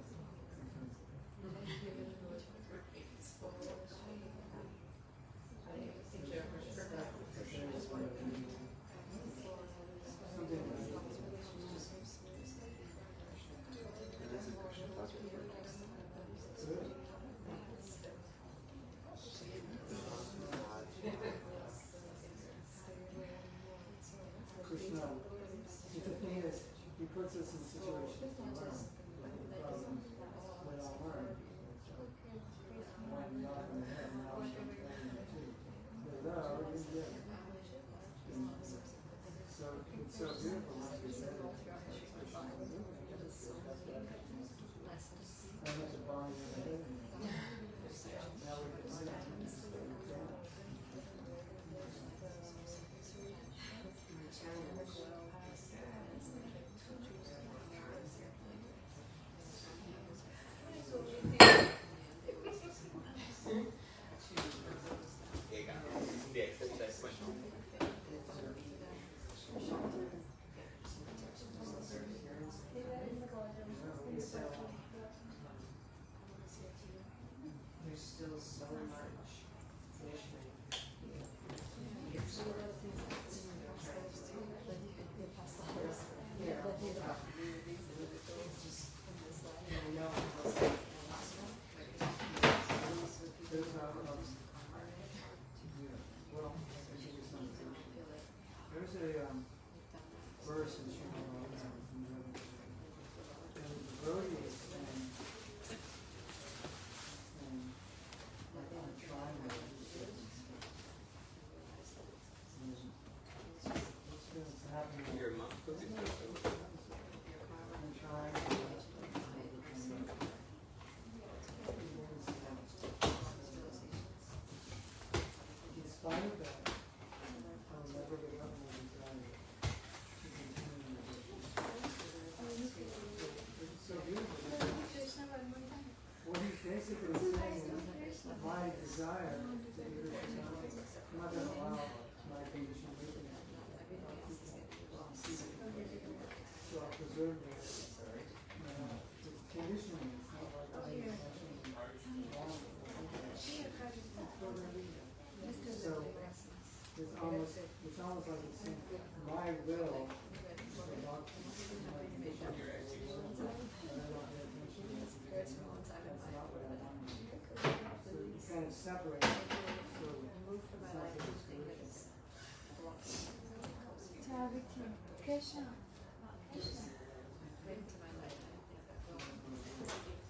Krishna, the thing is, he puts us in situations to learn. Problems we all learn. One knock on the head, now I'm going to two. Hello, you're here. So it's so beautiful once we say that. I have to bond with the head. Now we can see it. There's still so much mission. There's a verse in Srimad Bhagavatam, and the devotee is saying, I'm trying to do this. It's happening. Your mom cooking something. I'm trying to in spite of that, I'll never give up my desire to continue my devotion. It's so beautiful. What he's basically saying is, my desire to be Krishna, I'm not going to allow my conditioned weakness so I'll preserve this. It's conditioning, it's not like I am want so it's almost like it's saying, my will is the doctrine. My condition and I don't pay attention to it because that's not what I want. So you kind of separate it. So it's not that it's good. Krishna.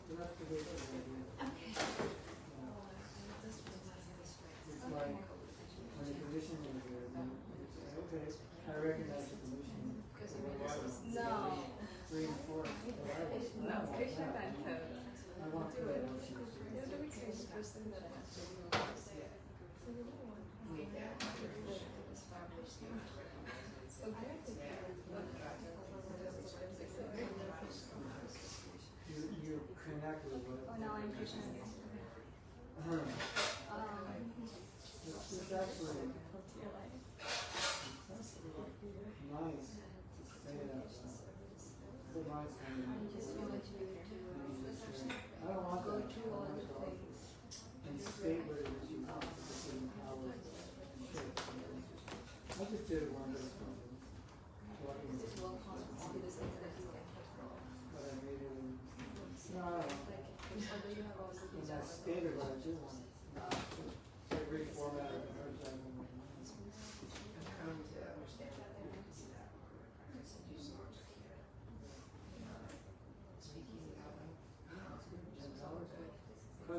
So that's the basic idea. It's like when the condition is there, then you say, okay, I recognize the condition. No. Reinforce what I want. No, Krishna can't tell. I want to emotions. You connect with what. Oh, now I'm Krishna. It's actually nice to say it out loud. It's a nice kind of I don't want that. I want to go and state what it is you want to see how it shapes. I just did it one day. But I made it. No, I don't know. And I stated what I do want. So I reformatted the hard drive in my mind. Come to understand that.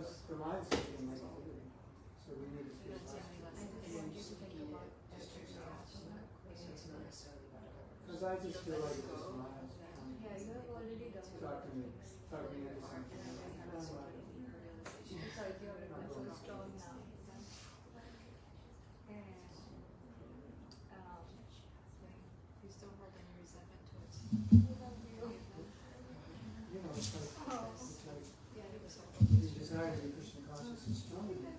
because the mind's getting negativity. So we need to feel positive. Because I just feel like it's just miles. Yeah, you have already done it. Talk to me into something. It's like you have become so strong now. And You still hold any resentment towards You know, it's like yeah, it was you desire to be Krishna conscious and strong. You kind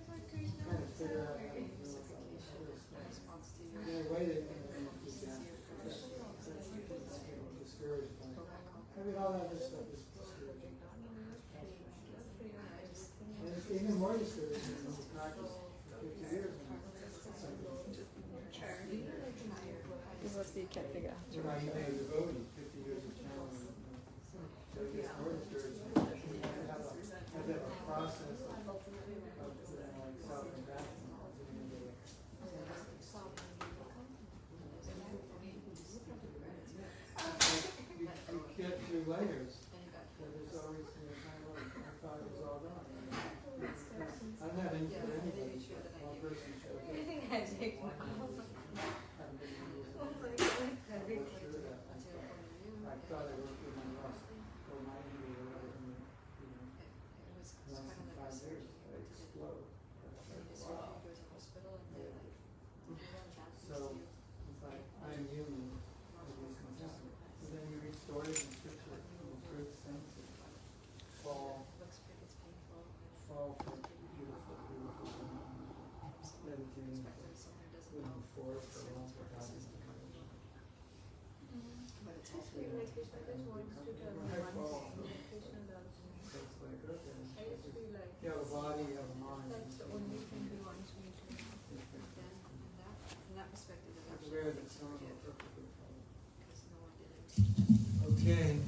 of figure out how to deal with all this other stuff. response to In your a way that can be damaged. That's getting discouraged by. I mean, all that other stuff is discouraging. And it's even more discouraging when you practice for 50 years. you can't figure out. You're not even a devotee, 50 years of channeling. So it gets more discouraging. You have to have a process of like self-compassion. You get through layers. So there's always, kind of like, I thought it was all gone. I'm not into anybody. One person shows up. anything I take now. Haven't been able to Oh my God. work through that. I thought I worked with my lost or my injury or whatever, and less than 5 years, I explode. Wow. So it's like, I am human, and these things happen. So then you read stories in scripture, and the truth things fall for beautiful, meditating in the forest or along the paths. Like Krishna just wants to tell me I one fall. thing. Krishna loves me. So it's like, okay. I just feel like You have a body, you have a mind. that's the only thing he wants me to do. In that perspective, it It's actually rare that makes someone it will perfectly follow. because no one did it. Okay.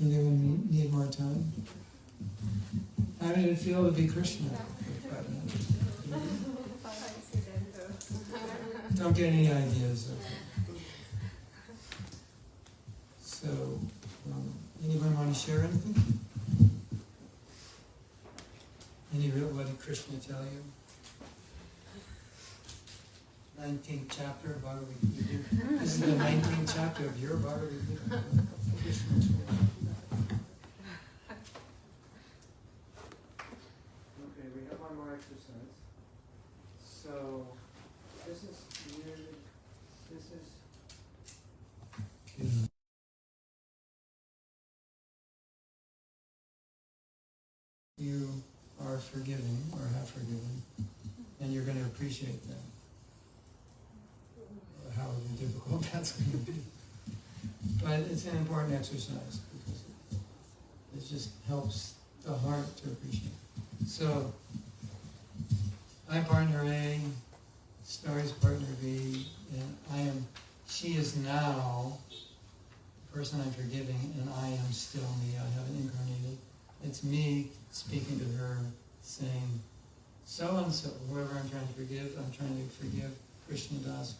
Anyone need more time? How did it feel to be Krishna for 5 minutes? Don't get any ideas. So, anyone want to share anything? What did Krishna tell you? 19th chapter of Bhagavad Gita. This is the 19th chapter of your Bhagavad Gita. Krishna told you. Okay, we have one more exercise. So, this is really, this is, Yeah. You are forgiving or have forgiven, and you're going to appreciate that. However difficult that's going to be. But it's an important exercise because it just helps the heart to appreciate. So, I'm partner A, Starry's partner B, and she is now the person I'm forgiving, and I am still me. I haven't incarnated. It's me speaking to her, saying, so and so, whoever I'm trying to forgive, I'm trying to forgive Krishna Das.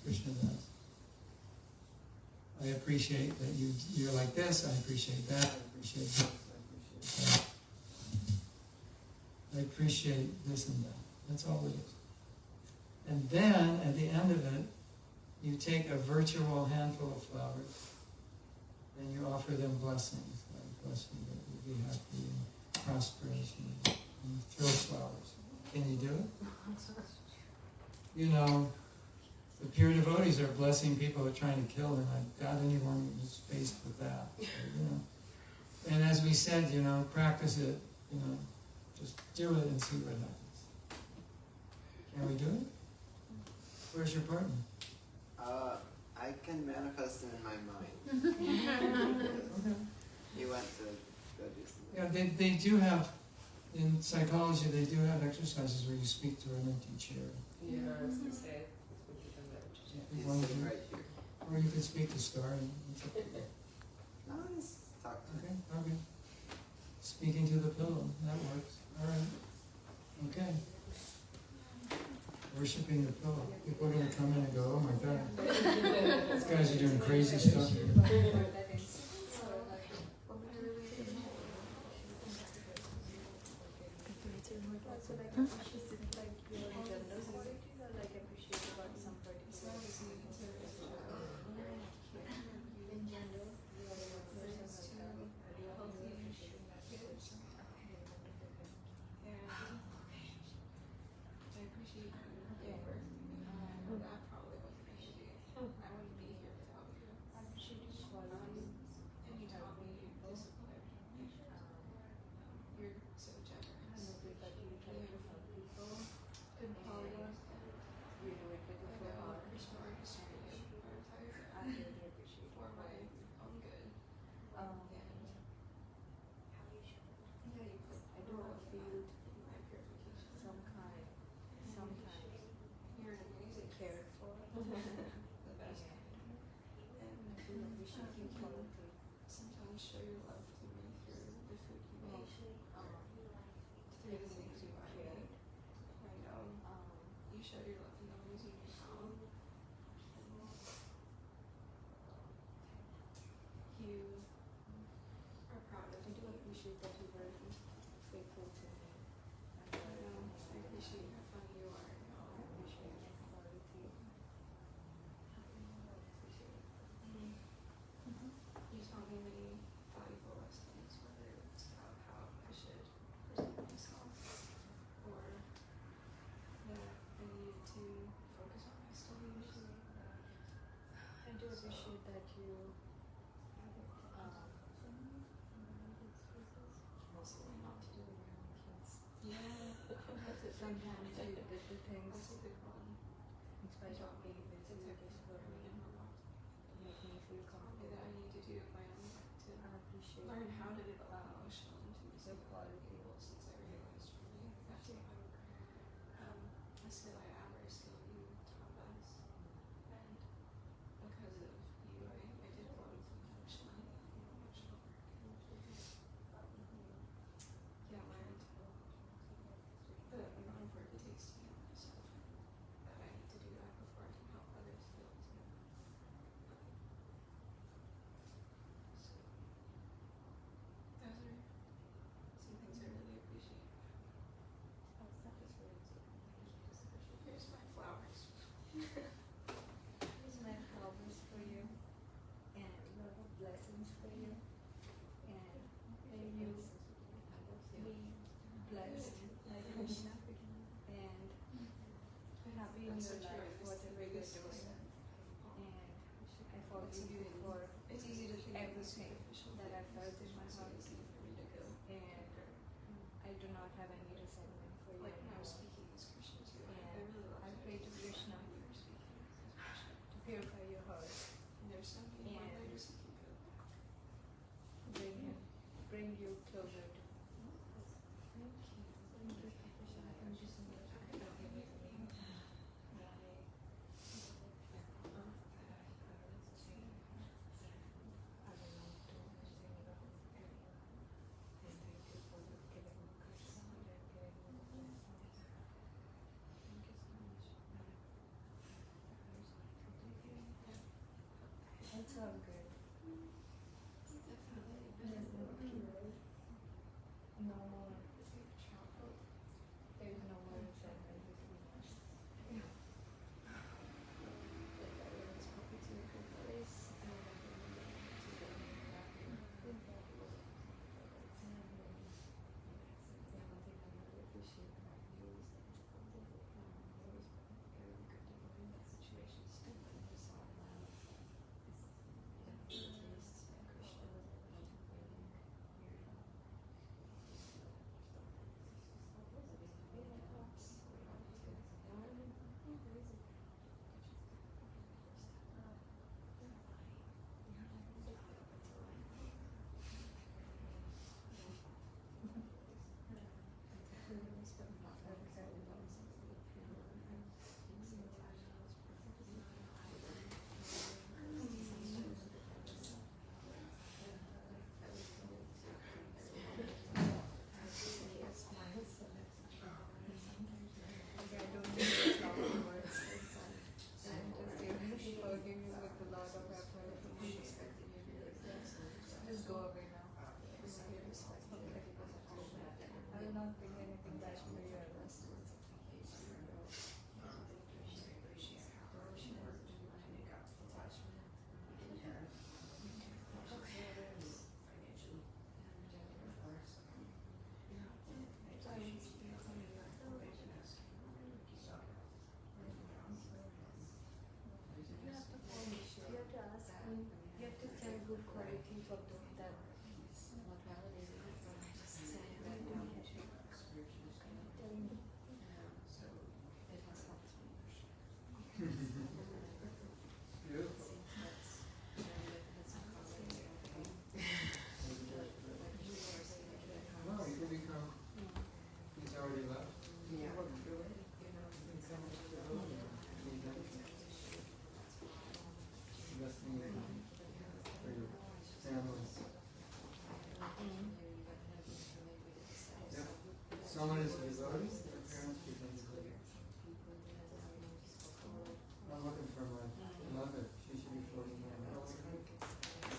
I appreciate that you're like this, I appreciate that, I appreciate this, I appreciate that. I appreciate this and that. That's all it is. And then, at the end of it, you take a virtual handful of flowers and you offer them blessings, like blessing that you'll be happy and prosperous, and you throw flowers. Can you do it? You know, the pure devotees are blessing people who are trying to kill them. I doubt anyone is faced with that. So, and as we said, practice it, just do it and see what happens. Can we do it? Where's your partner? I can manifest him in my mind. Okay. He went to go do something. Yeah, they do have, in psychology, they do have exercises where you speak to an empty chair. Yeah, I was gonna say. He's One of sitting you. right here. Or you could speak to Star. And it's up to you. No, just talk to him. Okay. Speaking to the pillow, that works. All right. Okay. worshipping the pillow. People are going to come in and go, oh my God, these guys are doing crazy stuff here. It's all good. No more. There is no more resentment between us.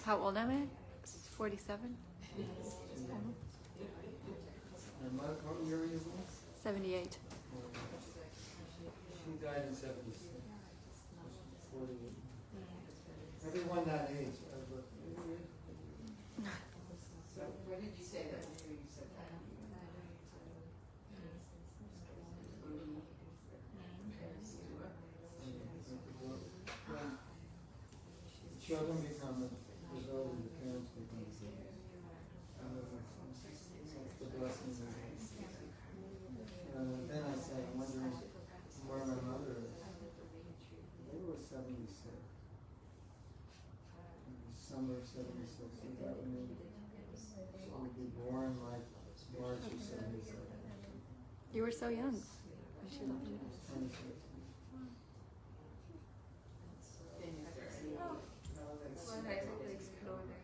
How old am I? 47? And what year are you born? 78. She died in 76. 48. Everyone that age. So where did you say that? Where you said that? When children become devoted, the parents become devoted. That's the blessing of it. Then I said, I'm wondering where my mother is. They were 76. Summer of 76. So that would mean she would be born like March of 77. You were so young when she left you. 26. One I hope exploding.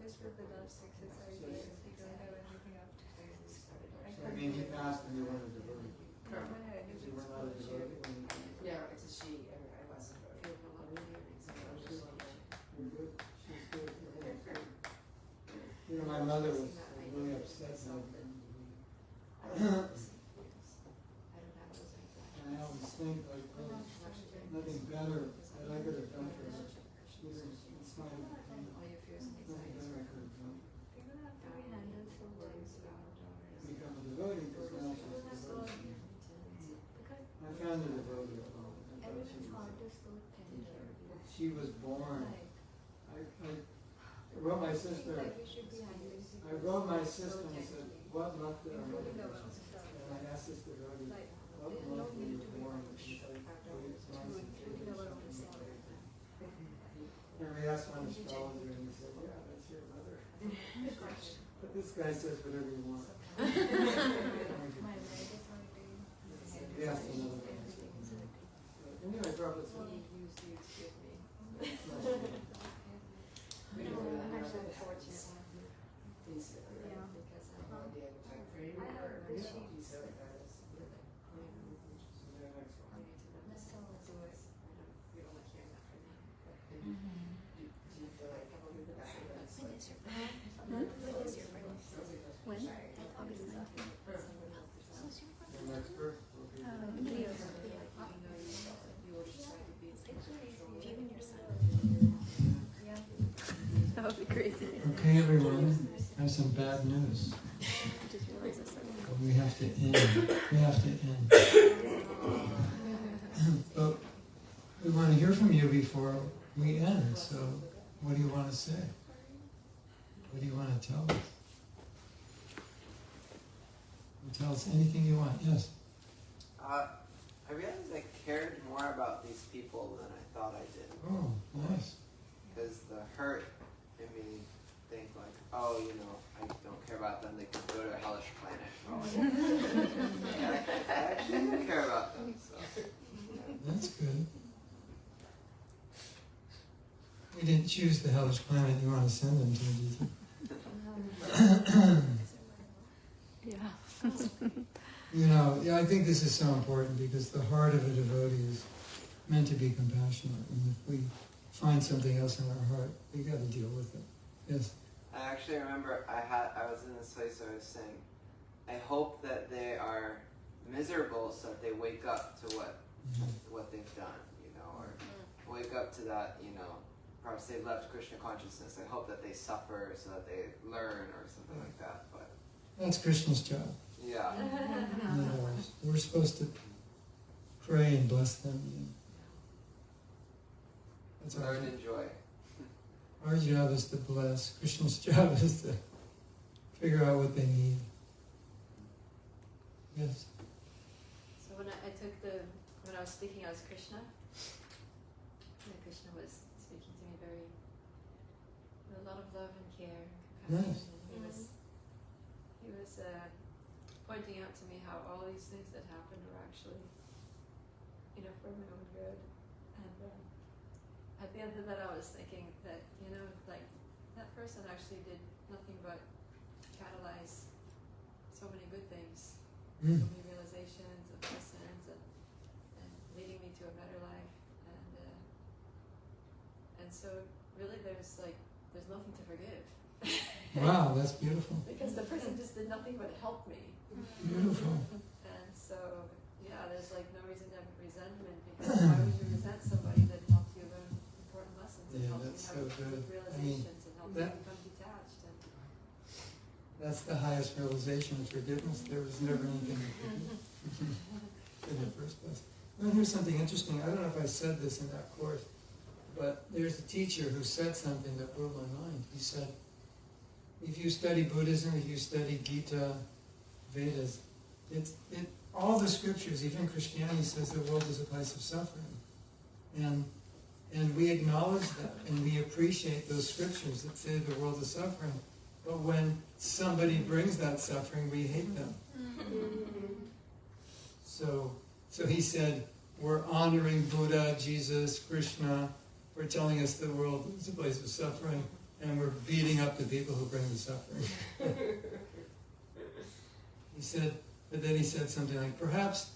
This was the last exercise I did. We don't have anything after this. I mean, he passed and you weren't a devotee. Go ahead. You were not a devotee when you passed. No, it's a she. I mean, I wasn't voting. You're good. She's good. Everyone's good. You know, my mother was really upset when I became a devotee. And I always think, like, oh, nothing better that I could have done for her. She was, it's not nothing better I could have done. Become a devotee because now she's a devotee. I found a devotee alone. I thought she was born. I wrote my sister. I wrote my sister and said, "What luck did I have?" And I asked this devotee, "What month were you born?" And she's like, and we asked one astrologer, and he said, "Yeah, that's your mother." But this guy says whatever you want. He asked another one. Anyway, Prabhupada said, When? August 19th. the next birth will be That would be crazy. okay, everyone. I have some bad news. Just realized I said We have to end. We have to end. But we want to hear from you before we end. So, what do you want to say? What do you want to tell us? Tell us anything you want. Yes. I realized I cared more about these people than I thought I did. Oh, nice. Because the hurt made me think like, oh, you know, I don't care about them. They could go to a hellish planet. I actually do care about them. So. That's good. We didn't choose the hellish planet you want to send them to, did you? Yeah. You know, yeah, I think this is so important because the heart of a devotee is meant to be compassionate, and if we find something else in our heart, we got to deal with it. Yes. I actually remember I was in this place where I was saying, I hope that they are miserable so that they wake up to what they've done, you know, or wake up to that, you know, perhaps they've left Krishna consciousness. I hope that they suffer so that they learn or something like that. But That's Krishna's job. yeah. No, we're supposed to pray and bless them. That's our Learn job. and enjoy. Our job is to bless. Krishna's job is to figure out what they need. Yes. So when I was speaking as Krishna, and Krishna was speaking to me with a lot of love and care and compassion. Nice. And he was pointing out to me how all these things that happened were actually, you know, for my own good. And at the end of that, I was thinking that, you know, like that person actually did nothing but catalyze so many good things, so many realizations of lessons, and leading me to a better life. And And so really there's nothing to forgive. Wow, that's beautiful. Because the person just did nothing but help me. Beautiful. And so, yeah, there's like no reason to have resentment, because why would you resent somebody that helped you learn important lessons and Yeah, helped you that's have so good. realizations and helped you that- become detached? And That's the highest realization of forgiveness. There was never anything to forgive in the first place. Well, here's something interesting. I don't know if I said this in that course, but there's a teacher who said something that blew my mind. He said, if you study Buddhism, if you study Gita, Vedas, all the scriptures, even Christianity, says the world is a place of suffering. And we acknowledge that, and we appreciate those scriptures that say the world is suffering. But when somebody brings that suffering, we hate them. So he said, we're honoring Buddha, Jesus, Krishna. We're telling us the world is a place of suffering, and we're beating up the people who bring the suffering. He said, but then he said something like, perhaps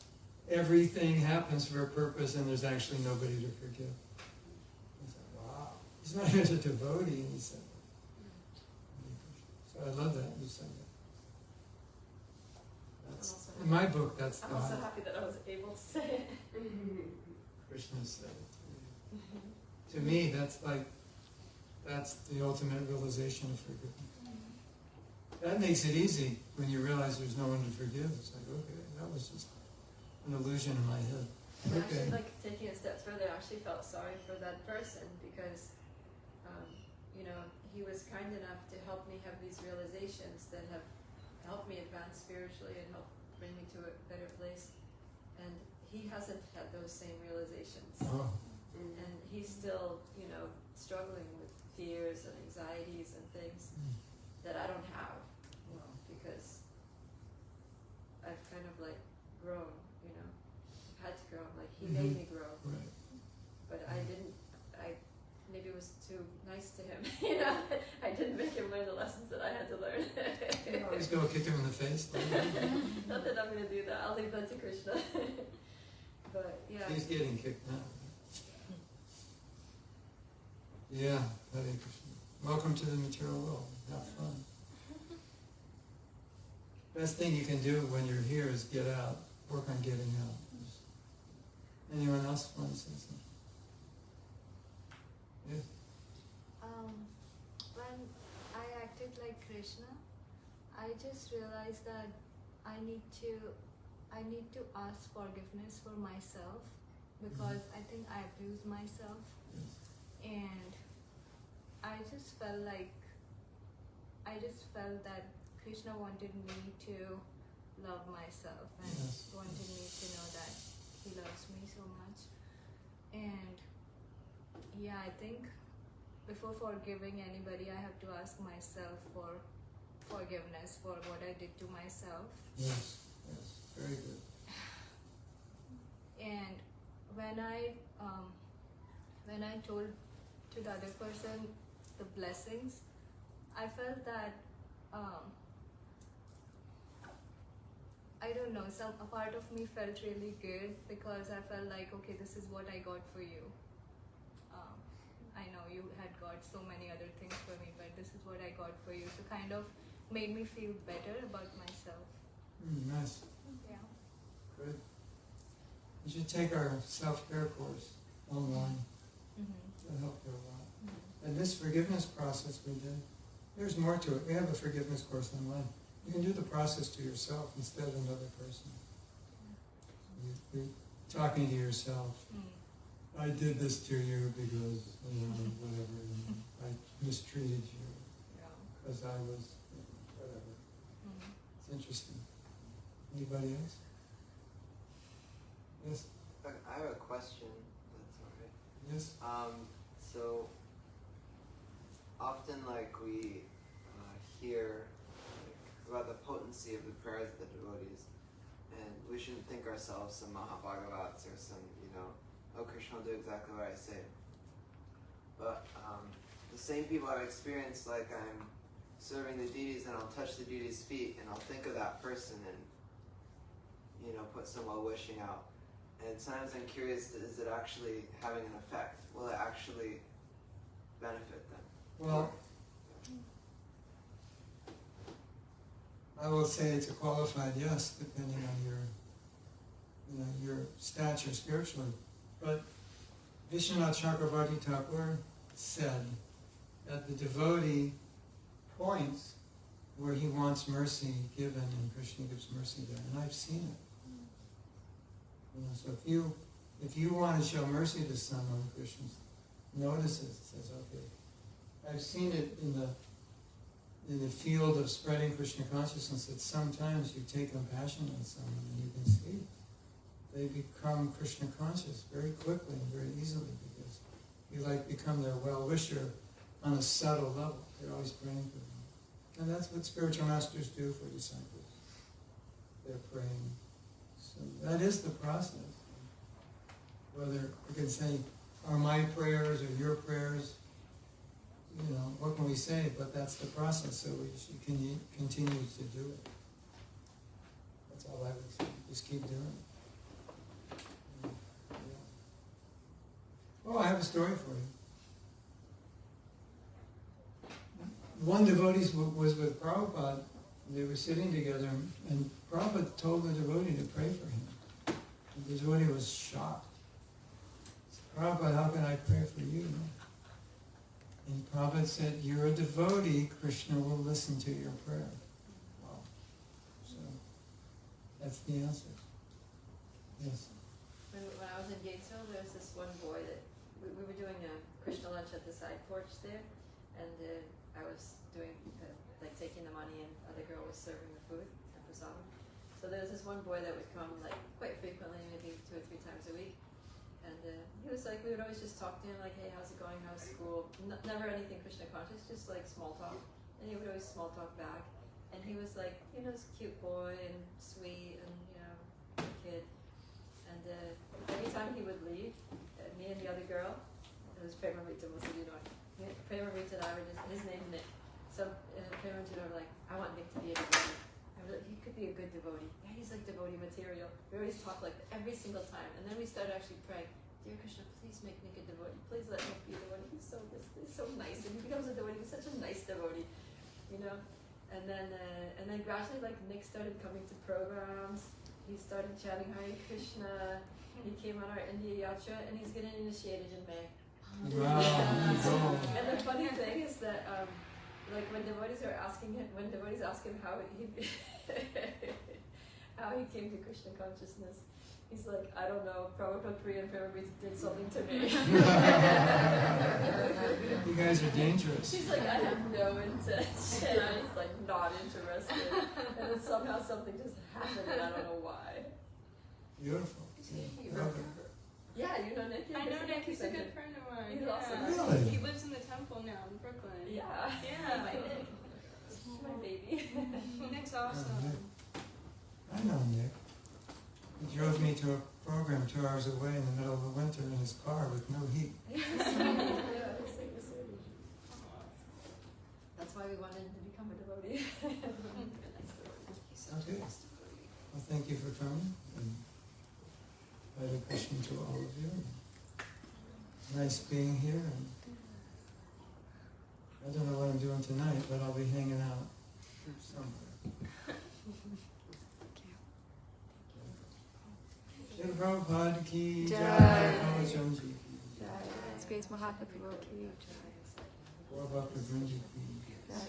everything happens for a purpose and there's actually nobody to forgive. I said, wow. He's not even a devotee, and he said that. So I love that you said that. That's, in my book, that's I'm the also highlight. happy that I was able to say it. Krishna said it to me. To me, that's the ultimate realization of forgiveness. That makes it easy when you realize there's no one to forgive. It's like, okay, that was just an illusion in my head. And Okay. actually, like taking a step further, I actually felt sorry for that person because, he was kind enough to help me have these realizations that have helped me advance spiritually and helped bring me to a better place. And he hasn't had those same realizations. Oh. And he's still, struggling with fears and anxieties and things that I don't have, because I've kind of like grown, I've had to grow. Like he made me grow, Right. but I didn't. Maybe it was too nice to him, I didn't make him learn the lessons that I had to learn. You always go kick him in the face. Not that I'm going to do that. I'll leave that to Krishna. But yeah. He's getting kicked now. Yeah, Hare Krishna. Welcome to the material world. Have fun. Best thing you can do when you're here is get out. Work on getting out. Anyone else want to say something? Yeah. When I acted like Krishna, I just realized that I need to ask forgiveness for myself, because I think I abused myself. Yes. And I just felt that Krishna wanted me to love myself and Yes. wanted me to know that he loves me so much. And yeah, I think before forgiving anybody, I have to ask myself for forgiveness for what I did to myself. Yes. Yes. Very good. And when I told to the other person the blessings, I felt that I don't know, a part of me felt really good, because I felt like, okay, this is what I got for you. I know you had got so many other things for me, but this is what I got for you. So kind of made me feel better about myself. Nice. Yeah. Good. You should take our self-care course online. That'll help you a lot. And this forgiveness process we did, there's more to it. We have a forgiveness course online. You can do the process to yourself instead of another person. You're talking to yourself. I did this to you because, whatever, I mistreated you because I was, whatever. It's interesting. Anybody else? Yes? I have a question. That's alright. Yes? So often, we hear about the potency of the prayers of the devotees, and we shouldn't think ourselves some Mahabhagavats or some, oh, Krishna will do exactly what I say. But the same people I've experienced, I'm serving the deities and I'll touch the deity's feet and I'll think of that person and, put some well-wishing out. And sometimes I'm curious, is it actually having an effect? Will it actually benefit them? Well, I will say it's a qualified yes, depending on your stature spiritually. But Vishwanath Chakravarti Thakur said that the devotee points where he wants mercy given, and Krishna gives mercy there. And I've seen it. So if you want to show mercy to someone, Krishna notices, says, okay. I've seen it in the field of spreading Krishna consciousness that sometimes you take compassion on someone and you can see they become Krishna conscious very quickly and very easily because you become their well-wisher on a subtle level. You're always praying for them. And that's what spiritual masters do for disciples. They're praying. So that is the process. Whether you can say, are my prayers or your prayers, what can we say? But that's the process, so we should continue to do it. That's all I would say. Just keep doing it. Oh, I have a story for you. One devotee was with Prabhupada. They were sitting together, and Prabhupada told the devotee to pray for him. The devotee was shocked. He said, Prabhupada, how can I pray for you? And Prabhupada said, you're a devotee, Krishna will listen to your prayer. Wow. So, that's the answer. Yes? When I was in Gatesville, there was this one boy that, we were doing a Krishna lunch at the side porch there, and I was doing, taking the money, and the other girl was serving the food at prasadam. So there was this one boy that would come, quite frequently, maybe 2 or 3 times a week. And he was we would always just talk to him, hey, how's it going, how's school? Never anything Krishna conscious, just small talk. And he would always small talk back. And he was this cute boy and sweet and, a kid. And every time he would leave, me and the other girl, it was Prema-Rita, most of you know it. Prema-Rita and I were his name's Nick. So Prema-Rita and I were I want Nick to be a devotee. I was he could be a good devotee. Yeah, he's devotee material. We always talk every single time. And then we started actually praying, dear Krishna, please make Nick a devotee. Please let Nick be a devotee. He's so nice. And he becomes a devotee. He's such a nice devotee, And then gradually, Nick started coming to programs. He started chanting Hare Krishna. He came on our India Yatra, and he's getting initiated in May. Wow. And the funny thing is that, when devotees ask him how he came to Krishna consciousness, he's I don't know, Prabhupada Priya and Prabhupada did something to me. You guys are dangerous. He's I have no intention. I was not interested. And then somehow something just happened and I don't know why. Beautiful. Yeah, you know Nick? I know Nick, he's a good friend of mine. He's awesome. Really? He lives in the temple now in Brooklyn. Yeah. Yeah. My Nick. My baby. Nick's awesome. I know Nick. He drove me to a program 2 hours away in the middle of the winter in his car with no heat. That's why we wanted him to become a devotee. Okay. Well, thank you for coming. And Hare Krishna to all of you. Nice being here. And I don't know what I'm doing tonight, but I'll be hanging out somewhere. Shri Prabhupada ki jai. Prabhupada ki jai. His Grace Mahatma Prabhu ki jai. Prabhupada ki jai.